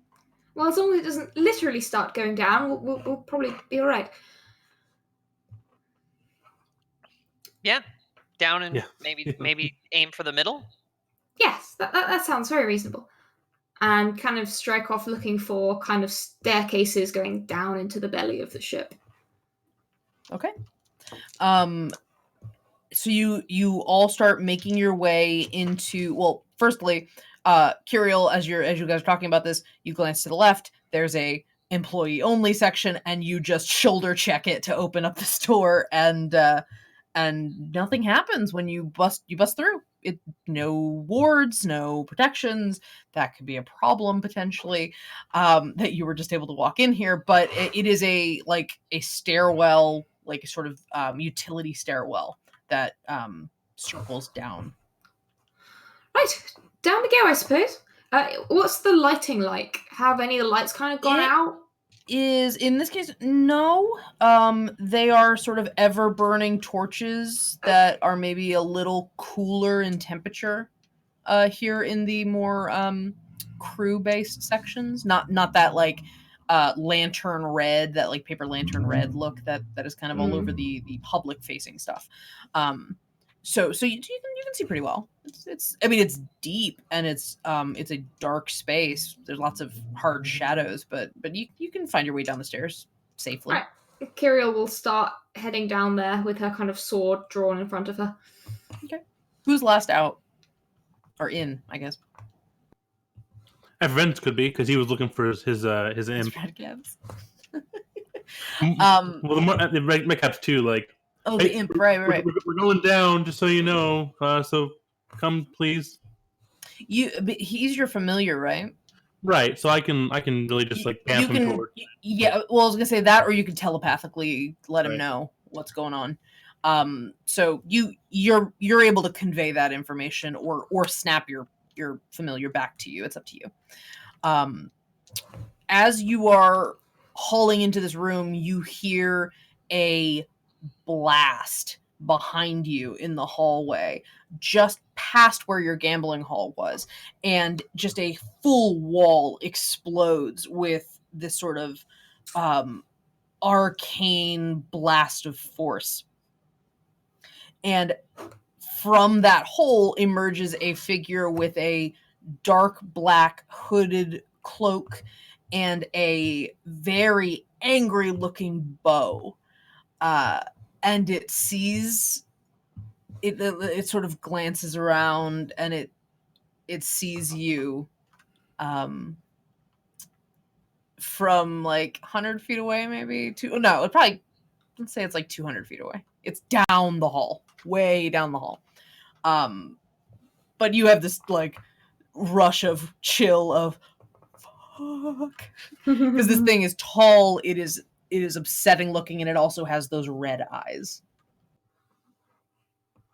S2: Well, as long as it doesn't literally start going down, we'll probably be all right.
S3: Yeah, down and
S4: Yeah.
S3: maybe aim for the middle.
S2: Yes, that sounds very reasonable. And kind of strike off looking for kind of staircases going down into the belly of the ship.
S1: Okay. So you all start making your way into, well, firstly, Curiel, as you guys are talking about this, you glance to the left, there's a employee only section, and you just shoulder check it to open up the store, and nothing happens when you bust through. No wards, no protections. That could be a problem potentially, that you were just able to walk in here, but it is a stairwell, like a sort of utility stairwell that circles down.
S2: Right, down we go, I suppose. What's the lighting like? Have any of the lights kind of gone out?
S1: Is in this case no. They are sort of ever burning torches that are maybe a little cooler in temperature here in the more crew based sections, not that like lantern red, that like paper lantern red look that is kind of all over the public facing stuff. So you can see pretty well. It's I mean, it's deep and it's a dark space. There's lots of hard shadows, but you can find your way down the stairs safely.
S2: Right. Kirill will start heading down there with her kind of sword drawn in front of her.
S1: Okay. Who's last out? Or in, I guess.
S4: Vince could be, because he was looking for his imp.
S1: Well,
S4: the red caps too, like.
S1: Oh, the imp, right.
S4: We're going down, just so you know. So come, please.
S1: He's your familiar, right?
S4: Right. So I can really just like pass him towards.
S1: Yeah. Well, I was gonna say that, or you could telepathically let him know what's going on. So you're able to convey that information, or snap your familiar back to you. It's up to you. As you are hauling into this room, you hear a blast behind you in the hallway, just past where your gambling hall was, and just a full wall explodes with this sort of arcane blast of force. And from that hole emerges a figure with a dark black hooded cloak and a very angry looking bow. And it sees it sort of glances around, and it sees you from like 100 feet away, maybe let's say it's like 200 feet away. It's down the hall, way down the hall. But you have this like rush of chill of fuck, because this thing is tall, it is upsetting looking, and it also has those red eyes.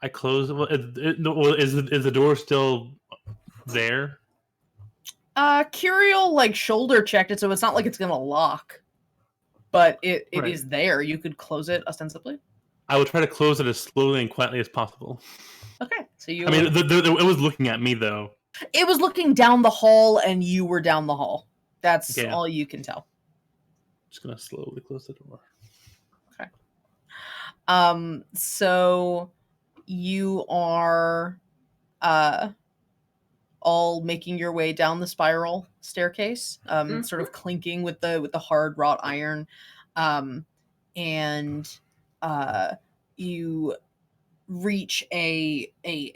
S4: I close. Is the door still there?
S1: Curiel like shoulder checked it, so it's not like it's gonna lock, but it is there. You could close it ostensibly.
S4: I will try to close it as slowly and quietly as possible.
S1: Okay, so you.
S4: I mean, it was looking at me though.
S1: It was looking down the hall, and you were down the hall. That's
S4: Okay.
S1: all you can tell.
S4: Just gonna slowly close the door.
S1: Okay. So you are all making your way down the spiral staircase, sort of clinking with the hard wrought iron, and you reach a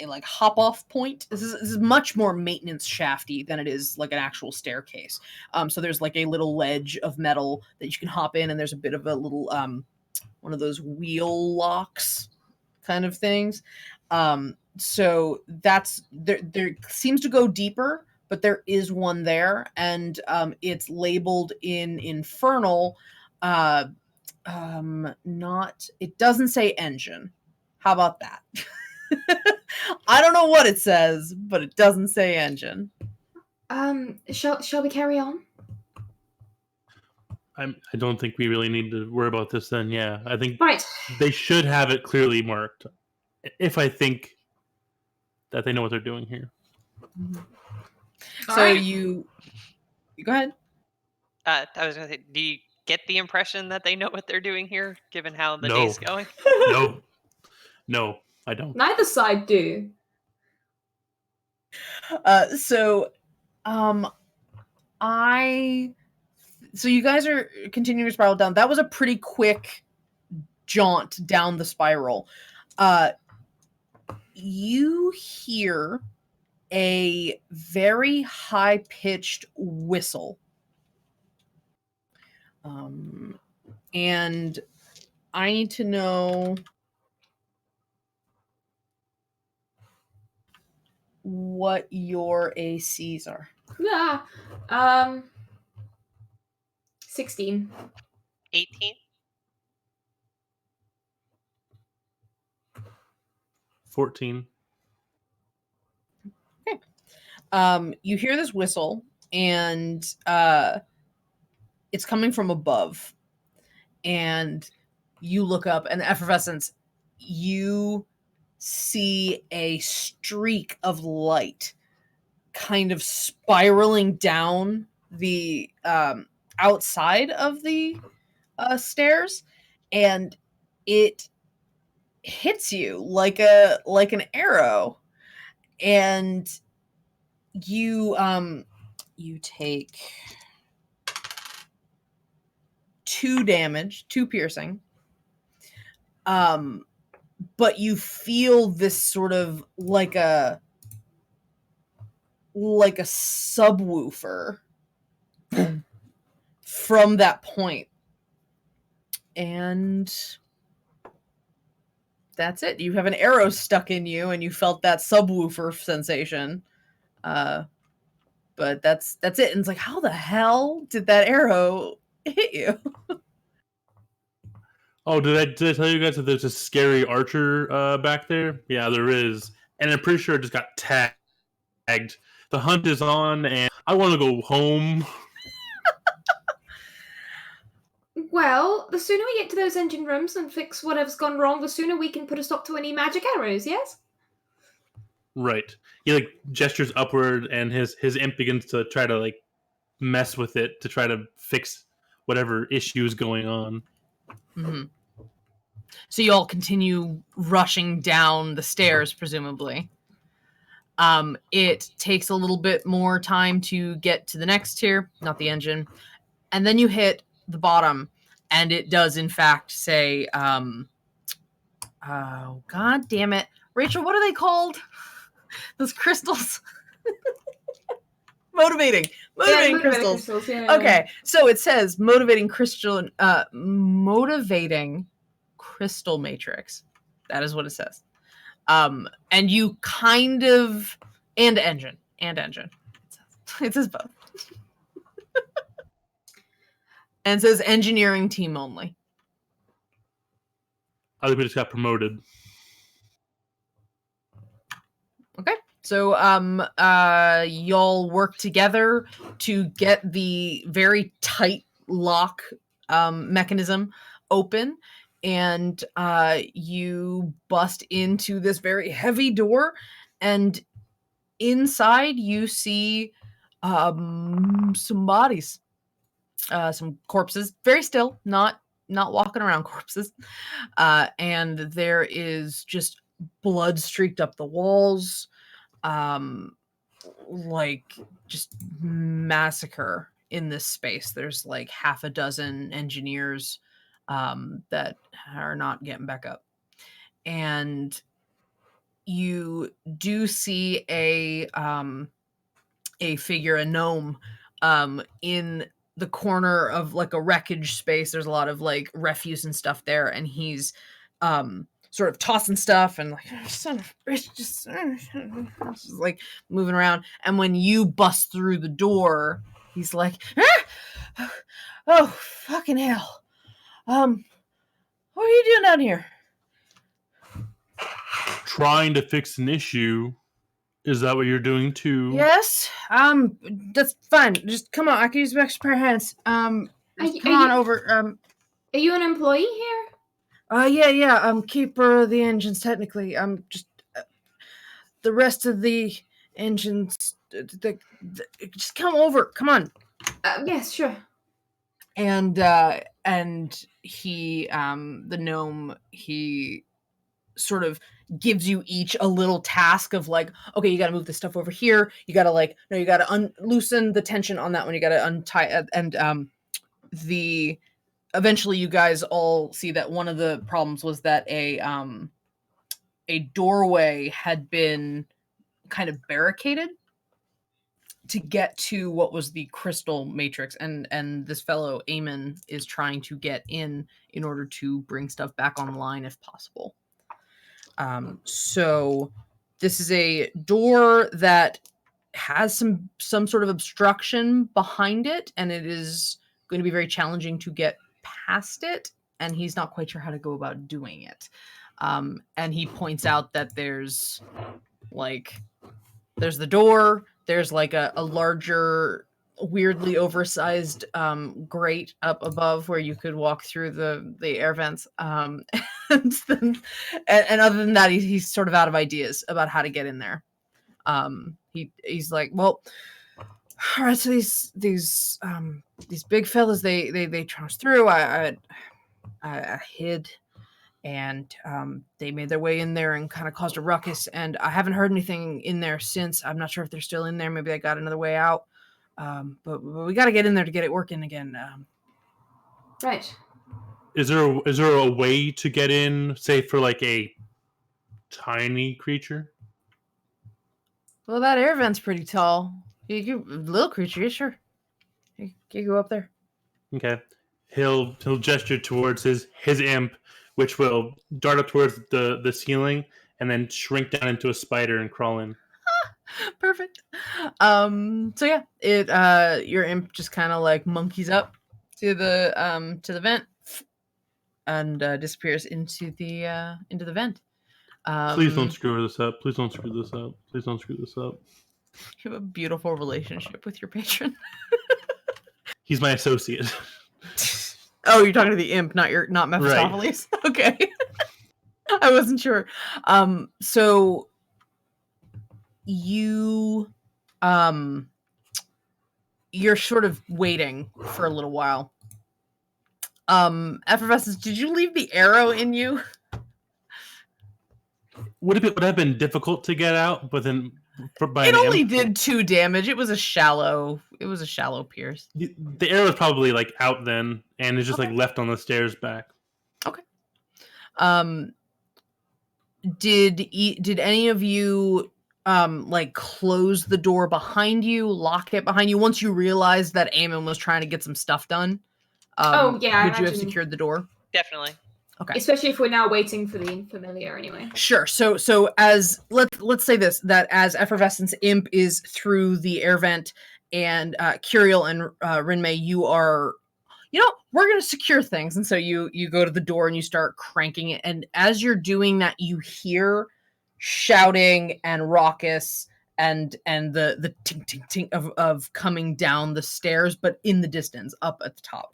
S1: like hop off point. This is much more maintenance shafty than it is like an actual staircase. So there's like a little ledge of metal that you can hop in, and there's a bit of a little one of those wheel locks kind of things. So that's there seems to go deeper, but there is one there, and it's labeled in Infernal. Not, it doesn't say engine. How about that? I don't know what it says, but it doesn't say engine.
S2: Shall we carry on?
S4: I don't think we really need to worry about this then. Yeah, I think
S2: Right.
S4: they should have it clearly marked. If I think that they know what they're doing here.
S1: So
S2: right.
S1: you go ahead.
S3: I was gonna say, do you get the impression that they know what they're doing here, given how the
S4: No.
S3: day's going?
S4: No, I don't.
S2: Neither side do.
S1: So you guys are continuing to spiral down. That was a pretty quick jaunt down the spiral. You hear a very high-pitched whistle. And I need to know what your ACs are.
S2: Yeah. 16.
S3: 18.
S4: 14.
S1: Okay. You hear this whistle, and it's coming from above. And you look up, and the effervescence, you see a streak of light kind of spiraling down the outside of the stairs, and it hits you like an arrow, and you take 2 damage, 2 piercing. But you feel this sort of like a subwoofer from that point. And that's it. You have an arrow stuck in you, and you felt that subwoofer sensation. But that's it. And it's like, how the hell did that arrow hit you?
S4: Oh, did I tell you guys that there's a scary archer back there? Yeah, there is. And I'm pretty sure it just got tagged. The hunt is on, and I want to go home.
S2: Well, the sooner we get to those engine rooms and fix whatever's gone wrong, the sooner we can put a stop to any magic arrows, yes?
S4: Right. He like gestures upward, and his imp begins to try to like mess with it to try to fix whatever issue is going on.
S1: Mm-hmm. So you all continue rushing down the stairs, presumably. It takes a little bit more time to get to the next tier, not the engine. And then you hit the bottom, and it does, in fact, say, oh, God damn it. Rachel, what are they called? Those crystals? Motivating crystals.
S2: Yeah.
S1: Okay, so it says motivating crystal matrix. That is what it says. And you kind of and engine. It says both. And it says engineering team only.
S4: I think we just got promoted.
S1: Okay. So y'all work together to get the very tight lock mechanism open, and you bust into this very heavy door, and inside you see some bodies, some corpses, very still, not walking around corpses, and there is just blood streaked up the walls, like just massacre in this space. There's like half a dozen engineers that are not getting back up, and you do see a figure, a gnome, in the corner of like a wreckage space. There's a lot of like refuse and stuff there, and he's sort of tossing stuff and like, son of a bitch, just like moving around. And when you bust through the door, he's like, ah! Oh fucking hell, what are you doing down here?
S4: Trying to fix an issue. Is that what you're doing too?
S1: Yes. That's fine. Just come on. I can use an extra pair of hands. Just come on over.
S2: Are you an employee here?
S1: Yeah. I'm keeper of the engines. Technically, I'm just the rest of the engines. Just come over. Come on.
S2: Yes, sure.
S1: And he, the gnome, he sort of gives you each a little task of like, okay, you got to move this stuff over here. You got to like, no, you got to loosen the tension on that one. You got to untie, and eventually you guys all see that one of the problems was that a doorway had been kind of barricaded to get to what was the crystal matrix, and this fellow Eamon is trying to get in order to bring stuff back online if possible. So this is a door that has some sort of obstruction behind it, and it is going to be very challenging to get past it, and he's not quite sure how to go about doing it. And he points out that there's the door, there's like a larger, weirdly oversized grate up above where you could walk through the air vents, and other than that, he's sort of out of ideas about how to get in there. He's like, well, all right, so these big fellas, they trounced through. I hid, and they made their way in there and kind of caused a ruckus, and I haven't heard anything in there since. I'm not sure if they're still in there. Maybe they got another way out. But we got to get in there to get it working again.
S2: Right.
S4: Is there a way to get in, say, for like a tiny creature?
S1: Well, that air vent's pretty tall. You little creature, yeah, sure. You go up there.
S4: Okay. He'll gesture towards his imp, which will dart up towards the ceiling and then shrink down into a spider and crawl in.
S1: Perfect. So yeah, it your imp just kind of like monkeys up to the vent and disappears into the vent.
S4: Please don't screw this up. Please don't screw this up. Please don't screw this up.
S1: You have a beautiful relationship with your patron.
S4: He's my associate.
S1: Oh, you're talking to the imp, not Mephistopheles. Right. Okay. I wasn't sure. So you you're sort of waiting for a little while. Effervescence, did you leave the arrow in you?
S4: Would it have been difficult to get out, but then
S1: it only did 2 damage. It was a shallow pierce.
S4: The arrow was probably like out then, and it's just like left on the stairs back.
S1: Okay. Did any of you like close the door behind you, lock it behind you once you realized that Eamon was trying to get some stuff done?
S2: Would you
S1: have secured the door?
S3: Definitely.
S1: Okay.
S2: Especially if we're now waiting for the Familiar anyway.
S1: Sure. So as let's say this, that as Effervescence Imp is through the air vent, and Curiel and Rinmei, you are, we're going to secure things. And so you go to the door and you start cranking it. And as you're doing that, you hear shouting and raucous and the tink tink tink of coming down the stairs, but in the distance, up at the top.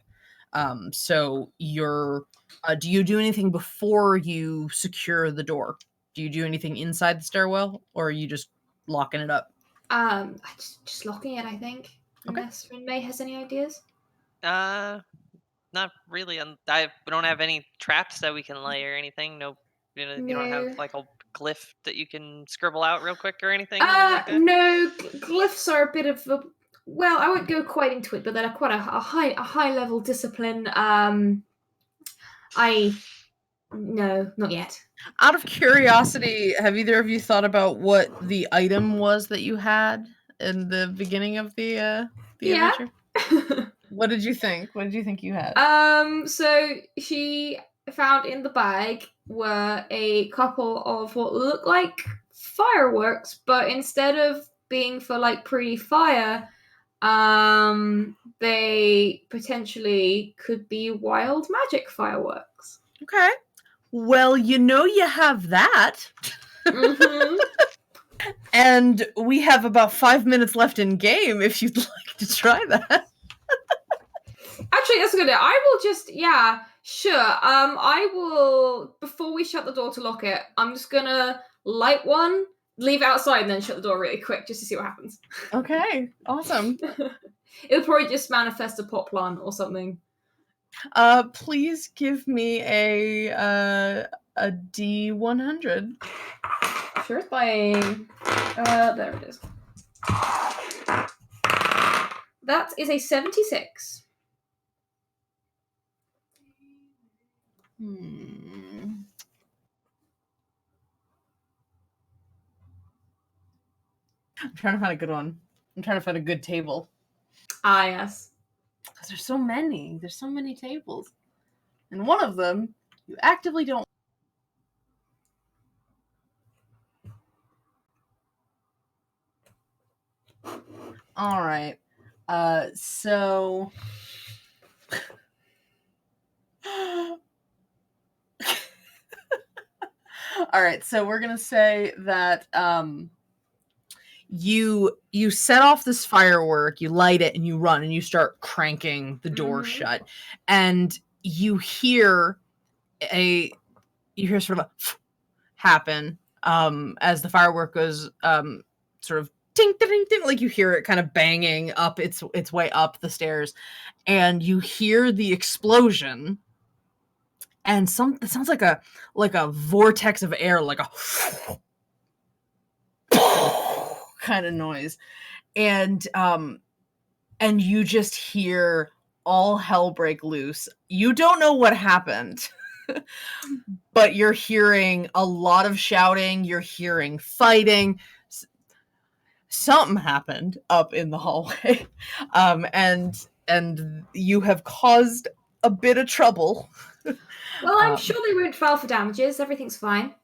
S1: So you're. Do you do anything before you secure the door? Do you do anything inside the stairwell, or are you just locking it up?
S2: Just locking it, I think.
S1: Okay.
S2: Unless May has any ideas.
S3: Not really. We don't have any traps that we can lay or anything. No, you don't have
S2: No.
S3: like a glyph that you can scribble out real quick or anything like that.
S2: No. Glyphs are a bit of a. Well, I won't go quite into it, but they're quite a high level discipline. No, not yet.
S1: Out of curiosity, have either of you thought about what the item was that you had in the beginning of the
S2: Yeah.
S1: adventure? What did you think? What did you think you had?
S2: So she found in the bag were a couple of what look like fireworks, but instead of being for like pretty fire, they potentially could be wild magic fireworks.
S1: Okay. Well, you have that.
S2: Mm-hmm.
S1: And we have about 5 minutes left in game if you'd like to try that.
S2: Actually, that's a good idea. I will just, yeah, sure. I will, before we shut the door to lock it, I'm just gonna light one, leave it outside, and then shut the door really quick just to see what happens.
S1: Okay, awesome.
S2: It'll probably just manifest a pot plant or something.
S1: Please give me a D100.
S2: Sure thing. There it is. That is a 76.
S1: I'm trying to find a good one. I'm trying to find a good table.
S2: Ah, yes.
S1: Because there's so many. There's so many tables. And one of them, you actively don't. All right. So. All right. So we're going to say that you set off this firework, you light it, and you run, and you start cranking the door shut, and you hear sort of a happen as the firework goes sort of ting ting ting, like you hear it kind of banging up its way up the stairs, and you hear the explosion, and it sounds like a vortex of air, like a kind of noise, and you just hear all hell break loose. You don't know what happened, but you're hearing a lot of shouting, you're hearing fighting. Something happened up in the hallway, and you have caused a bit of trouble.
S2: Well, I'm sure they won't file for damages. Everything's fine.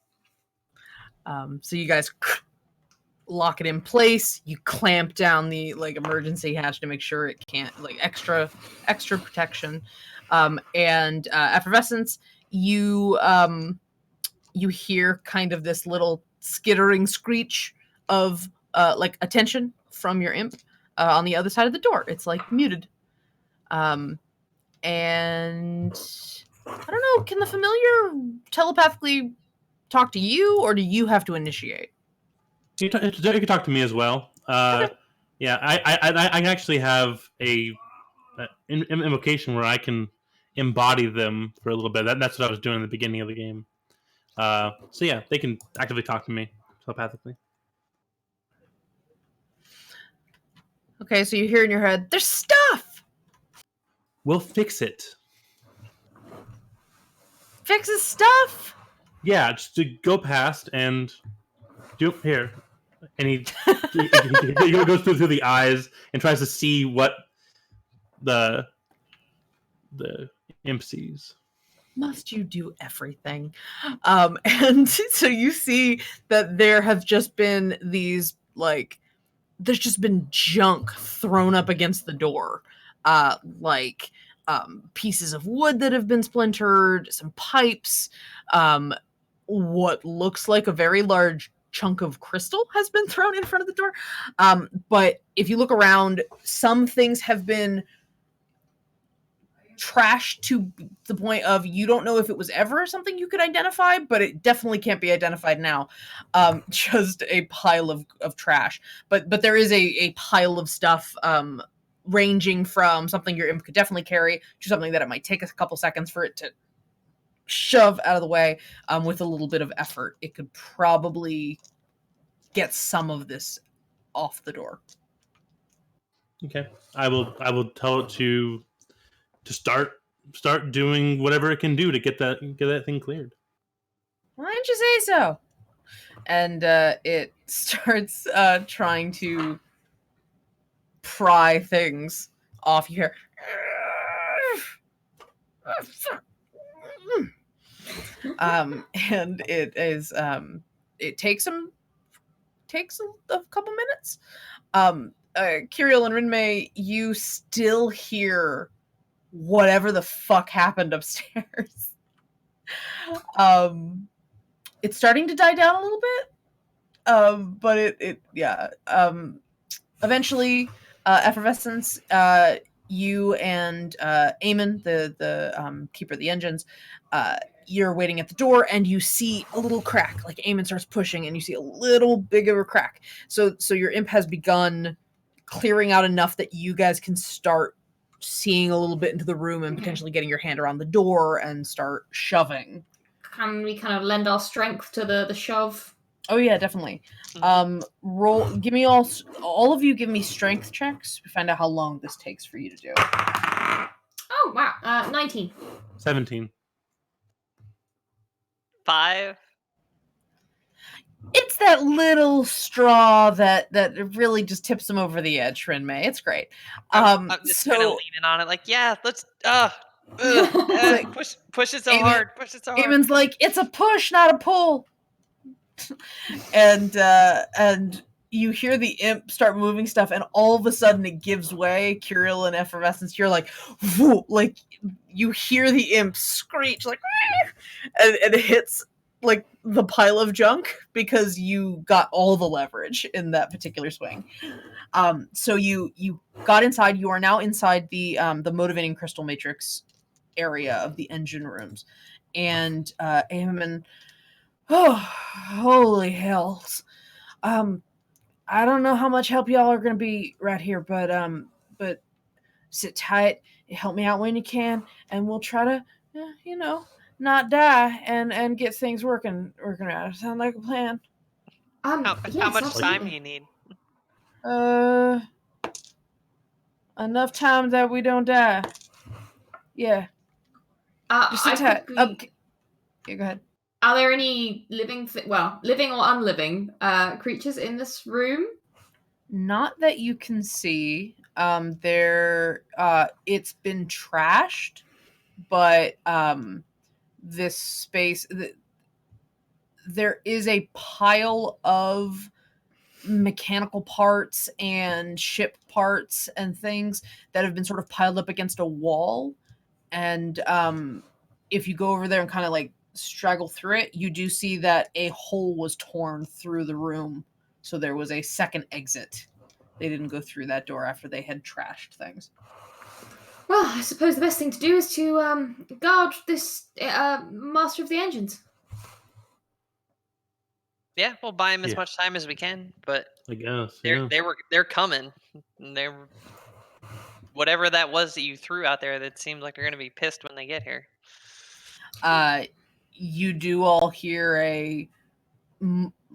S1: So you guys lock it in place. You clamp down the emergency hatch to make sure it can't extra protection. And effervescence, you hear kind of this little skittering screech of attention from your imp on the other side of the door. It's muted. And I don't know, can the familiar telepathically talk to you, or do you have to initiate?
S4: You can talk to me as well.
S1: Okay.
S4: Yeah, I actually have a invocation where I can embody them for a little bit. That's what I was doing in the beginning of the game. So yeah, they can actively talk to me telepathically.
S1: Okay, so you hear in your head, "There's stuff!
S4: We'll fix it."
S1: Fixes stuff?
S4: Yeah, just to go past and do here. And he goes through the eyes and tries to see what the imp sees.
S1: Must you do everything? And so you see that there have just been these there's just been junk thrown up against the door, pieces of wood that have been splintered, some pipes, what looks like a very large chunk of crystal has been thrown in front of the door. But if you look around, some things have been trashed to the point of you don't know if it was ever something you could identify, but it definitely can't be identified now. Just a pile of trash. But there is a pile of stuff ranging from something your imp could definitely carry to something that it might take a couple seconds for it to shove out of the way. With a little bit of effort, it could probably get some of this off the door.
S4: Okay. I will tell it to start doing whatever it can do to get that thing cleared.
S1: Why didn't you say so? And it starts trying to pry things off. You hear, and it is it takes a couple minutes. Kirill and Rinmei, you still hear whatever the fuck happened upstairs. It's starting to die down a little bit. But it eventually, Effervescence, you and Eamon, the keeper of the engines, you're waiting at the door, and you see a little crack. Like Eamon starts pushing, and you see a little big of a crack. So your imp has begun clearing out enough that you guys can start seeing a little bit into the room and potentially getting your hand around the door and start shoving.
S2: Can we kind of lend our strength to the shove?
S1: Oh yeah, definitely. Roll. Give me all of you. Give me strength checks to find out how long this takes for you to do.
S2: Oh wow, 19.
S4: 17.
S3: 5.
S1: It's that little straw that really just tips them over the edge, Rinmei. It's great.
S3: I'm just kind of leaning on it, like, yeah, let's
S1: like,
S3: push it so
S1: Eamon-
S3: hard, push it so hard.
S1: Eamon's like, it's a push, not a pull. And you hear the imp start moving stuff, and all of a sudden it gives way. Kirill and Effervescence, you're like, whoo, like you hear the imp screech like, and it hits like the pile of junk because you got all the leverage in that particular swing. So you got inside. You are now inside the motivating crystal matrix area of the engine rooms, and Eamon, oh, holy hells. I don't know how much help y'all are gonna be right here, but sit tight, help me out when you can, and we'll try to, not die and get things working out. Sound like a plan?
S3: How
S2: Yes,
S3: much time
S2: absolutely.
S3: do you need?
S1: Enough time that we don't die. Yeah, just sit tight. Yeah, go ahead.
S2: Are there any living or unliving creatures in this room?
S1: Not that you can see. There it's been trashed, but this space there is a pile of mechanical parts and ship parts and things that have been sort of piled up against a wall, and if you go over there and kind of like straggle through it, you do see that a hole was torn through the room, so there was a second exit. They didn't go through that door after they had trashed things.
S2: Well, I suppose the best thing to do is to guard this master of the engines.
S3: Yeah, we'll buy him as much time as we can, but
S4: I guess.
S3: they're coming. They're whatever that was that you threw out there. That seems like they're gonna be pissed when they get here.
S1: You do all hear a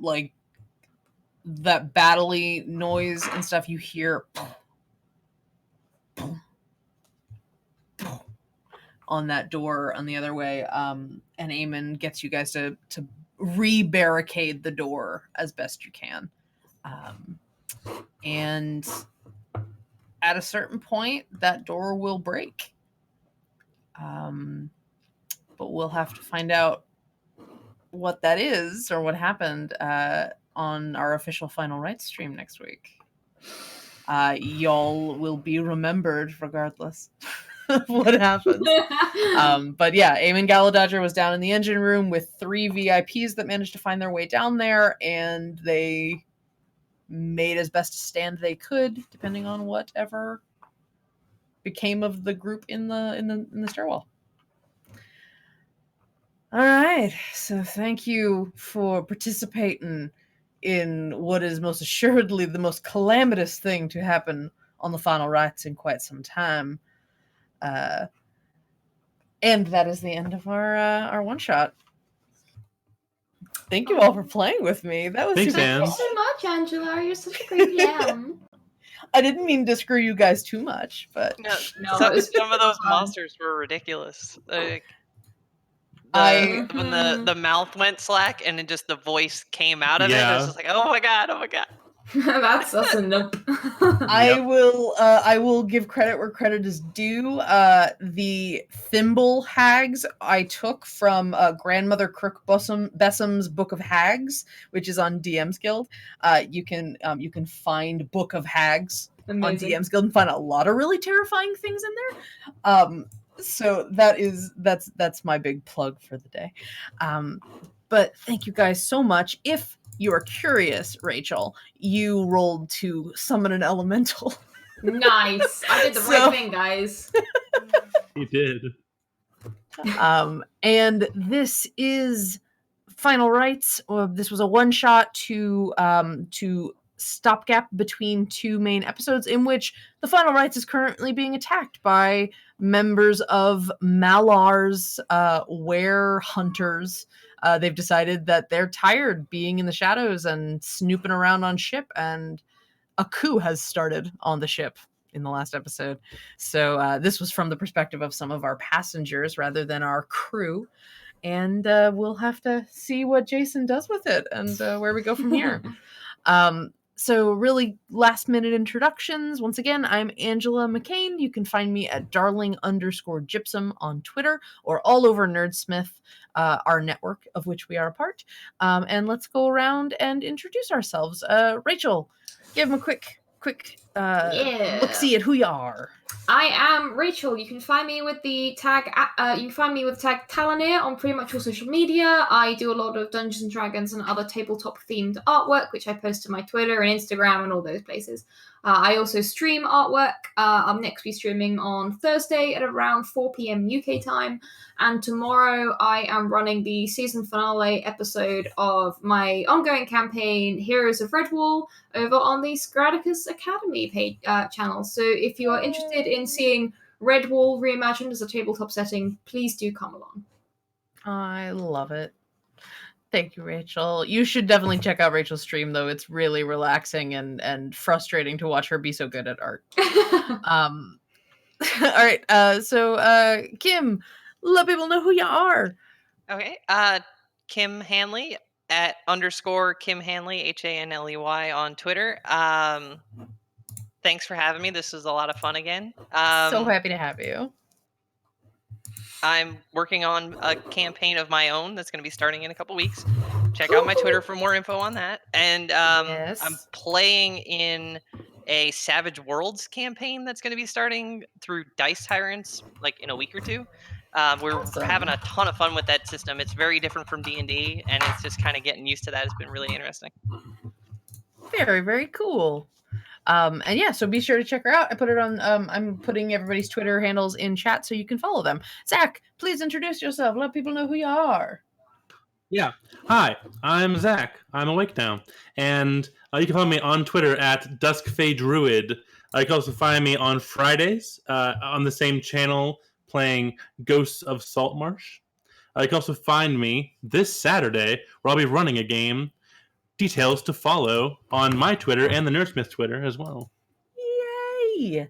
S1: like that battle-y noise and stuff. You hear on that door on the other way, and Eamon gets you guys to re-barricade the door as best you can, and at a certain point that door will break, but we'll have to find out what that is or what happened on our official Final Rites stream next week. Y'all will be remembered regardless of what happens. But yeah, Eamon Galadodger was down in the engine room with 3 VIPs that managed to find their way down there, and they made as best a stand they could, depending on whatever became of the group in the stairwell. All right, so thank you for participating in what is most assuredly the most calamitous thing to happen on the Final Rites in quite some time. And that is the end of our one shot. Thank you all for playing with me. That was
S4: Thanks,
S1: super
S4: Anne.
S1: fun.
S2: Thank you so much, Angela. You're such a great DM.
S1: I didn't mean to screw you guys too much, but
S3: No,
S2: No,
S3: some,
S2: it was
S3: some of those
S2: fun.
S3: monsters were ridiculous. Like
S1: I
S3: when the mouth went slack and then just the voice came out of it, I was
S4: Yeah.
S3: just like, oh my god, oh my god.
S2: that's a nope.
S1: I will give credit where credit is due. The thimble hags I took from Grandmother Crook Bessum's Book of Hags, which is on DM's Guild. You can find Book of Hags on
S2: Amazing.
S1: DM's Guild and find a lot of really terrifying things in there. So that's my big plug for the day. But thank you guys so much. If you are curious, Rachel, you rolled to summon an elemental.
S2: Nice. I did the
S1: So-
S2: right thing, guys.
S4: You did.
S1: And this is Final Rites. This was a one shot to stopgap between two main episodes, in which the Final Rites is currently being attacked by members of Malar's were hunters. They've decided that they're tired being in the shadows and snooping around on ship, and a coup has started on the ship in the last episode. So this was from the perspective of some of our passengers rather than our crew. And we'll have to see what Jason does with it and where we go from here. So really last minute introductions. Once again, I'm Angela McCain. You can find me at darling_gypsum on Twitter or all over Nerdsmith, our network of which we are a part. And let's go around and introduce ourselves. Rachel, give them a quick look-see at who you are.
S2: I am Rachel. You can find me with the tag. You can find me with tag Talonir on pretty much all social media. I do a lot of Dungeons and Dragons and other tabletop themed artwork, which I post to my Twitter and Instagram and all those places. I also stream artwork. I'm next be streaming on Thursday at around 4 p.m. UK time, and tomorrow I am running the season finale episode of my ongoing campaign, Heroes of Redwall, over on the Scradicus Academy page channel. So if you are interested in seeing Redwall reimagined as a tabletop setting, please do come along.
S1: I love it. Thank you, Rachel. You should definitely check out Rachel's stream, though. It's really relaxing and frustrating to watch her be so good at art. All right. So Kim, let people know who you are.
S3: Okay. Kim Hanley at _Kim Hanley, HANLEY on Twitter. Thanks for having me. This was a lot of fun again.
S1: So happy to have you.
S3: I'm working on a campaign of my own that's going to be starting in a couple weeks. Check out my Twitter for more info on that. And
S1: Yes.
S3: I'm playing in a Savage Worlds campaign that's going to be starting through Dice Tyrants like in a week or two. We're
S1: Awesome.
S3: having a ton of fun with that system. It's very different from D&D, and it's just kind of getting used to that. It's been really interesting.
S1: Very, very cool. And yeah, so be sure to check her out. I put it on, I'm putting everybody's Twitter handles in chat so you can follow them. Zach, please introduce yourself. Let people know who you are.
S4: Yeah. Hi, I'm Zach. I'm awake now. And you can find me on Twitter at DuskFadeDruid. You can also find me on Fridays on the same channel playing Ghosts of Saltmarsh. You can also find me this Saturday where I'll be running a game. Details to follow on my Twitter and the Nerdsmith Twitter as well.
S1: Yay!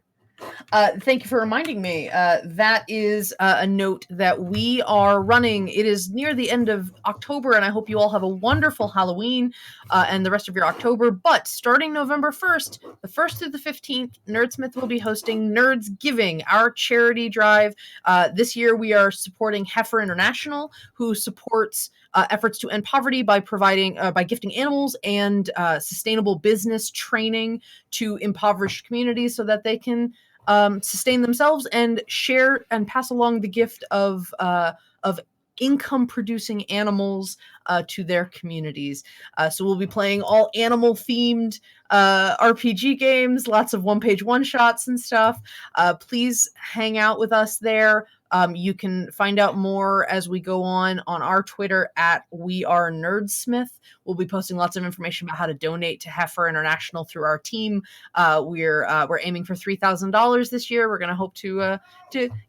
S1: Thank you for reminding me. That is a note that we are running. It is near the end of October, and I hope you all have a wonderful Halloween and the rest of your October. But starting November 1st, the 1st through the 15th, Nerdsmith will be hosting Nerds Giving, our charity drive. This year, we are supporting Heifer International, who supports efforts to end poverty by providing by gifting animals and sustainable business training to impoverished communities so that they can sustain themselves and share and pass along the gift of income-producing animals to their communities. So we'll be playing all animal-themed RPG games, lots of one-page one-shots and stuff. Please hang out with us there. You can find out more as we go on our Twitter at WeAreNerdsmith. We'll be posting lots of information about how to donate to Heifer International through our team. We're aiming for $3,000 this year. We're going to hope to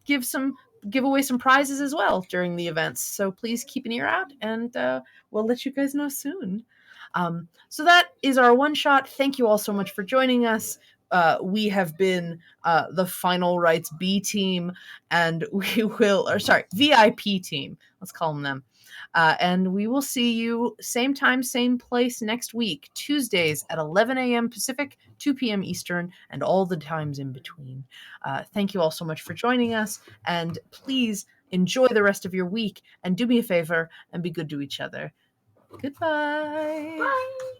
S1: give away some prizes as well during the events. So please keep an ear out, and we'll let you guys know soon. So that is our one shot. Thank you all so much for joining us. We have been the Final Rites B team, and VIP team. Let's call them. And we will see you same time, same place next week, Tuesdays at 11 a.m. Pacific, 2 p.m. Eastern, and all the times in between. Thank you all so much for joining us, and please enjoy the rest of your week, and do me a favor and be good to each other. Goodbye.
S2: Bye.